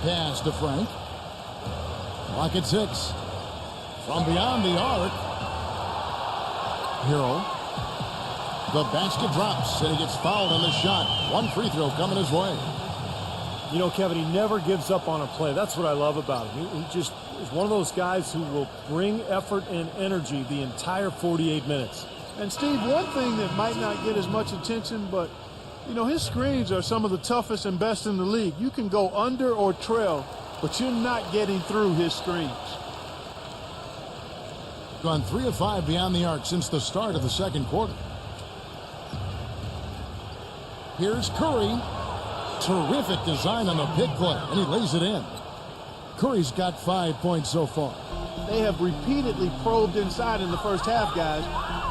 Pass to Frank. Clock at 6. From beyond the arc. Hero. The basket drops, and he gets fouled on the shot. One free throw coming his way. You know, Kevin, he never gives up on a play. That's what I love about him. He just is one of those guys who will bring effort and energy the entire 48 minutes. And, Steve, one thing that might not get as much attention, but, you know, his screens are some of the toughest and best in the league. You can go under or trail, but you're not getting through his screens. Gone 3 of 5 beyond the arc since the start of the second quarter. Here's Curry. Terrific design on the pick play, and he lays it in. Curry's got 5 points so far. They have repeatedly probed inside in the first half, guys,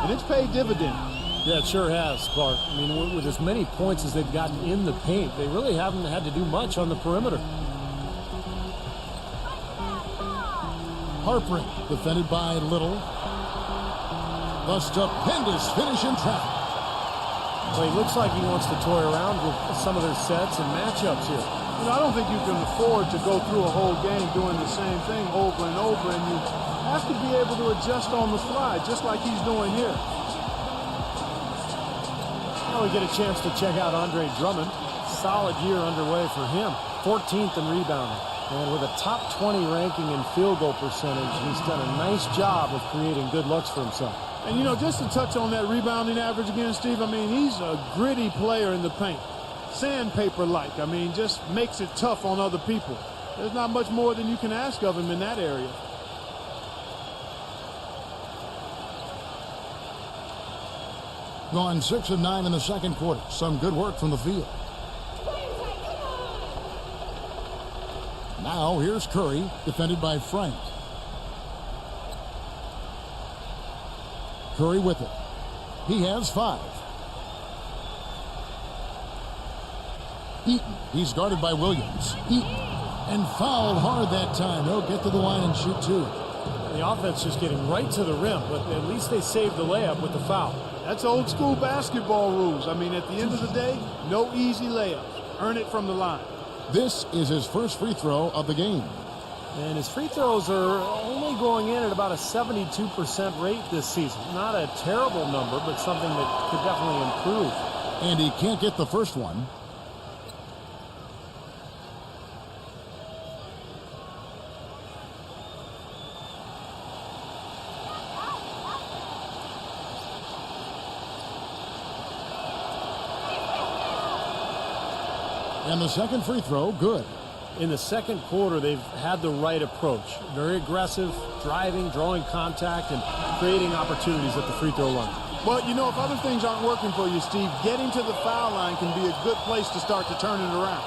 and it's paid dividends. Yeah, it sure has, Clark. I mean, with as many points as they've gotten in the paint, they really haven't had to do much on the perimeter. Harper, defended by Little. The stupendous finish in traffic. Well, he looks like he wants to toy around with some of their sets and matchups here. You know, I don't think you can afford to go through a whole game doing the same thing over and over, and you have to be able to adjust on the fly, just like he's doing here. Now we get a chance to check out Andre Drummond. Solid year underway for him. 14th in rebounding. And with a top 20 ranking in field goal percentage, he's done a nice job of creating good looks for himself. And, you know, just to touch on that rebounding average again, Steve, I mean, he's a gritty player in the paint. Sandpaper-like. I mean, just makes it tough on other people. There's not much more than you can ask of him in that area. Gone 6 of 9 in the second quarter. Some good work from the field. Now here's Curry, defended by Frank. Curry with it. He has 5. Eaton, he's guarded by Williams. Eaton, and fouled hard that time. He'll get to the line and shoot 2. The offense just getting right to the rim, but at least they saved the layup with the foul. That's old school basketball rules. I mean, at the end of the day, no easy layups. Earn it from the line. This is his first free throw of the game. And his free throws are only going in at about a 72% rate this season. Not a terrible number, but something that could definitely improve. And he can't get the first one. And the second free throw, good. In the second quarter, they've had the right approach. Very aggressive, driving, drawing contact, and creating opportunities at the free throw line. Well, you know, if other things aren't working for you, Steve, getting to the foul line can be a good place to start to turn it around.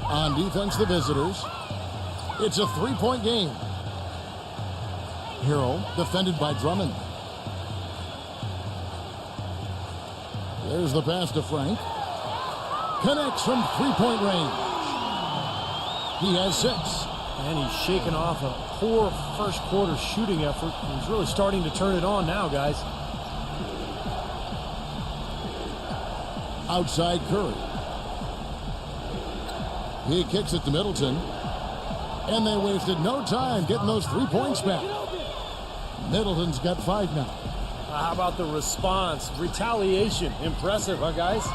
On defense, the visitors. It's a three-point game. Hero defended by Drummond. There's the pass to Frank. Connects from three-point range. He has 6. And he's shaken off a poor first quarter shooting effort. He's really starting to turn it on now, guys. Outside Curry. He kicks it to Middleton. And they wasted no time getting those 3 points back. Middleton's got 5 now. How about the response? Retaliation. Impressive, huh, guys?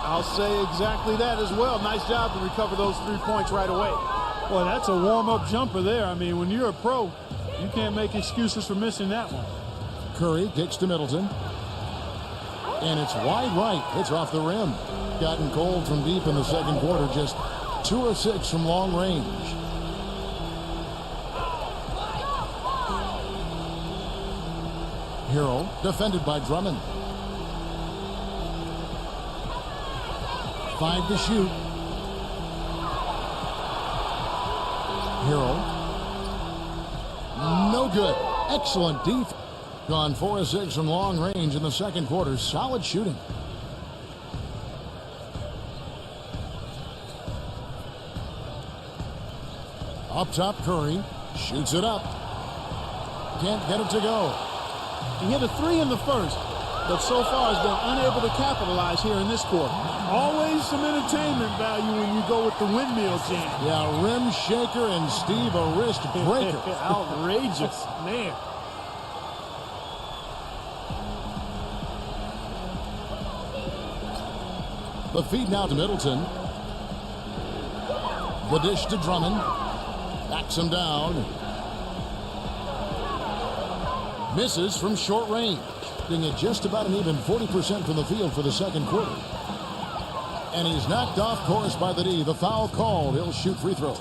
I'll say exactly that as well. Nice job to recover those 3 points right away. Boy, that's a warm-up jumper there. I mean, when you're a pro, you can't make excuses for missing that one. Curry kicks to Middleton. And it's wide right. It's off the rim. Gotten cold from deep in the second quarter. Just 2 of 6 from long range. Hero defended by Drummond. 5 to shoot. Hero. No good. Excellent defense. Gone 4 of 6 from long range in the second quarter. Solid shooting. Up top, Curry. Shoots it up. Can't get it to go. He hit a 3 in the first, but so far has been unable to capitalize here in this quarter. Always some entertainment value when you go with the windmill jam. Yeah, rim shaker and Steve a wrist breaker. Outrageous, man. The feed now to Middleton. The dish to Drummond. Backs him down. Misses from short range. Being at just about an even 40% from the field for the second quarter. And he's knocked off course by the D. The foul called. He'll shoot free throws.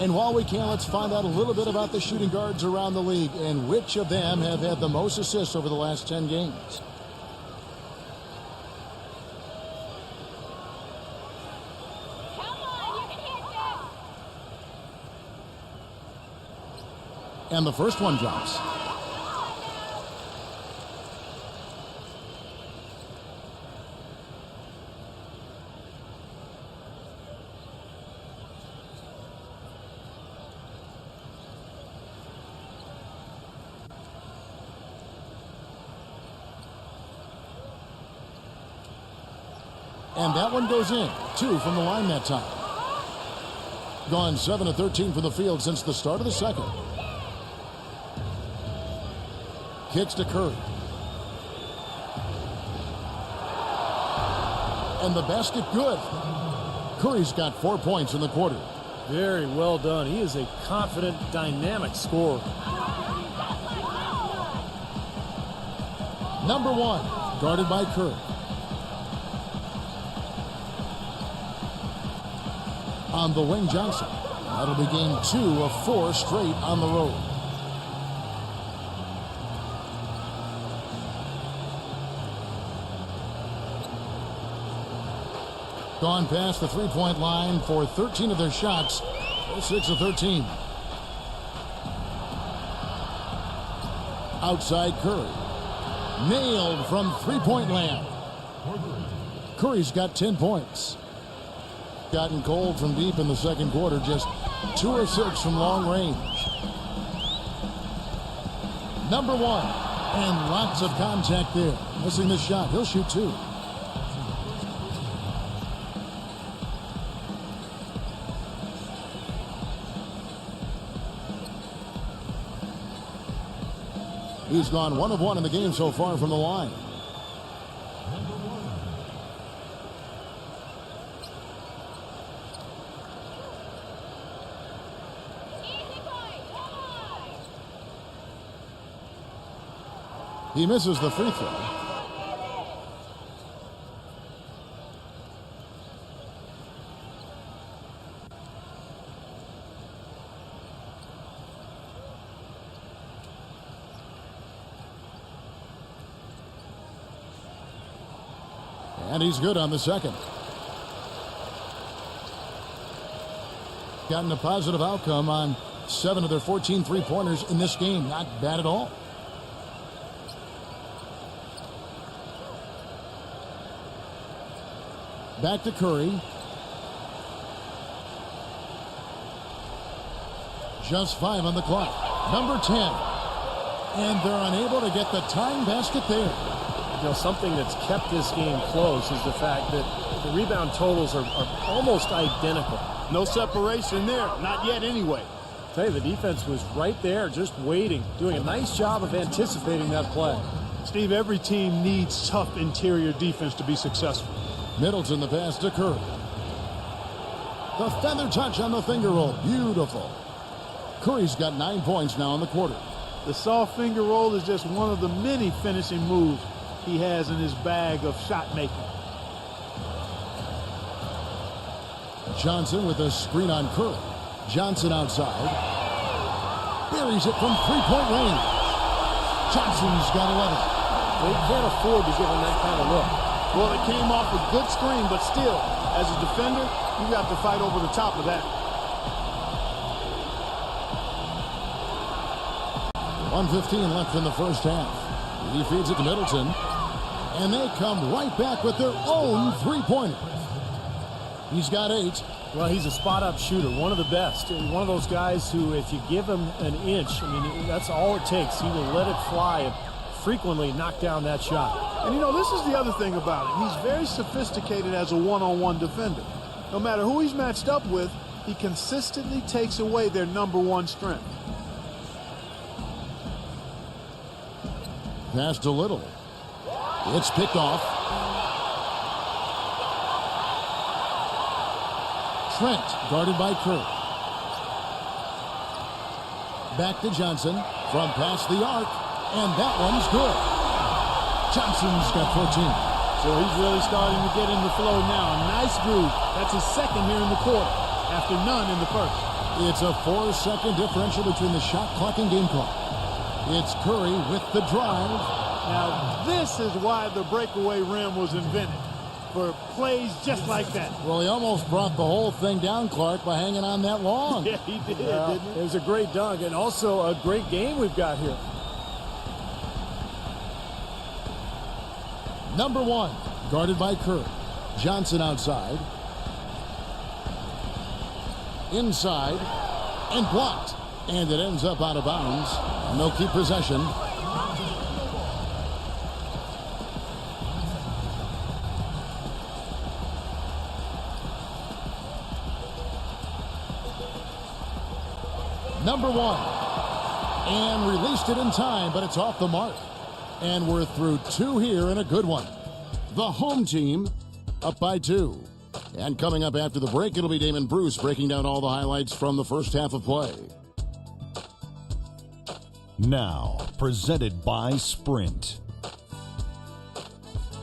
And while we can, let's find out a little bit about the shooting guards around the league and which of them have had the most assists over the last 10 games. And the first one drops. And that one goes in. 2 from the line that time. Gone 7 of 13 from the field since the start of the second. Kicks to Curry. And the basket good. Curry's got 4 points in the quarter. Very well done. He is a confident, dynamic scorer. Number 1, guarded by Curry. On the wing, Johnson. That'll be game 2 of 4 straight on the road. Gone past the three-point line for 13 of their shots. 6 of 13. Outside Curry. Nailed from three-point land. Curry's got 10 points. Gotten cold from deep in the second quarter. Just 2 of 6 from long range. Number 1. And lots of contact there. Missing the shot. He'll shoot 2. He's gone 1 of 1 in the game so far from the line. He misses the free throw. And he's good on the second. Gotten a positive outcome on 7 of their 14 three-pointers in this game. Not bad at all. Back to Curry. Just 5 on the clock. Number 10. And they're unable to get the tying basket there. You know, something that's kept this game close is the fact that the rebound totals are almost identical. No separation there. Not yet anyway. I tell you, the defense was right there, just waiting, doing a nice job of anticipating that play. Steve, every team needs tough interior defense to be successful. Middleton, the pass to Curry. The feather touch on the finger roll. Beautiful. Curry's got 9 points now in the quarter. The soft finger roll is just one of the many finishing moves he has in his bag of shot making. Johnson with a screen on Curry. Johnson outside. Buries it from three-point range. Johnson's got 11. They can't afford to give him that kind of look. Well, it came off a good screen, but still, as a defender, you got to fight over the top of that. 1:15 left in the first half. He feeds it to Middleton. And they come right back with their own three-pointer. He's got 8. Well, he's a spot-up shooter, one of the best. And one of those guys who, if you give him an inch, I mean, that's all it takes. He will let it fly and frequently knock down that shot. And, you know, this is the other thing about him. He's very sophisticated as a one-on-one defender. No matter who he's matched up with, he consistently takes away their number one strength. Pass to Little. It's picked off. Trent guarded by Curry. Back to Johnson from past the arc, and that one's good. Johnson's got 14. So he's really starting to get in the flow now. Nice groove. That's his second here in the quarter, after none in the first. It's a 4-second differential between the shot clock and game clock. It's Curry with the drive. Now, this is why the breakaway rim was invented, for plays just like that. Well, he almost brought the whole thing down, Clark, by hanging on that long. Yeah, he did, didn't he? It was a great dunk and also a great game we've got here. Number 1, guarded by Curry. Johnson outside. Inside. And blocked. And it ends up out of bounds. And they'll keep possession. Number 1. And released it in time, but it's off the mark. And we're through 2 here in a good one. The home team up by 2. And coming up after the break, it'll be Damon Bruce breaking down all the highlights from the first half of play. Now, presented by Sprint.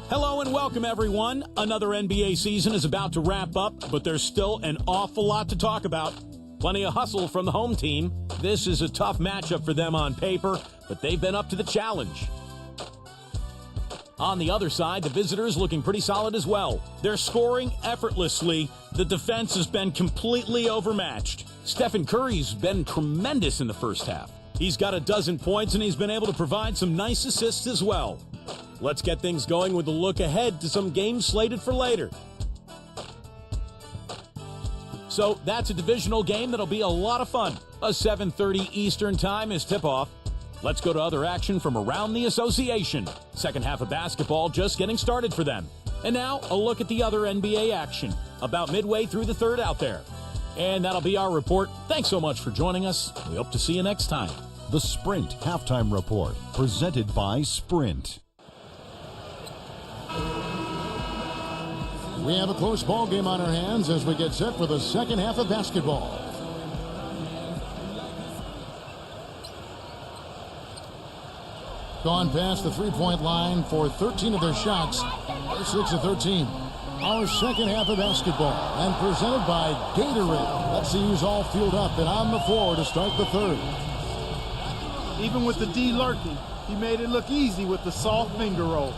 Hello and welcome, everyone. Another NBA season is about to wrap up, but there's still an awful lot to talk about. Plenty of hustle from the home team. This is a tough matchup for them on paper, but they've been up to the challenge. On the other side, the visitors looking pretty solid as well. They're scoring effortlessly. The defense has been completely overmatched. Stephen Curry's been tremendous in the first half. He's got a dozen points, and he's been able to provide some nice assists as well. Let's get things going with a look ahead to some games slated for later. So that's a divisional game that'll be a lot of fun. A 7:30 Eastern time is tip-off. Let's go to other action from around the association. Second half of basketball just getting started for them. And now a look at the other NBA action, about midway through the third out there. And that'll be our report. Thanks so much for joining us. We hope to see you next time. The Sprint Halftime Report, presented by Sprint. We have a close ball game on our hands as we get set for the second half of basketball. Gone past the three-point line for 13 of their shots. They're 6 of 13. Our second half of basketball, and presented by Gatorade. Let's see who's all filled up and on the floor to start the third. Even with the D lurking, he made it look easy with the soft finger roll.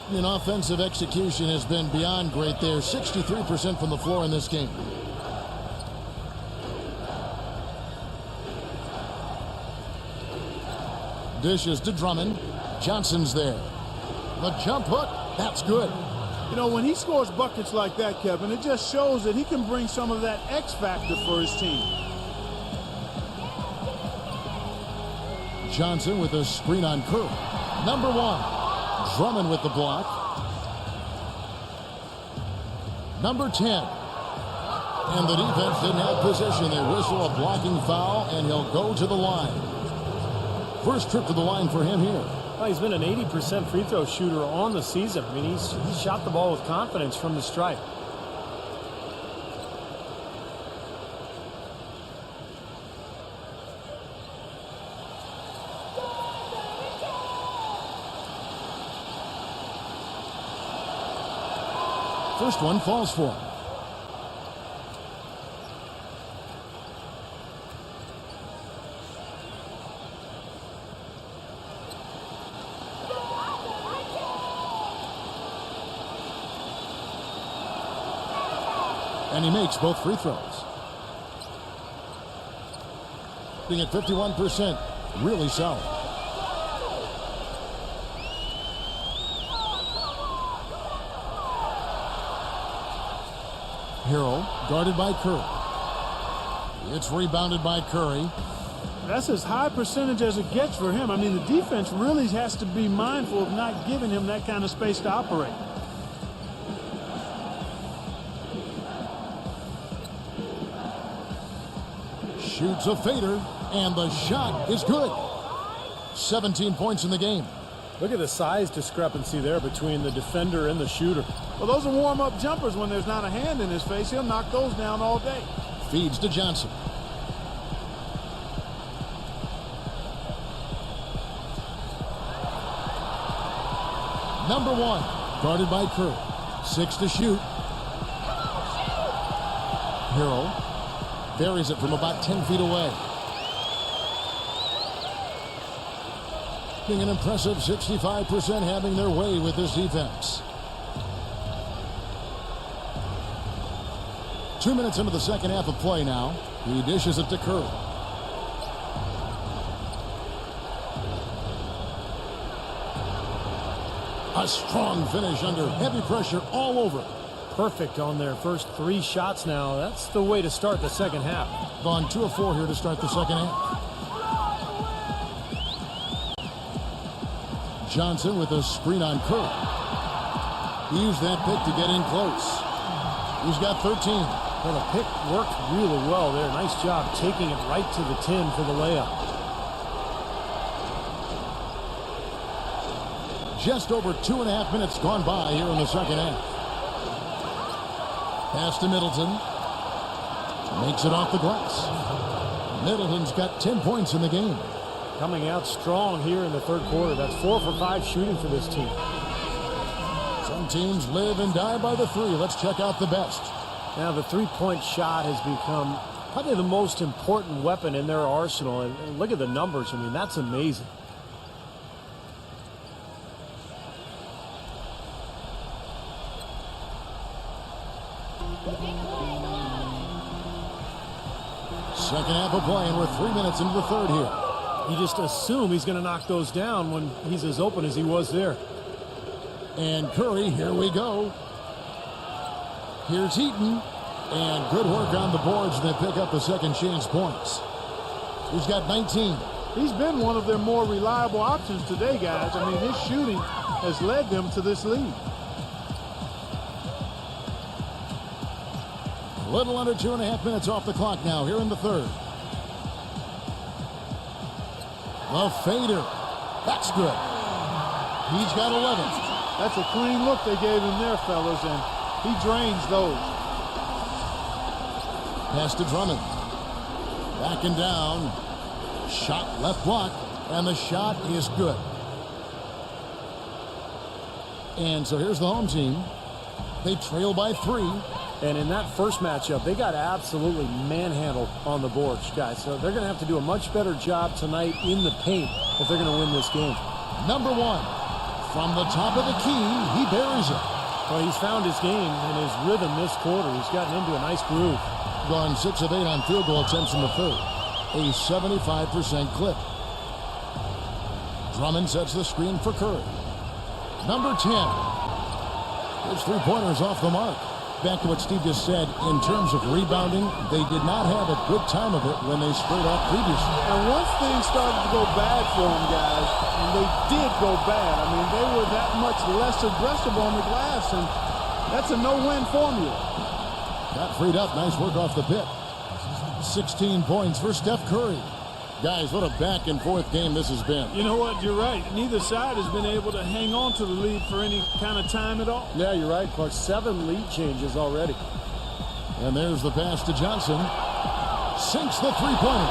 And offensive execution has been beyond great there. 63% from the floor in this game. Dishes to Drummond. Johnson's there. The jump hook. That's good. You know, when he scores buckets like that, Kevin, it just shows that he can bring some of that X factor for his team. Johnson with a screen on Curry. Number one. Drummond with the block. Number 10. And the defense didn't have possession. They whistle a blocking foul, and he'll go to the line. First trip to the line for him here. Well, he's been an 80% free throw shooter on the season. I mean, he's shot the ball with confidence from the stripe. First one falls for him. And he makes both free throws. Being at 51%, really solid. Hero guarded by Curry. It's rebounded by Curry. That's as high percentage as it gets for him. I mean, the defense really has to be mindful of not giving him that kind of space to operate. Shoots a fader, and the shot is good. 17 points in the game. Look at the size discrepancy there between the defender and the shooter. Well, those are warm-up jumpers. When there's not a hand in his face, he'll knock those down all day. Feeds to Johnson. Number one, guarded by Curry. 6 to shoot. Hero buries it from about 10 feet away. Being an impressive 65% having their way with this defense. 2 minutes into the second half of play now. He dishes it to Curry. A strong finish under heavy pressure all over. Perfect on their first 3 shots now. That's the way to start the second half. Gone 2 of 4 here to start the second half. Johnson with a screen on Curry. He used that pick to get in close. He's got 13. Well, the pick worked really well there. Nice job taking it right to the 10 for the layup. Just over 2.5 minutes gone by here in the second half. Pass to Middleton. Makes it off the glass. Middleton's got 10 points in the game. Coming out strong here in the third quarter. That's 4 for 5 shooting for this team. Some teams live and die by the 3. Let's check out the best. Now the three-point shot has become probably the most important weapon in their arsenal. And look at the numbers. I mean, that's amazing. Second half of play, and we're 3 minutes into the third here. You just assume he's going to knock those down when he's as open as he was there. And Curry, here we go. Here's Heaton. And good work on the boards. They pick up the second chance points. He's got 19. He's been one of their more reliable options today, guys. I mean, his shooting has led them to this lead. A little under 2.5 minutes off the clock now here in the third. The fader. That's good. He's got 11. That's a clean look they gave him there, fellas, and he drains those. Pass to Drummond. Backing down. Shot left block, and the shot is good. And so here's the home team. They trail by 3. And in that first matchup, they got absolutely manhandled on the boards, guys. So they're going to have to do a much better job tonight in the paint if they're going to win this game. Number one, From the top of the key, he buries it. Well, he's found his game and his rhythm this quarter. He's gotten into a nice groove. Gone 6 of 8 on field goal attempts in the third. A 75% clip. Drummond sets the screen for Curry. Number 10. His three-pointers off the mark. Back to what Steve just said, in terms of rebounding, they did not have a good time of it when they squared off previously. And once things started to go bad for them, guys, and they did go bad, I mean, they were that much less aggressive on the glass, and that's a no-win formula. Got freed up. Nice work off the pit. 16 points for Steph Curry. Guys, what a back-and-forth game this has been. You know what? You're right. Neither side has been able to hang on to the lead for any kind of time at all. Yeah, you're right, Clark. 7 lead changes already. And there's the pass to Johnson. Sinks the three-pointer.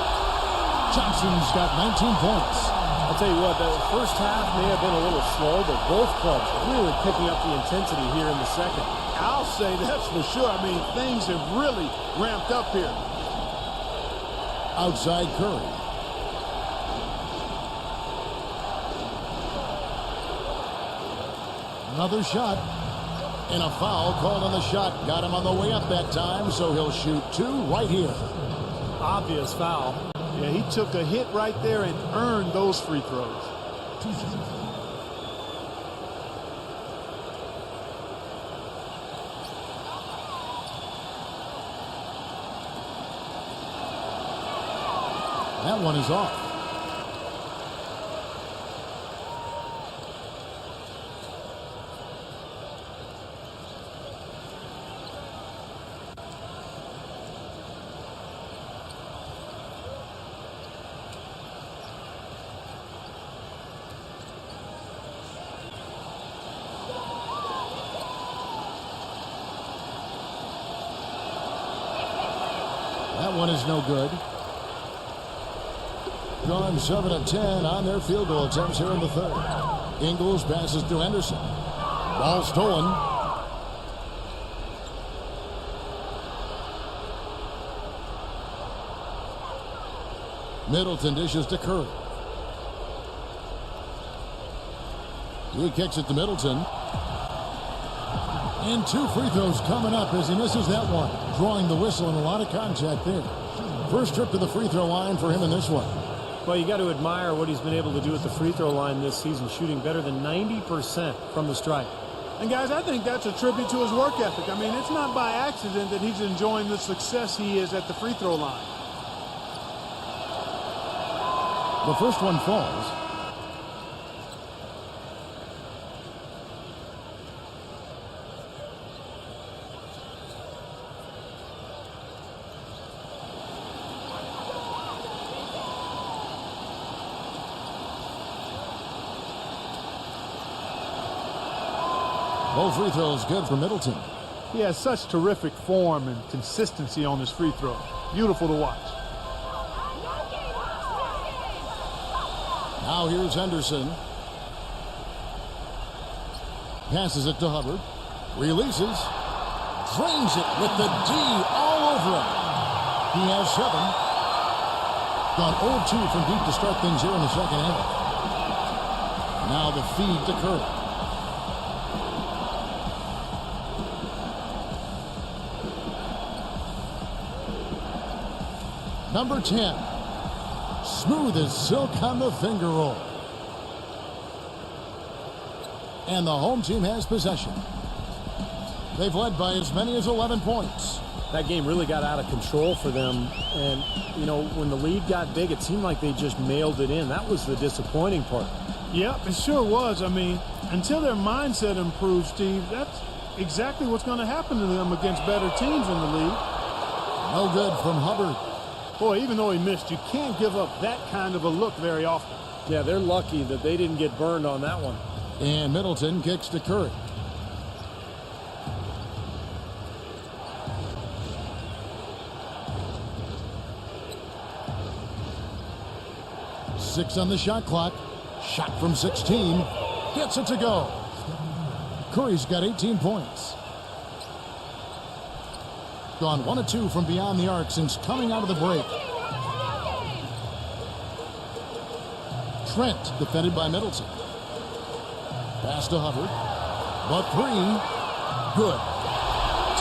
Johnson's got 19 points. I'll tell you what, the first half may have been a little slow, but both clubs really picking up the intensity here in the second. I'll say that's for sure. I mean, things have really ramped up here. Outside Curry. Another shot. And a foul called on the shot. Got him on the way up that time, so he'll shoot 2 right here. Obvious foul. Yeah, he took a hit right there and earned those free throws. That one is off. That one is no good. Gone 7 of 10 on their field goal attempts here in the third. Ingles passes to Henderson. Ball stolen. Middleton dishes to Curry. He kicks it to Middleton. And 2 free throws coming up as he misses that one. Drawing the whistle and a lot of contact there. First trip to the free throw line for him in this one. Well, you got to admire what he's been able to do at the free throw line this season, shooting better than 90% from the stripe. And guys, I think that's a tribute to his work ethic. I mean, it's not by accident that he's enjoying the success he is at the free throw line. The first one falls. Both free throws good for Middleton. He has such terrific form and consistency on his free throw. Beautiful to watch. Now here's Henderson. Passes it to Hubbard. Releases. Drains it with the D all over him. He has 7. Gone 0-2 from deep to start things here in the second half. Now the feed to Curry. Number 10. Smooth as silk on the finger roll. And the home team has possession. They've led by as many as 11 points. That game really got out of control for them. And, you know, when the lead got big, it seemed like they just mailed it in. That was the disappointing part. Yep, it sure was. I mean, until their mindset improves, Steve, that's exactly what's going to happen to them against better teams in the league. No good from Hubbard. Boy, even though he missed, you can't give up that kind of a look very often. Yeah, they're lucky that they didn't get burned on that one. And Middleton kicks to Curry. Six on the shot clock. Shot from 16. Gets it to go. Curry's got 18 points. Gone 1 of 2 from beyond the arc since coming out of the break. Trent defended by Middleton. Pass to Hubbard. The three. Good.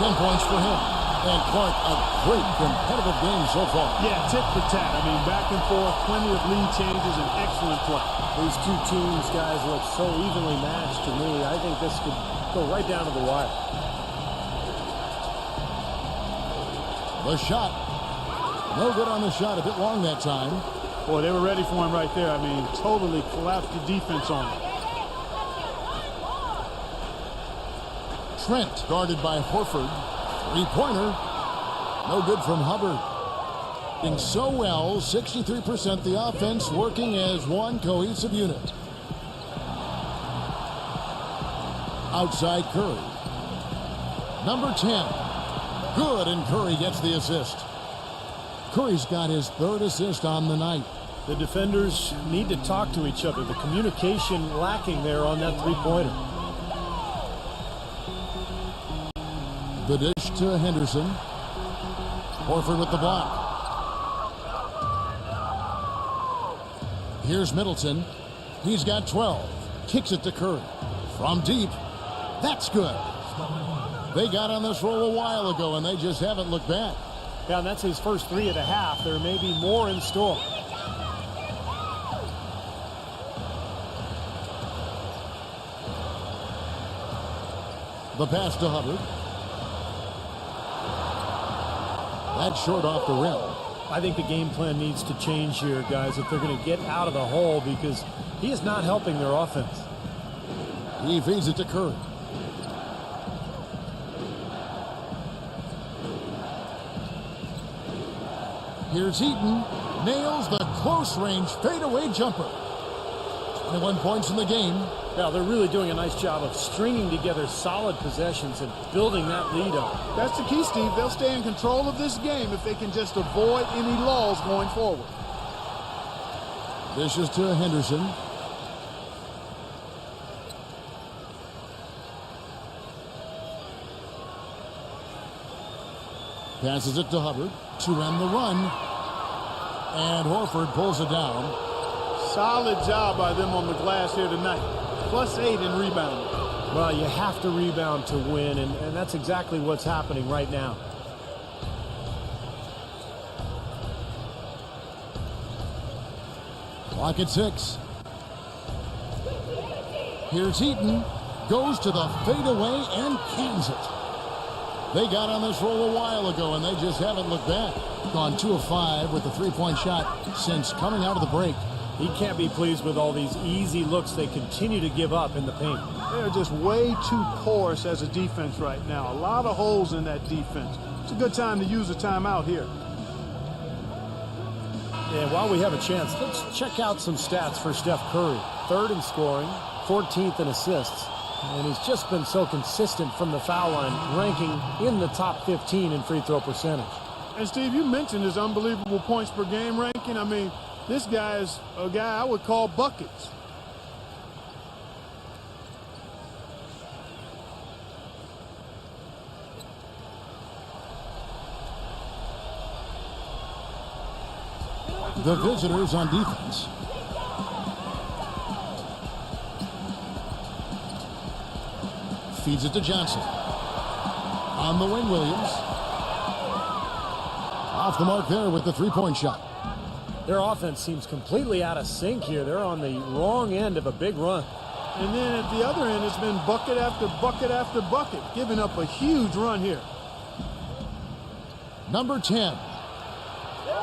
10 points for him. And Clark, a great competitive game so far. Yeah, tit for tat. I mean, back and forth, plenty of lead changes, and excellent play. These two teams, guys, look so evenly matched to me. I think this could go right down to the wire. The shot. No good on the shot. A bit long that time. Boy, they were ready for him right there. I mean, totally collapsed the defense on him. Trent guarded by Horford. Three-pointer. No good from Hubbard. Doing so well, 63% the offense working as one cohesive unit. Outside Curry. Number 10. Good, and Curry gets the assist. Curry's got his third assist on the night. The defenders need to talk to each other. The communication lacking there on that three-pointer. The dish to Henderson. Horford with the block. Here's Middleton. He's got 12. Kicks it to Curry. From deep. That's good. They got on this roll a while ago, and they just haven't looked back. Yeah, and that's his first three and a half. There may be more in store. The pass to Hubbard. That's short off the rim. I think the game plan needs to change here, guys, if they're going to get out of the hole, because he is not helping their offense. He feeds it to Curry. Here's Eaton. Nails the close-range fadeaway jumper. 21 points in the game. Yeah, they're really doing a nice job of stringing together solid possessions and building that lead up. That's the key, Steve. They'll stay in control of this game if they can just avoid any lulls going forward. This is to Henderson. Passes it to Hubbard to end the run. And Horford pulls it down. Solid job by them on the glass here tonight. +8 in rebounding. Well, you have to rebound to win, and that's exactly what's happening right now. Clock at 6. Here's Eaton. Goes to the fadeaway and cans it. They got on this roll a while ago, and they just haven't looked back. Gone 2 of 5 with the three-point shot since coming out of the break. He can't be pleased with all these easy looks they continue to give up in the paint. They're just way too porous as a defense right now. A lot of holes in that defense. It's a good time to use a timeout here. And while we have a chance, let's check out some stats for Steph Curry. 3rd in scoring, 14th in assists. And he's just been so consistent from the foul line, ranking in the top 15 in free throw percentage. And Steve, you mentioned his unbelievable points per game ranking. I mean, this guy is a guy I would call buckets. The visitors on defense. Feeds it to Johnson. On the wing, Williams. Off the mark there with the three-point shot. Their offense seems completely out of sync here. They're on the wrong end of a big run. And then at the other end, it's been bucket after bucket after bucket, giving up a huge run here. Number 10.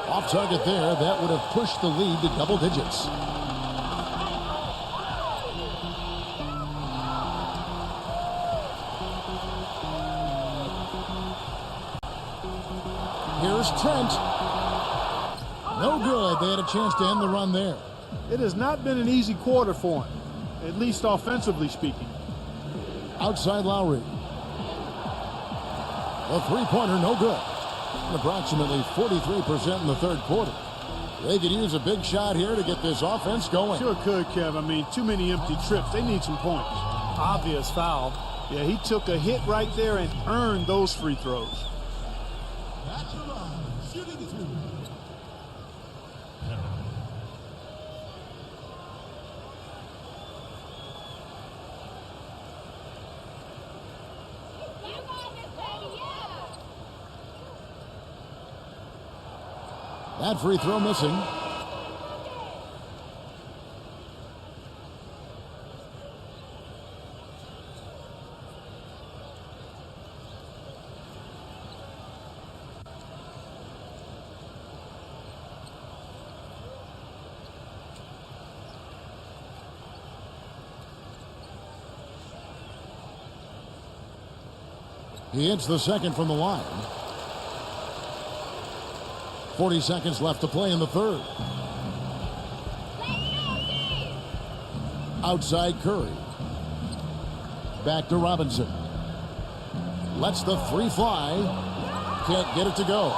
Off target there. That would have pushed the lead to double digits. Here's Trent. No good. They had a chance to end the run there. It has not been an easy quarter for him, at least offensively speaking. Outside Lowry. A three-pointer, no good. Approximately 43% in the third quarter. They could use a big shot here to get this offense going. Sure could, Kev. I mean, too many empty trips. They need some points. Obvious foul. Yeah, he took a hit right there and earned those free throws. That's the line. Shooting the three. That free throw missing. He hits the second from the line. 40 seconds left to play in the third. Outside Curry. Back to Robinson. Lets the three fly. Can't get it to go.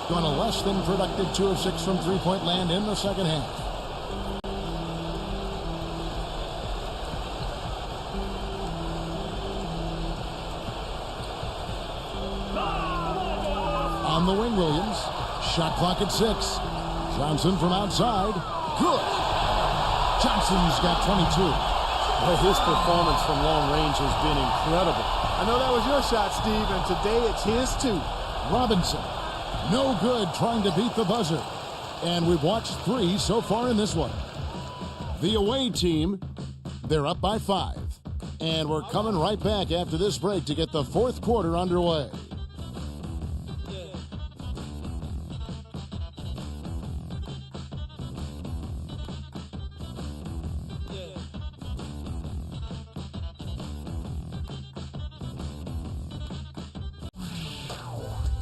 Going a less than productive 2 of 6 from three-point land in the second half. On the wing, Williams. Shot clock at 6. Johnson from outside. Good. Johnson's got 22. Well, his performance from long range has been incredible. I know that was your shot, Steve, and today it's his too. Robinson. No good trying to beat the buzzer. And we've watched 3 so far in this one. The away team, they're up by 5. And we're coming right back after this break to get the fourth quarter underway.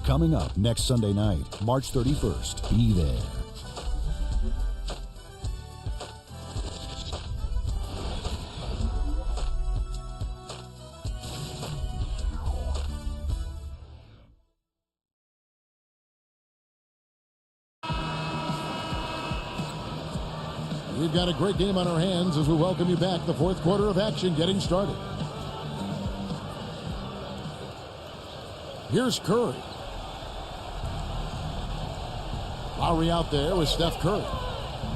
Coming up next Sunday night, March 31st. Be there. We've got a great game on our hands as we welcome you back. The fourth quarter of action getting started. Here's Curry. Lowry out there with Steph Curry.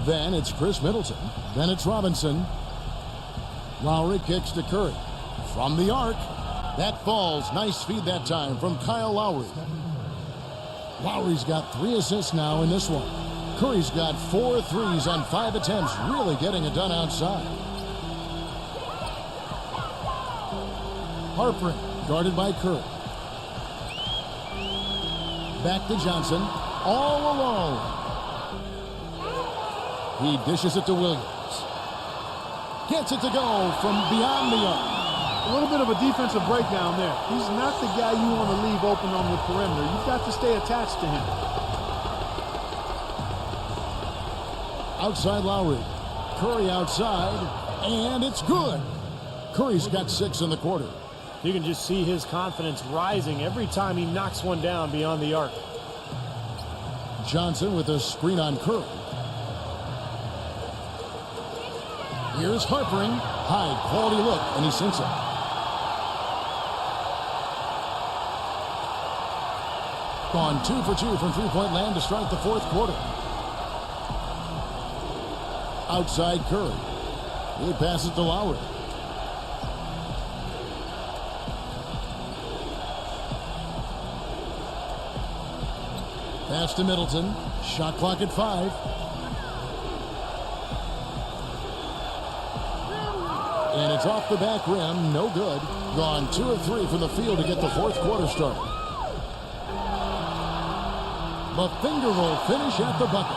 Then it's Chris Middleton. Then it's Robinson. Lowry kicks to Curry. From the arc. That falls. Nice feed that time from Kyle Lowry. Lowry's got 3 assists now in this one. Curry's got 4 threes on 5 attempts. Really getting it done outside. Harper guarded by Curry. Back to Johnson. All alone. He dishes it to Williams. Gets it to go from beyond the arc. A little bit of a defensive breakdown there. He's not the guy you want to leave open on the perimeter. You've got to stay attached to him. Outside Lowry. Curry outside. And it's good. Curry's got 6 in the quarter. You can just see his confidence rising every time he knocks one down beyond the arc. Johnson with a screen on Curry. Here's Harpering. High quality look, and he sinks it. Gone 2 for 2 from three-point land to start the fourth quarter. Outside Curry. He passes to Lowry. Pass to Middleton. Shot clock at 5. And it's off the back rim. No good. Gone 2 of 3 from the field to get the fourth quarter started. The finger roll finish at the bucket.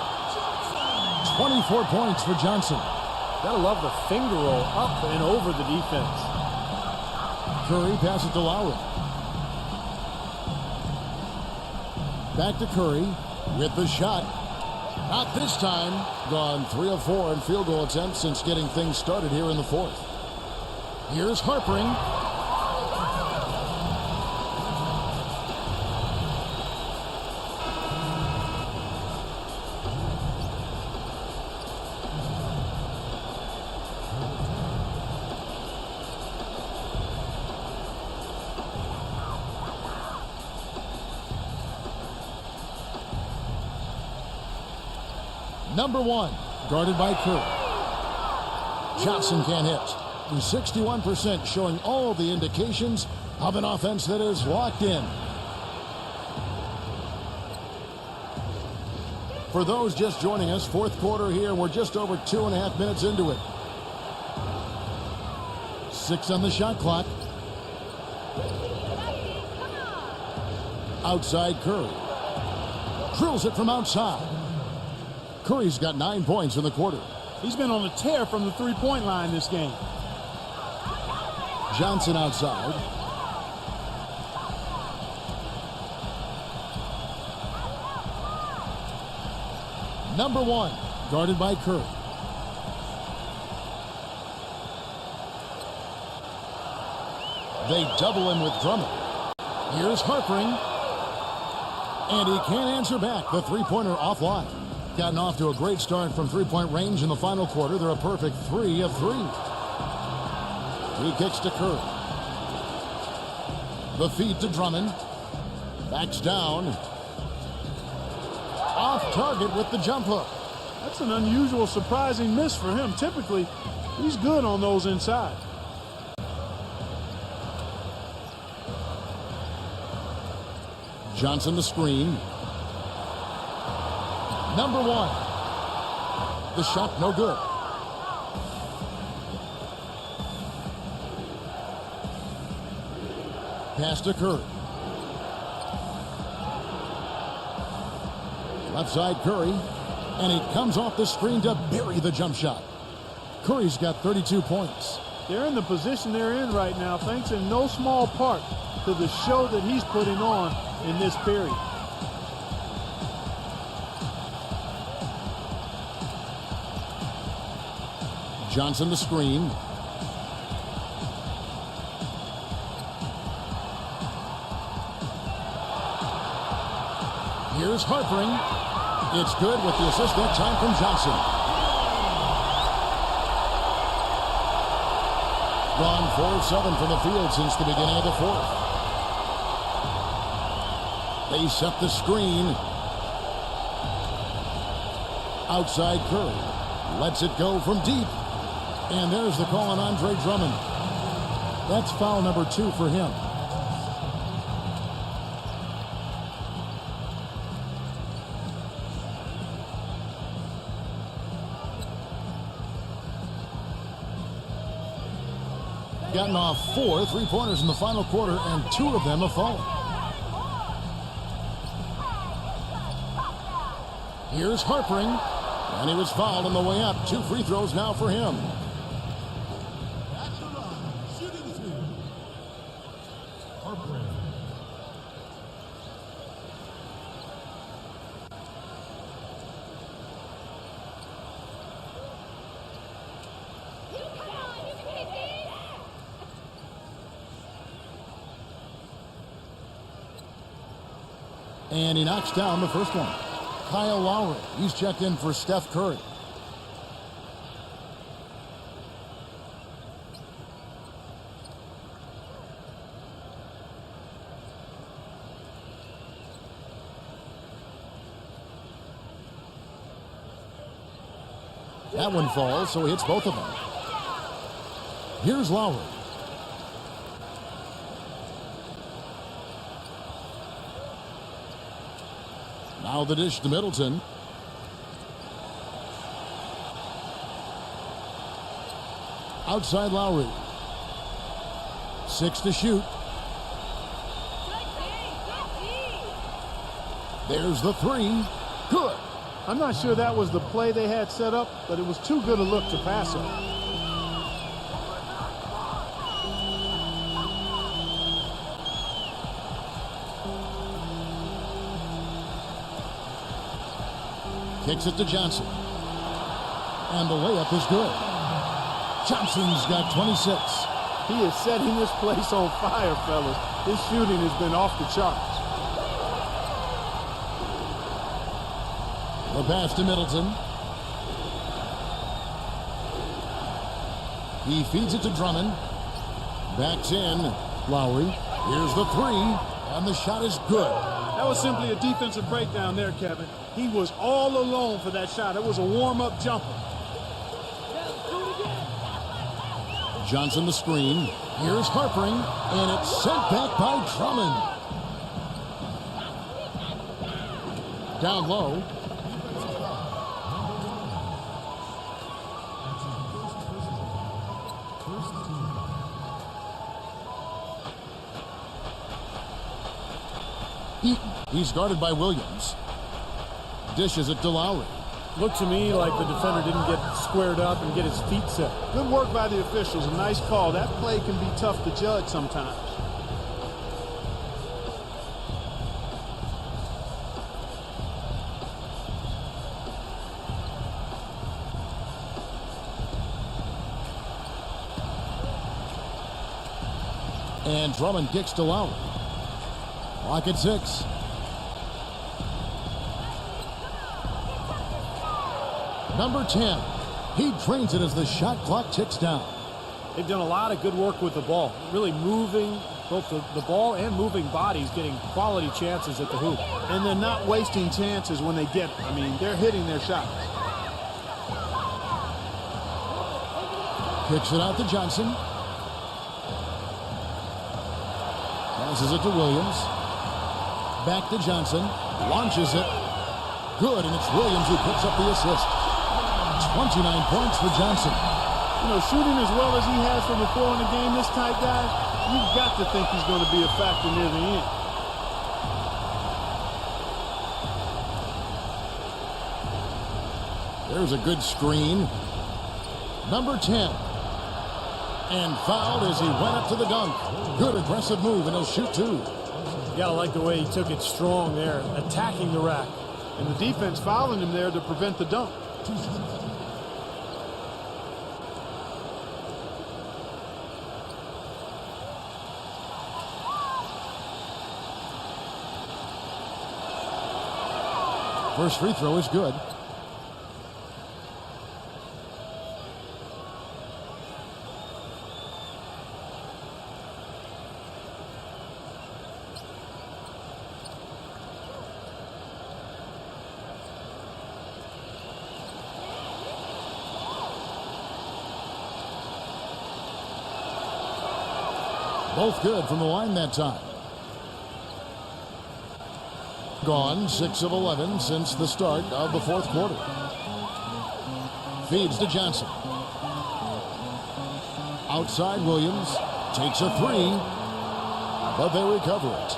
24 points for Johnson. Gotta love the finger roll up and over the defense. Curry passes to Lowry. Back to Curry with the shot. Not this time. Gone 3 of 4 in field goal attempts since getting things started here in the fourth. Here's Harpering. Number 1, guarded by Curry. Johnson can't hit. 61% showing all the indications of an offense that is locked in. For those just joining us, fourth quarter here. We're just over 2.5 minutes into it. 6 on the shot clock. Outside Curry. Drills it from outside. Curry's got 9 points in the quarter. He's been on a tear from the three-point line this game. Johnson outside. Number 1, guarded by Curry. They double him with Drummond. Here's Harpering. And he can't answer back. The three-pointer offline. Gotten off to a great start from three-point range in the final quarter. They're a perfect 3 of 3. He kicks to Curry. The feed to Drummond. Backs down. Off target with the jump hook. That's an unusual, surprising miss for him. Typically, he's good on those inside. Johnson the screen. Number 1. The shot no good. Pass to Curry. Left side Curry. And he comes off the screen to bury the jump shot. Curry's got 32 points. They're in the position they're in right now, thanks in no small part to the show that he's putting on in this period. Johnson the screen. Here's Harpering. It's good with the assist that time from Johnson. Gone 4 of 7 from the field since the beginning of the fourth. They set the screen. Outside Curry. Lets it go from deep. And there's the call on Andre Drummond. That's foul number 2 for him. Gotten off 4 three-pointers in the final quarter, and 2 of them have fallen. Here's Harpering, and he was fouled on the way up. 2 free throws now for him. At the line, shooting 2. Harpering. And he knocks down the first one. Kyle Lowry, he's checked in for Steph Curry. That one falls, so he hits both of them. Here's Lowry. Now the dish to Middleton. Outside Lowry. 6 to shoot. There's the 3. Good. I'm not sure that was the play they had set up, but it was too good a look to pass up. Kicks it to Johnson. And the layup is good. Johnson's got 26. He is setting this place on fire, fellas. His shooting has been off the charts. The pass to Middleton. He feeds it to Drummond. Backs in. Lowry. Here's the 3. And the shot is good. That was simply a defensive breakdown there, Kevin. He was all alone for that shot. It was a warm-up jumper. Johnson the screen. Here's Harpering. And it's sent back by Drummond. Down low. He's guarded by Williams. Dishes it to Lowry. Looked to me like the defender didn't get squared up and get his feet set. Good work by the officials. A nice call. That play can be tough to judge sometimes. And Drummond kicks to Lowry. Clock at 6. Number 10. He drains it as the shot clock ticks down. They've done a lot of good work with the ball. Really moving both the ball and moving bodies, getting quality chances at the hoop. And they're not wasting chances when they get it. I mean, they're hitting their shots. Kicks it out to Johnson. Passes it to Williams. Back to Johnson. Launches it. Good, and it's Williams who picks up the assist. 29 points for Johnson. You know, shooting as well as he has from the floor in the game, this type guy, you've got to think he's going to be a factor near the end. There's a good screen. Number 10. And fouled as he went up to the dunk. Good aggressive move, and he'll shoot 2. You gotta like the way he took it strong there, attacking the rack. And the defense fouling him there to prevent the dunk. First free throw is good. Both good from the line that time. Gone 6 of 11 since the start of the fourth quarter. Feeds to Johnson. Outside Williams. Takes a 3. But they recover it.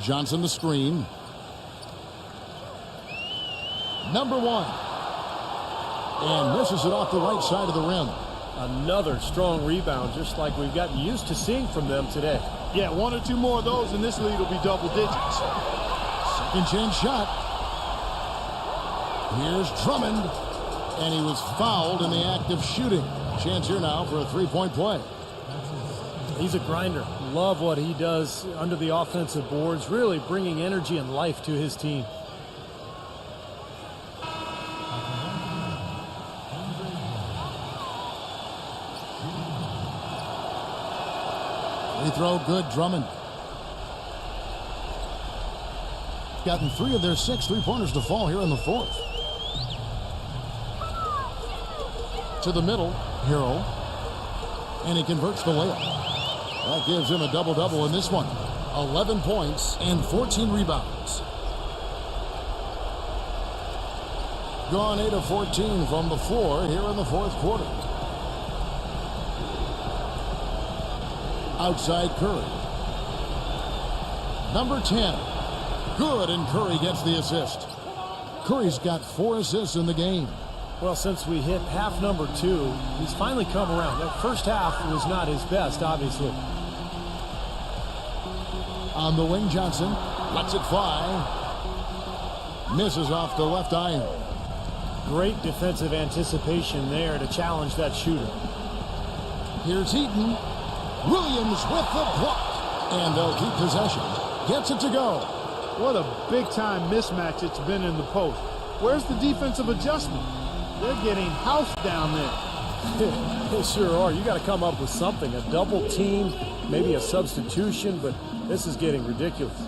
Johnson the screen. Number 1. And misses it off the right side of the rim. Another strong rebound, just like we've gotten used to seeing from them today. Yeah, 1 or 2 more of those, and this lead will be double digits. Second chance shot. Here's Drummond. And he was fouled in the act of shooting. Chance here now for a 3-point play. He's a grinder. Love what he does under the offensive boards, really bringing energy and life to his team. Free throw good, Drummond. Gotten 3 of their 6 3-pointers to fall here in the fourth. To the middle, Harrell. And he converts the layup. That gives him a double-double in this one. 11 points and 14 rebounds. Gone 8 of 14 from the floor here in the fourth quarter. Outside Curry. Number 10. Good, and Curry gets the assist. Curry's got 4 assists in the game. Well, since we hit half number 2, he's finally come around. That first half was not his best, obviously. On the wing, Johnson lets it fly. Misses off the left iron. Great defensive anticipation there to challenge that shooter. Here's Eaton. Williams with the block. And they'll keep possession. Gets it to go. What a big-time mismatch it's been in the post. Where's the defensive adjustment? They're getting housed down there. They sure are. You got to come up with something. A double team, maybe a substitution, but this is getting ridiculous.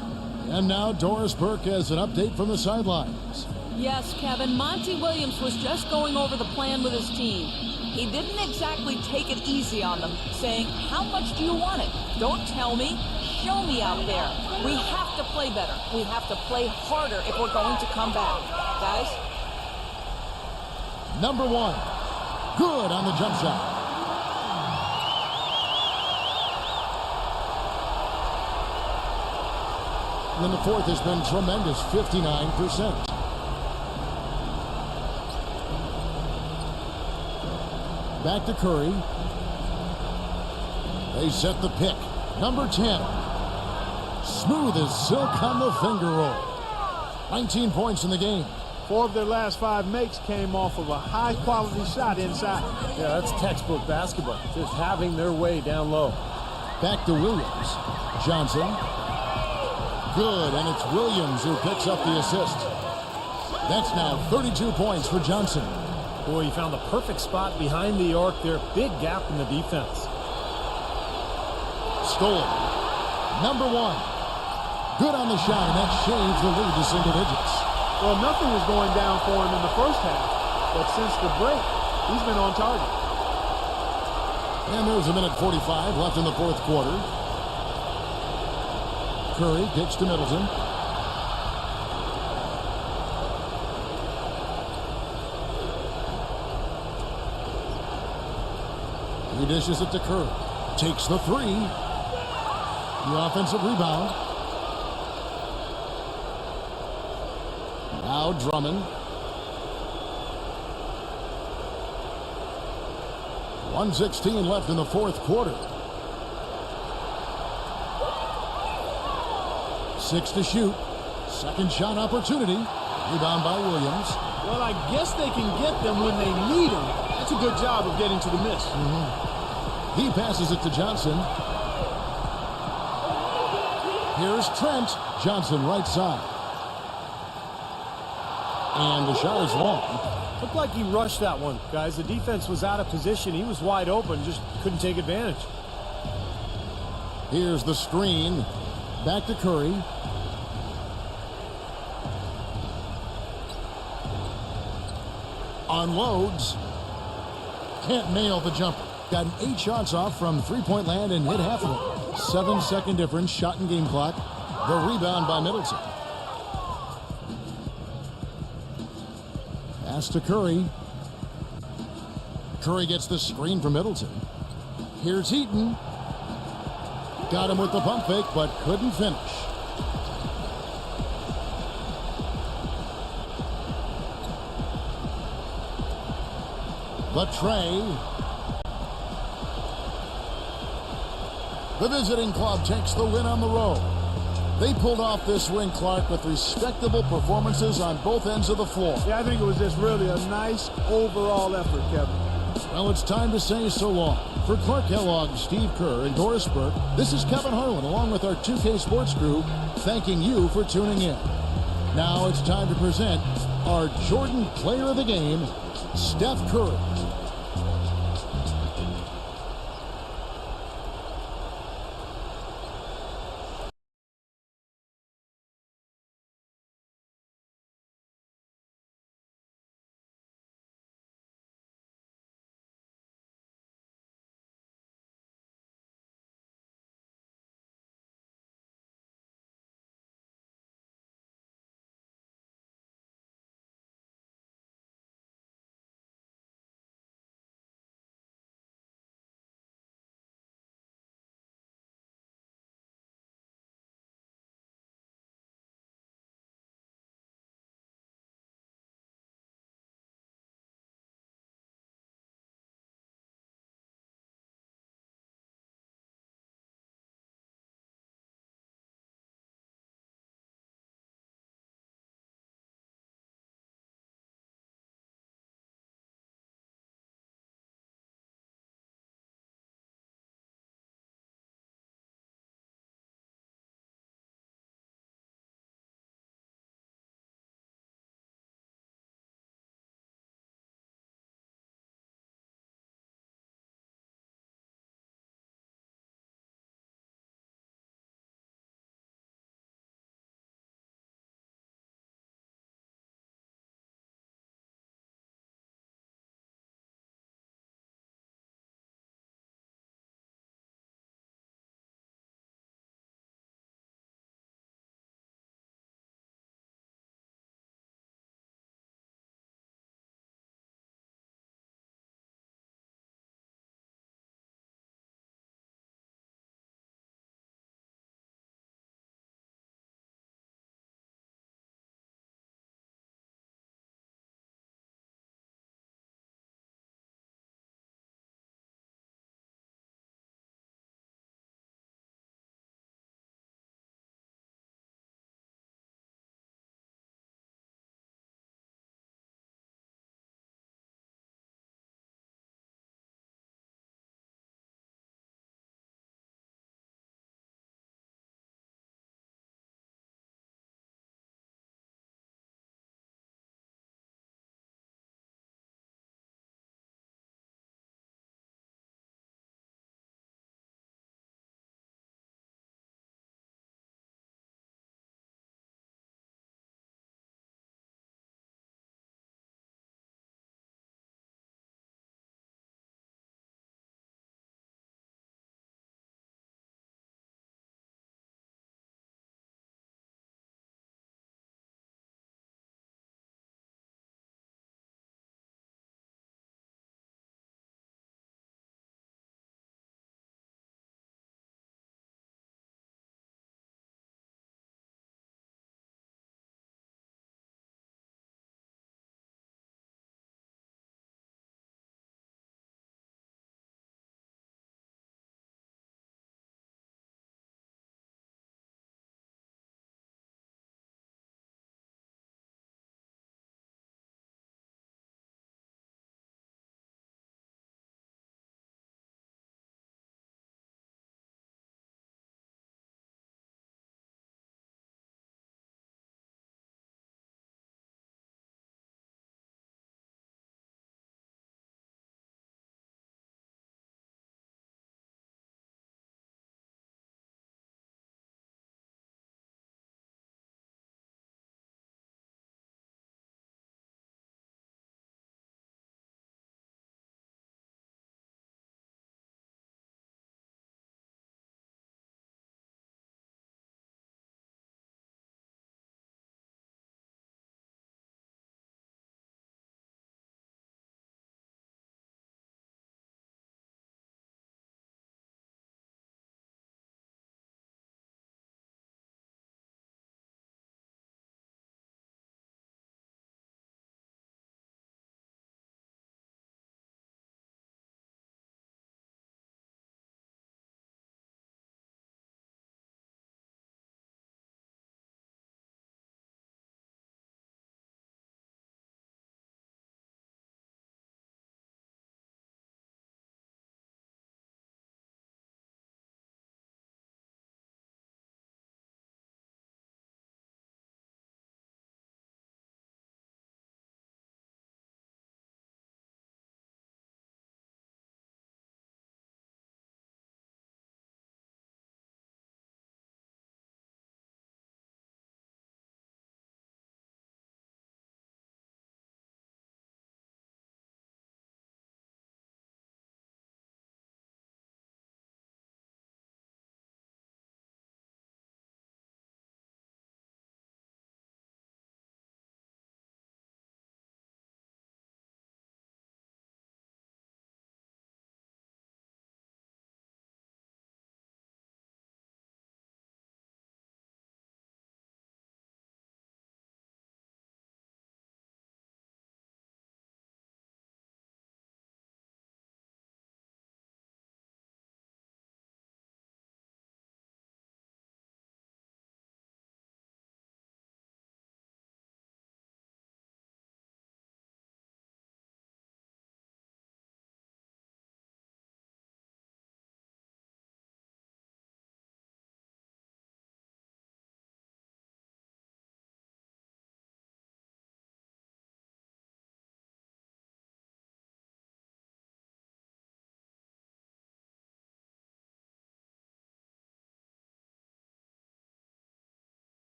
And now Doris Burke has an update from the sidelines. Yes, Kevin, Monty Williams was just going over the plan with his team. He didn't exactly take it easy on them, saying, "How much do you want it? Don't tell me. show me out there. We have to play better. We have to play harder if we're going to come back. Guys? Number one. Good on the jump shot. And then the fourth has been tremendous, 59%. Back to Curry. They set the pick. Number 10. Smooth as silk on the finger roll. 19 points in the game. 4 of their last 5 makes came off of a high-quality shot inside. Yeah, that's textbook basketball. Just having their way down low. Back to Williams. Johnson. Good, and it's Williams who picks up the assist. That's now 32 points for Johnson. Boy, he found the perfect spot behind the arc there. Big gap in the defense. Stolen. Number one. Good on the shot, and that shaves the lead to single digits. Well, nothing was going down for him in the first half, but since the break, he's been on target. And there's a minute 45 left in the fourth quarter. Curry kicks to Middleton. He dishes it to Curry. Takes the three. The offensive rebound. Now Drummond. 1:16 left in the fourth quarter. 6 to shoot. Second shot opportunity. Rebound by Williams. Well, I guess they can get them when they need them. That's a good job of getting to the miss. He passes it to Johnson. Here's Trent. Johnson right side. And the shot is long. Looked like he rushed that one, guys. The defense was out of position. He was wide open, just couldn't take advantage. Here's the screen. Back to Curry. Unloads. Can't nail the jumper. Got 8 shots off from three-point land and hit half of them. 7-second difference, shot and game clock. The rebound by Middleton. Pass to Curry. Curry gets the screen from Middleton. Here's Heaton. Got him with the pump fake, but couldn't finish. The tray. The visiting club takes the win on the road. They pulled off this win, Clark, with respectable performances on both ends of the floor. Yeah, I think it was just really a nice overall effort, Kevin. Well, it's time to say so long. For Clark Kellogg, Steve Kerr, and Doris Burke, this is Kevin Harlan along with our 2K Sports crew, thanking you for tuning in. Now it's time to present our Jordan Player of the Game, Steph Curry.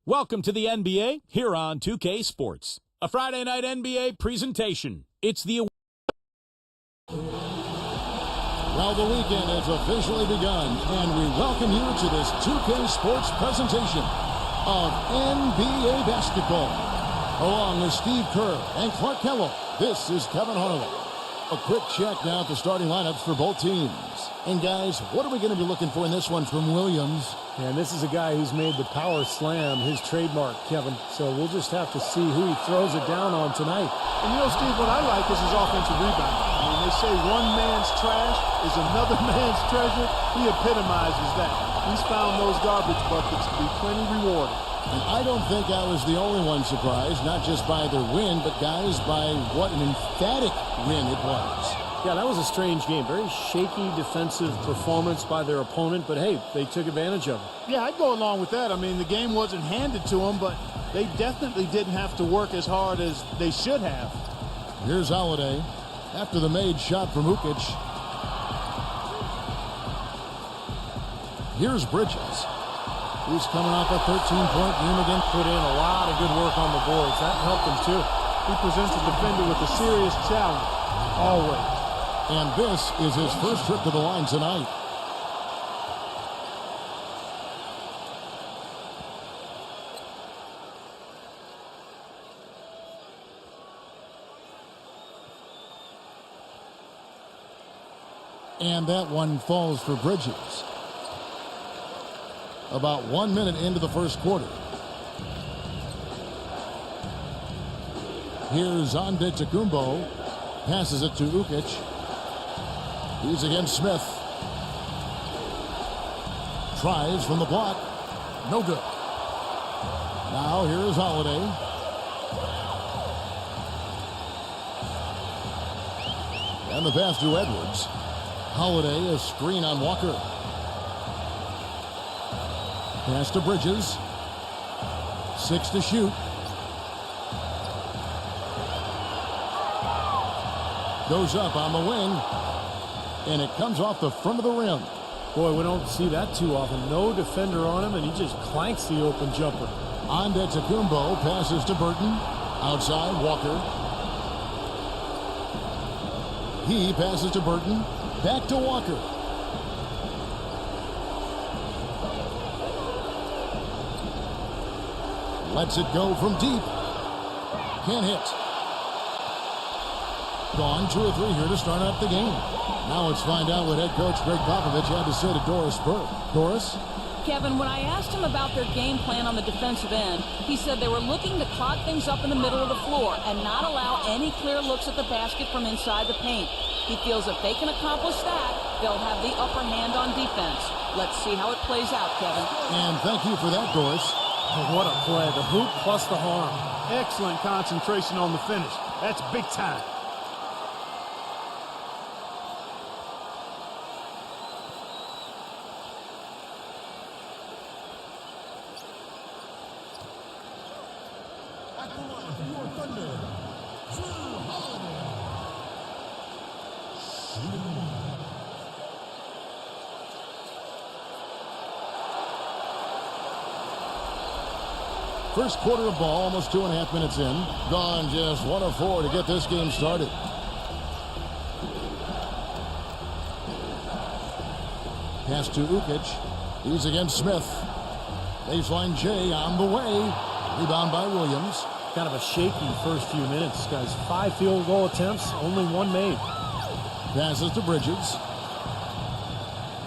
Welcome to the NBA here on 2K Sports. A Friday night NBA presentation. It's the... Well, the weekend has officially begun, and we welcome you to this 2K Sports presentation of NBA basketball. Along with Steve Kerr and Clark Kellogg, this is Kevin Harlan. A quick check now at the starting lineups for both teams. And guys, what are we going to be looking for in this one from Williams? And this is a guy who's made the power slam his trademark, Kevin. So we'll just have to see who he throws it down on tonight. And you know, Steve, what I like is his offensive rebounding. I mean, they say one man's trash is another man's treasure. He epitomizes that. He's found those garbage buckets to be plenty rewarding. And I don't think I was the only one surprised, not just by their win, but guys, by what an emphatic win it was. Yeah, that was a strange game. Very shaky defensive performance by their opponent, but hey, they took advantage of it. Yeah, I'd go along with that. I mean, the game wasn't handed to them, but they definitely didn't have to work as hard as they should have. Here's Holiday after the made shot from Ukic. Here's Bridges. He's coming off a 13-point game again. Put in a lot of good work on the boards. That helped him, too. He presents a defender with a serious challenge, always. And this is his first trip to the line tonight. And that one falls for Bridges. About 1 minute into the first quarter. Here's Antetokounmpo. Passes it to Ukic. He's against Smith. Tries from the block. No good. Now here's Holiday. And the pass to Edwards. Holiday, a screen on Walker. Pass to Bridges. 6 to shoot. Goes up on the wing. And it comes off the front of the rim. Boy, we don't see that too often. No defender on him, and he just clanks the open jumper. Antetokounmpo passes to Burton. Outside, Walker. He passes to Burton. Back to Walker. Lets it go from deep. Can't hit. Gone 2 or 3 here to start up the game. Now let's find out what head coach Greg Popovich had to say to Doris Burke. Doris? Kevin, when I asked him about their game plan on the defensive end, he said they were looking to clog things up in the middle of the floor and not allow any clear looks at the basket from inside the paint. He feels if they can accomplish that, they'll have the upper hand on defense. Let's see how it plays out, Kevin. And thank you for that, Doris. Oh, what a play. The hoop plus the harm. Excellent concentration on the finish. That's big time. First quarter of ball, almost 2.5 minutes in. Gone just 1 of 4 to get this game started. Pass to Ukic. He's against Smith. Baseline J on the way. Rebound by Williams. Kind of a shaky first few minutes, guys. 5 field goal attempts, only 1 made. Passes to Bridges.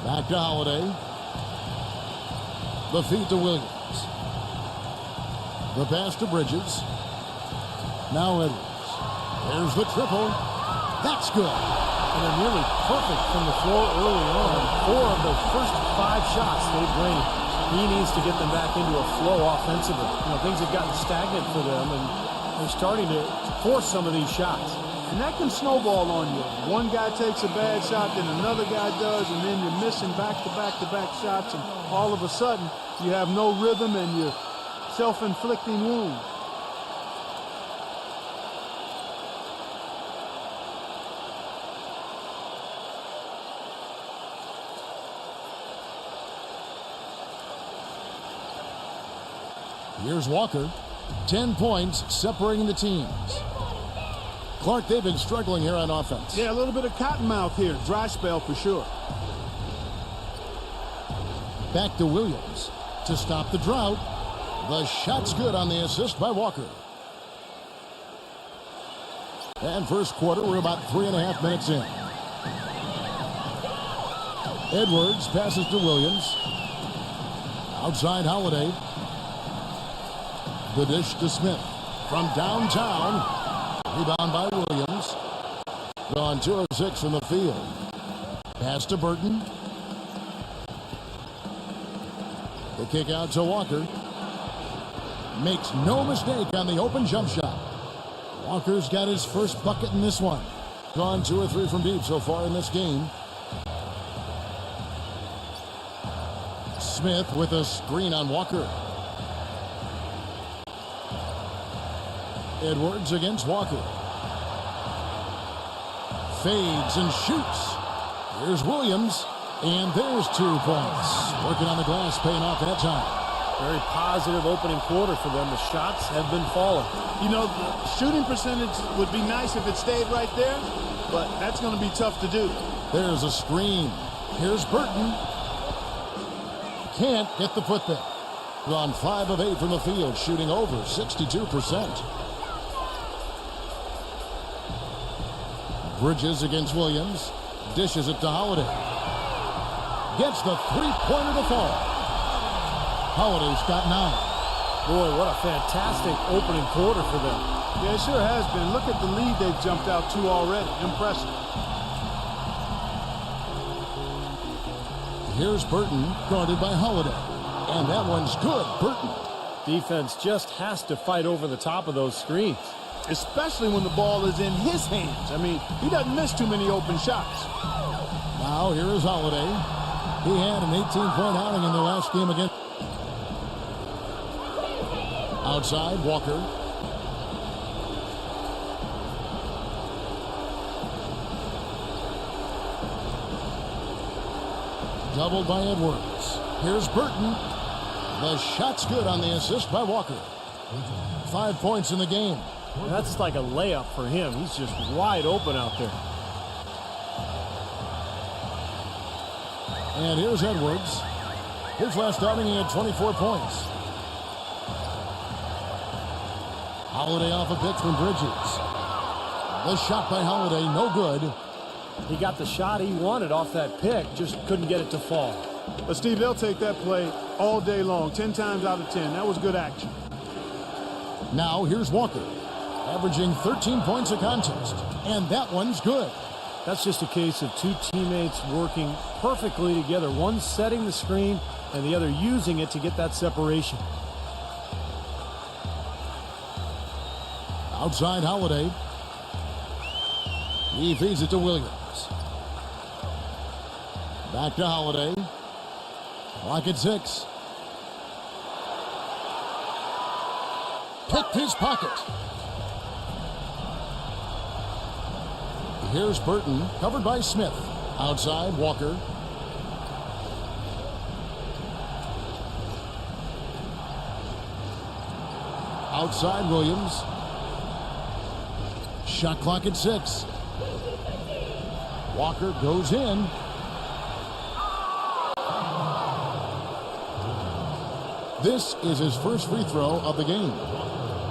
Back to Holiday. The feed to Williams. The pass to Bridges. Now Edwards. There's the triple. That's good. And they're nearly perfect from the floor early on. 4 of the first 5 shots they've drained. He needs to get them back into a flow offensively. You know, things have gotten stagnant for them, and they're starting to force some of these shots. And that can snowball on you. One guy takes a bad shot, then another guy does, and then you're missing back-to-back-to-back shots, and all of a sudden you have no rhythm and you're self-inflicting wounds. Here's Walker. 10 points separating the teams. Clark, they've been struggling here on offense. Yeah, a little bit of cottonmouth here. Dry spell for sure. Back to Williams to stop the drought. The shot's good on the assist by Walker. And first quarter, we're about 3.5 minutes in. Edwards passes to Williams. Outside Holiday. The dish to Smith. From downtown. Rebound by Williams. Gone 2 of 6 from the field. Pass to Burton. The kick out to Walker. Makes no mistake on the open jump shot. Walker's got his first bucket in this one. Gone 2 or 3 from deep so far in this game. Smith with a screen on Walker. Edwards against Walker. Fades and shoots. Here's Williams. And there's 2 points. Working on the glass, paying off that time. Very positive opening quarter for them. The shots have been falling. You know, the shooting percentage would be nice if it stayed right there, but that's going to be tough to do. There's a screen. Here's Burton. Can't get the foot there. Gone 5 of 8 from the field, shooting over 62%. Bridges against Williams. Dishes it to Holiday. Gets the 3-pointer to fall. Holiday's got 9. Boy, what a fantastic opening quarter for them. Yeah, it sure has been. Look at the lead they've jumped out to already. Impressive. Here's Burton, guarded by Holiday. And that one's good. Burton. Defense just has to fight over the top of those screens. Especially when the ball is in his hands. I mean, he doesn't miss too many open shots. Now here is Holiday. He had an 18-point outing in the last game against. Outside, Walker. Doubled by Edwards. Here's Burton. The shot's good on the assist by Walker. 5 points in the game. That's like a layup for him. He's just wide open out there. And here's Edwards. His last outing, he had 24 points. Holiday off a pick from Bridges. The shot by Holiday, no good. He got the shot he wanted off that pick, just couldn't get it to fall. But Steve, they'll take that play all day long, 10 times out of 10. That was good action. Now here's Walker, averaging 13 points a contest. And that one's good. That's just a case of 2 teammates working perfectly together. One setting the screen and the other using it to get that separation. Outside Holiday. He feeds it to Williams. Back to Holiday. Clock at 6. Picked his pocket. Here's Burton, covered by Smith. Outside, Walker. Outside, Williams. Shot clock at 6. Walker goes in. This is his first free throw of the game.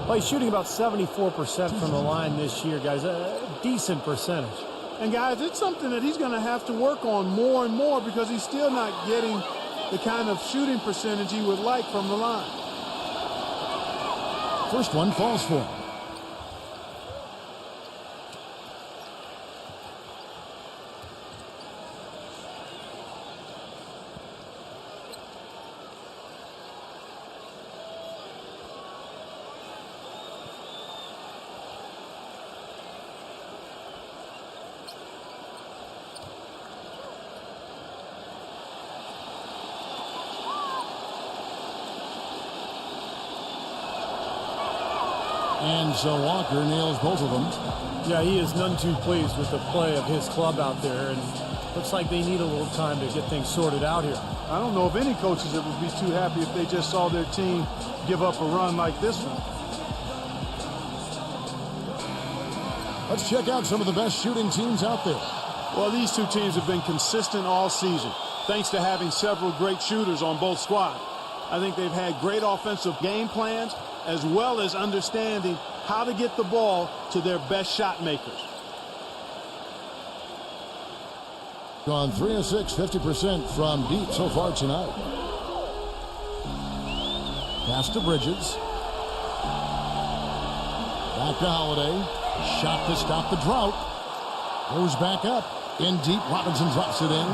Well, he's shooting about 74% from the line this year, guys. A decent percentage. And, guys, it's something that he's going to have to work on more and more because he's still not getting the kind of shooting percentage he would like from the line. First one falls for him. And so Walker nails both of them. Yeah, he is none too pleased with the play of his club out there, and looks like they need a little time to get things sorted out here. I don't know of any coaches that would be too happy if they just saw their team give up a run like this one. Let's check out some of the best shooting teams out there. Well, these two teams have been consistent all season, thanks to having several great shooters on both squads. I think they've had great offensive game plans, as well as understanding how to get the ball to their best shot makers. Gone 3 of 6, 50% from deep so far tonight. Pass to Bridges. Back to Holiday. Shot to stop the drought. Goes back up. In deep, Robinson drops it in.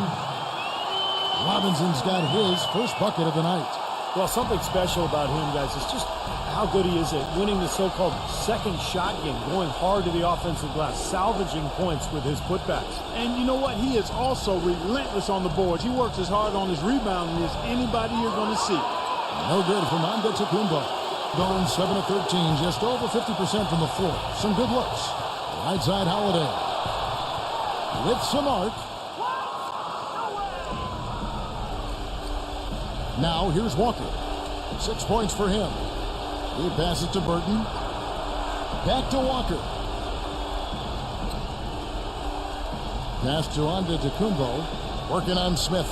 Robinson's got his first bucket of the night. Well, something special about him, guys, is just how good he is at winning the so-called second shot game, going hard to the offensive glass, salvaging points with his putbacks. And you know what? He is also relentless on the boards. He works as hard on his rebounding as anybody you're going to see. No good from Antetokounmpo. Gone 7 of 13, just over 50% from the floor. Some good looks. Right side Holiday. With some arc. Now here's Walker. 6 points for him. He passes to Burton. Back to Walker. Pass to Antetokounmpo. Working on Smith.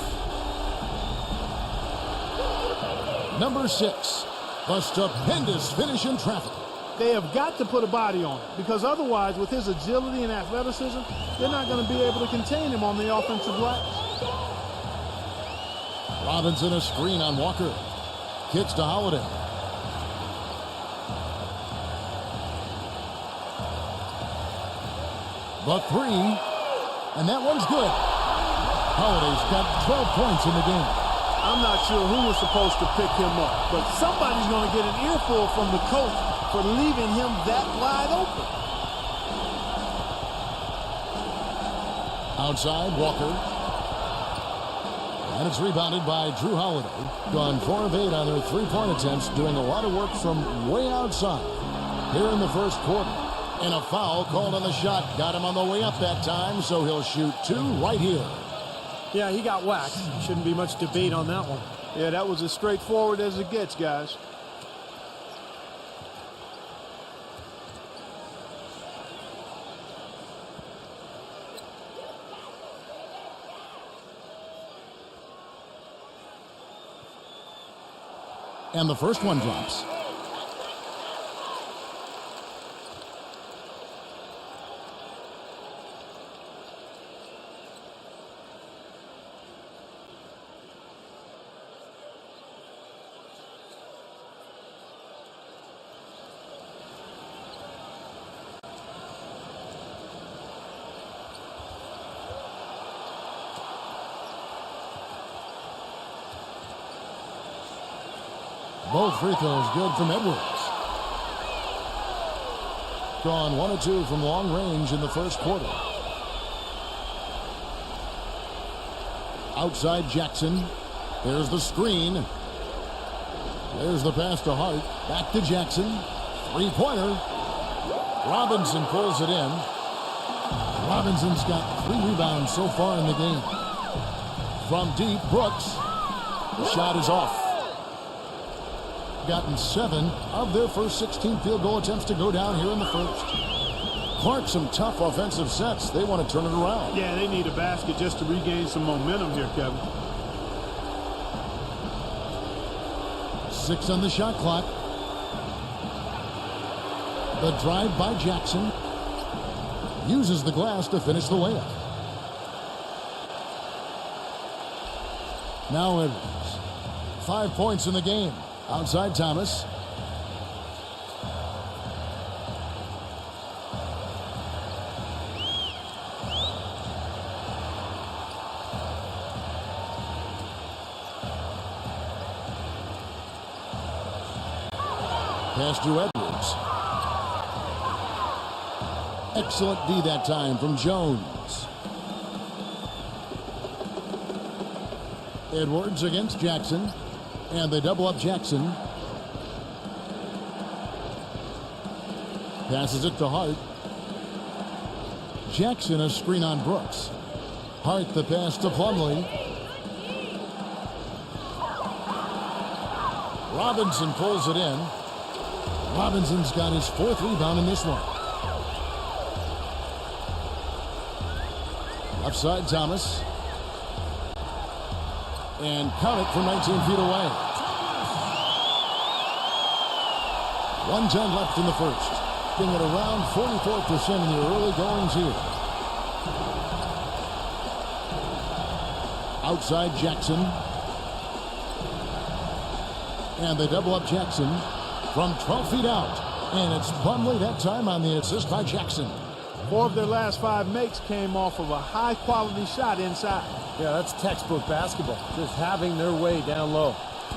Number 6. The stupendous finish in traffic. They have got to put a body on it, because otherwise, with his agility and athleticism, they're not going to be able to contain him on the offensive glass. Robinson a screen on Walker. Kicks to Holiday. The 3. And that one's good. Holiday's got 12 points in the game. I'm not sure who was supposed to pick him up, but somebody's going to get an earful from the coach for leaving him that wide open. Outside, Walker. And it's rebounded by Drew Holiday. Gone 4 of 8 on their three-point attempts, doing a lot of work from way outside here in the first quarter. And a foul called on the shot. Got him on the way up that time, so he'll shoot 2 right here. Yeah, he got whacked. Shouldn't be much debate on that one. Yeah, that was as straightforward as it gets, guys. And the first one drops. Both free throws good from Edwards. Gone 1 of 2 from long range in the first quarter. Outside Jackson. There's the screen. There's the pass to Hart. Back to Jackson. Three-pointer. Robinson pulls it in. Robinson's got 3 rebounds so far in the game. From deep, Brooks. The shot is off. Gotten 7 of their first 16 field goal attempts to go down here in the first. Clark, some tough offensive sets. They want to turn it around. Yeah, they need a basket just to regain some momentum here, Kevin. 6 on the shot clock. The drive by Jackson. Uses the glass to finish the layup. Now Edwards. 5 points in the game. Outside Thomas. Pass to Edwards. Excellent D that time from Jones. Edwards against Jackson. And they double up Jackson. Passes it to Hart. Jackson a screen on Brooks. Hart the pass to Plumlee. Robinson pulls it in. Robinson's got his 4th rebound in this one. Left side, Thomas. And count it from 19 feet away. 1:10 left in the first. Being at around 44% in the early goings here. Outside Jackson. And they double up Jackson from 12 feet out. And it's Plumlee that time on the assist by Jackson. 4 of their last 5 makes came off of a high-quality shot inside. Yeah, that's textbook basketball. Just having their way down low.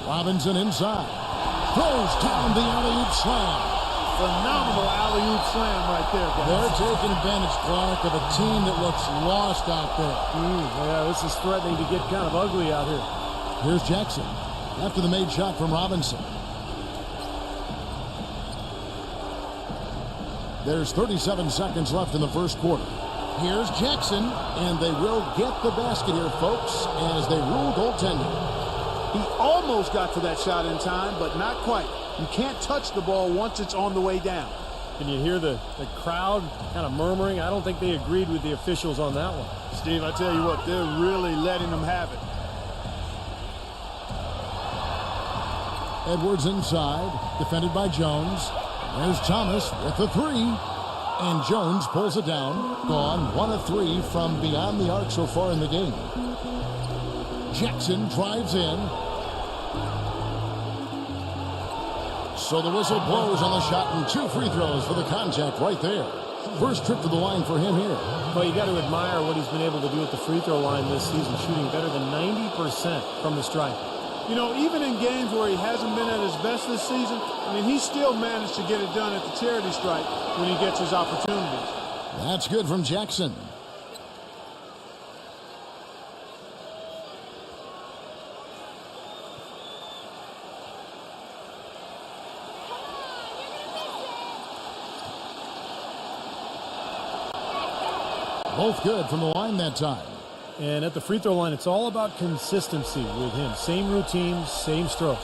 Robinson inside. Throws down the alley-oop slam. Phenomenal alley-oop slam right there, guys. They're taking advantage, Clark, of a team that looks lost out there. Yeah, this is threatening to get kind of ugly out here. Here's Jackson after the made shot from Robinson. There's 37 seconds left in the first quarter. Here's Jackson, and they will get the basket here, folks, as they rule goaltending. He almost got to that shot in time, but not quite. You can't touch the ball once it's on the way down. Can you hear the crowd kind of murmuring? I don't think they agreed with the officials on that one. Steve, I tell you what, they're really letting them have it. Edwards inside, defended by Jones. There's Thomas with the 3. And Jones pulls it down. Gone 1 of 3 from beyond the arc so far in the game. Jackson drives in. So the whistle blows on the shot and 2 free throws for the contact right there. First trip to the line for him here. Well, you got to admire what he's been able to do at the free throw line this season, shooting better than 90% from the stripe. You know, even in games where he hasn't been at his best this season, I mean, he still managed to get it done at the charity stripe when he gets his opportunities. That's good from Jackson. Both good from the line that time. And at the free throw line, it's all about consistency with him. Same routine, same stroke.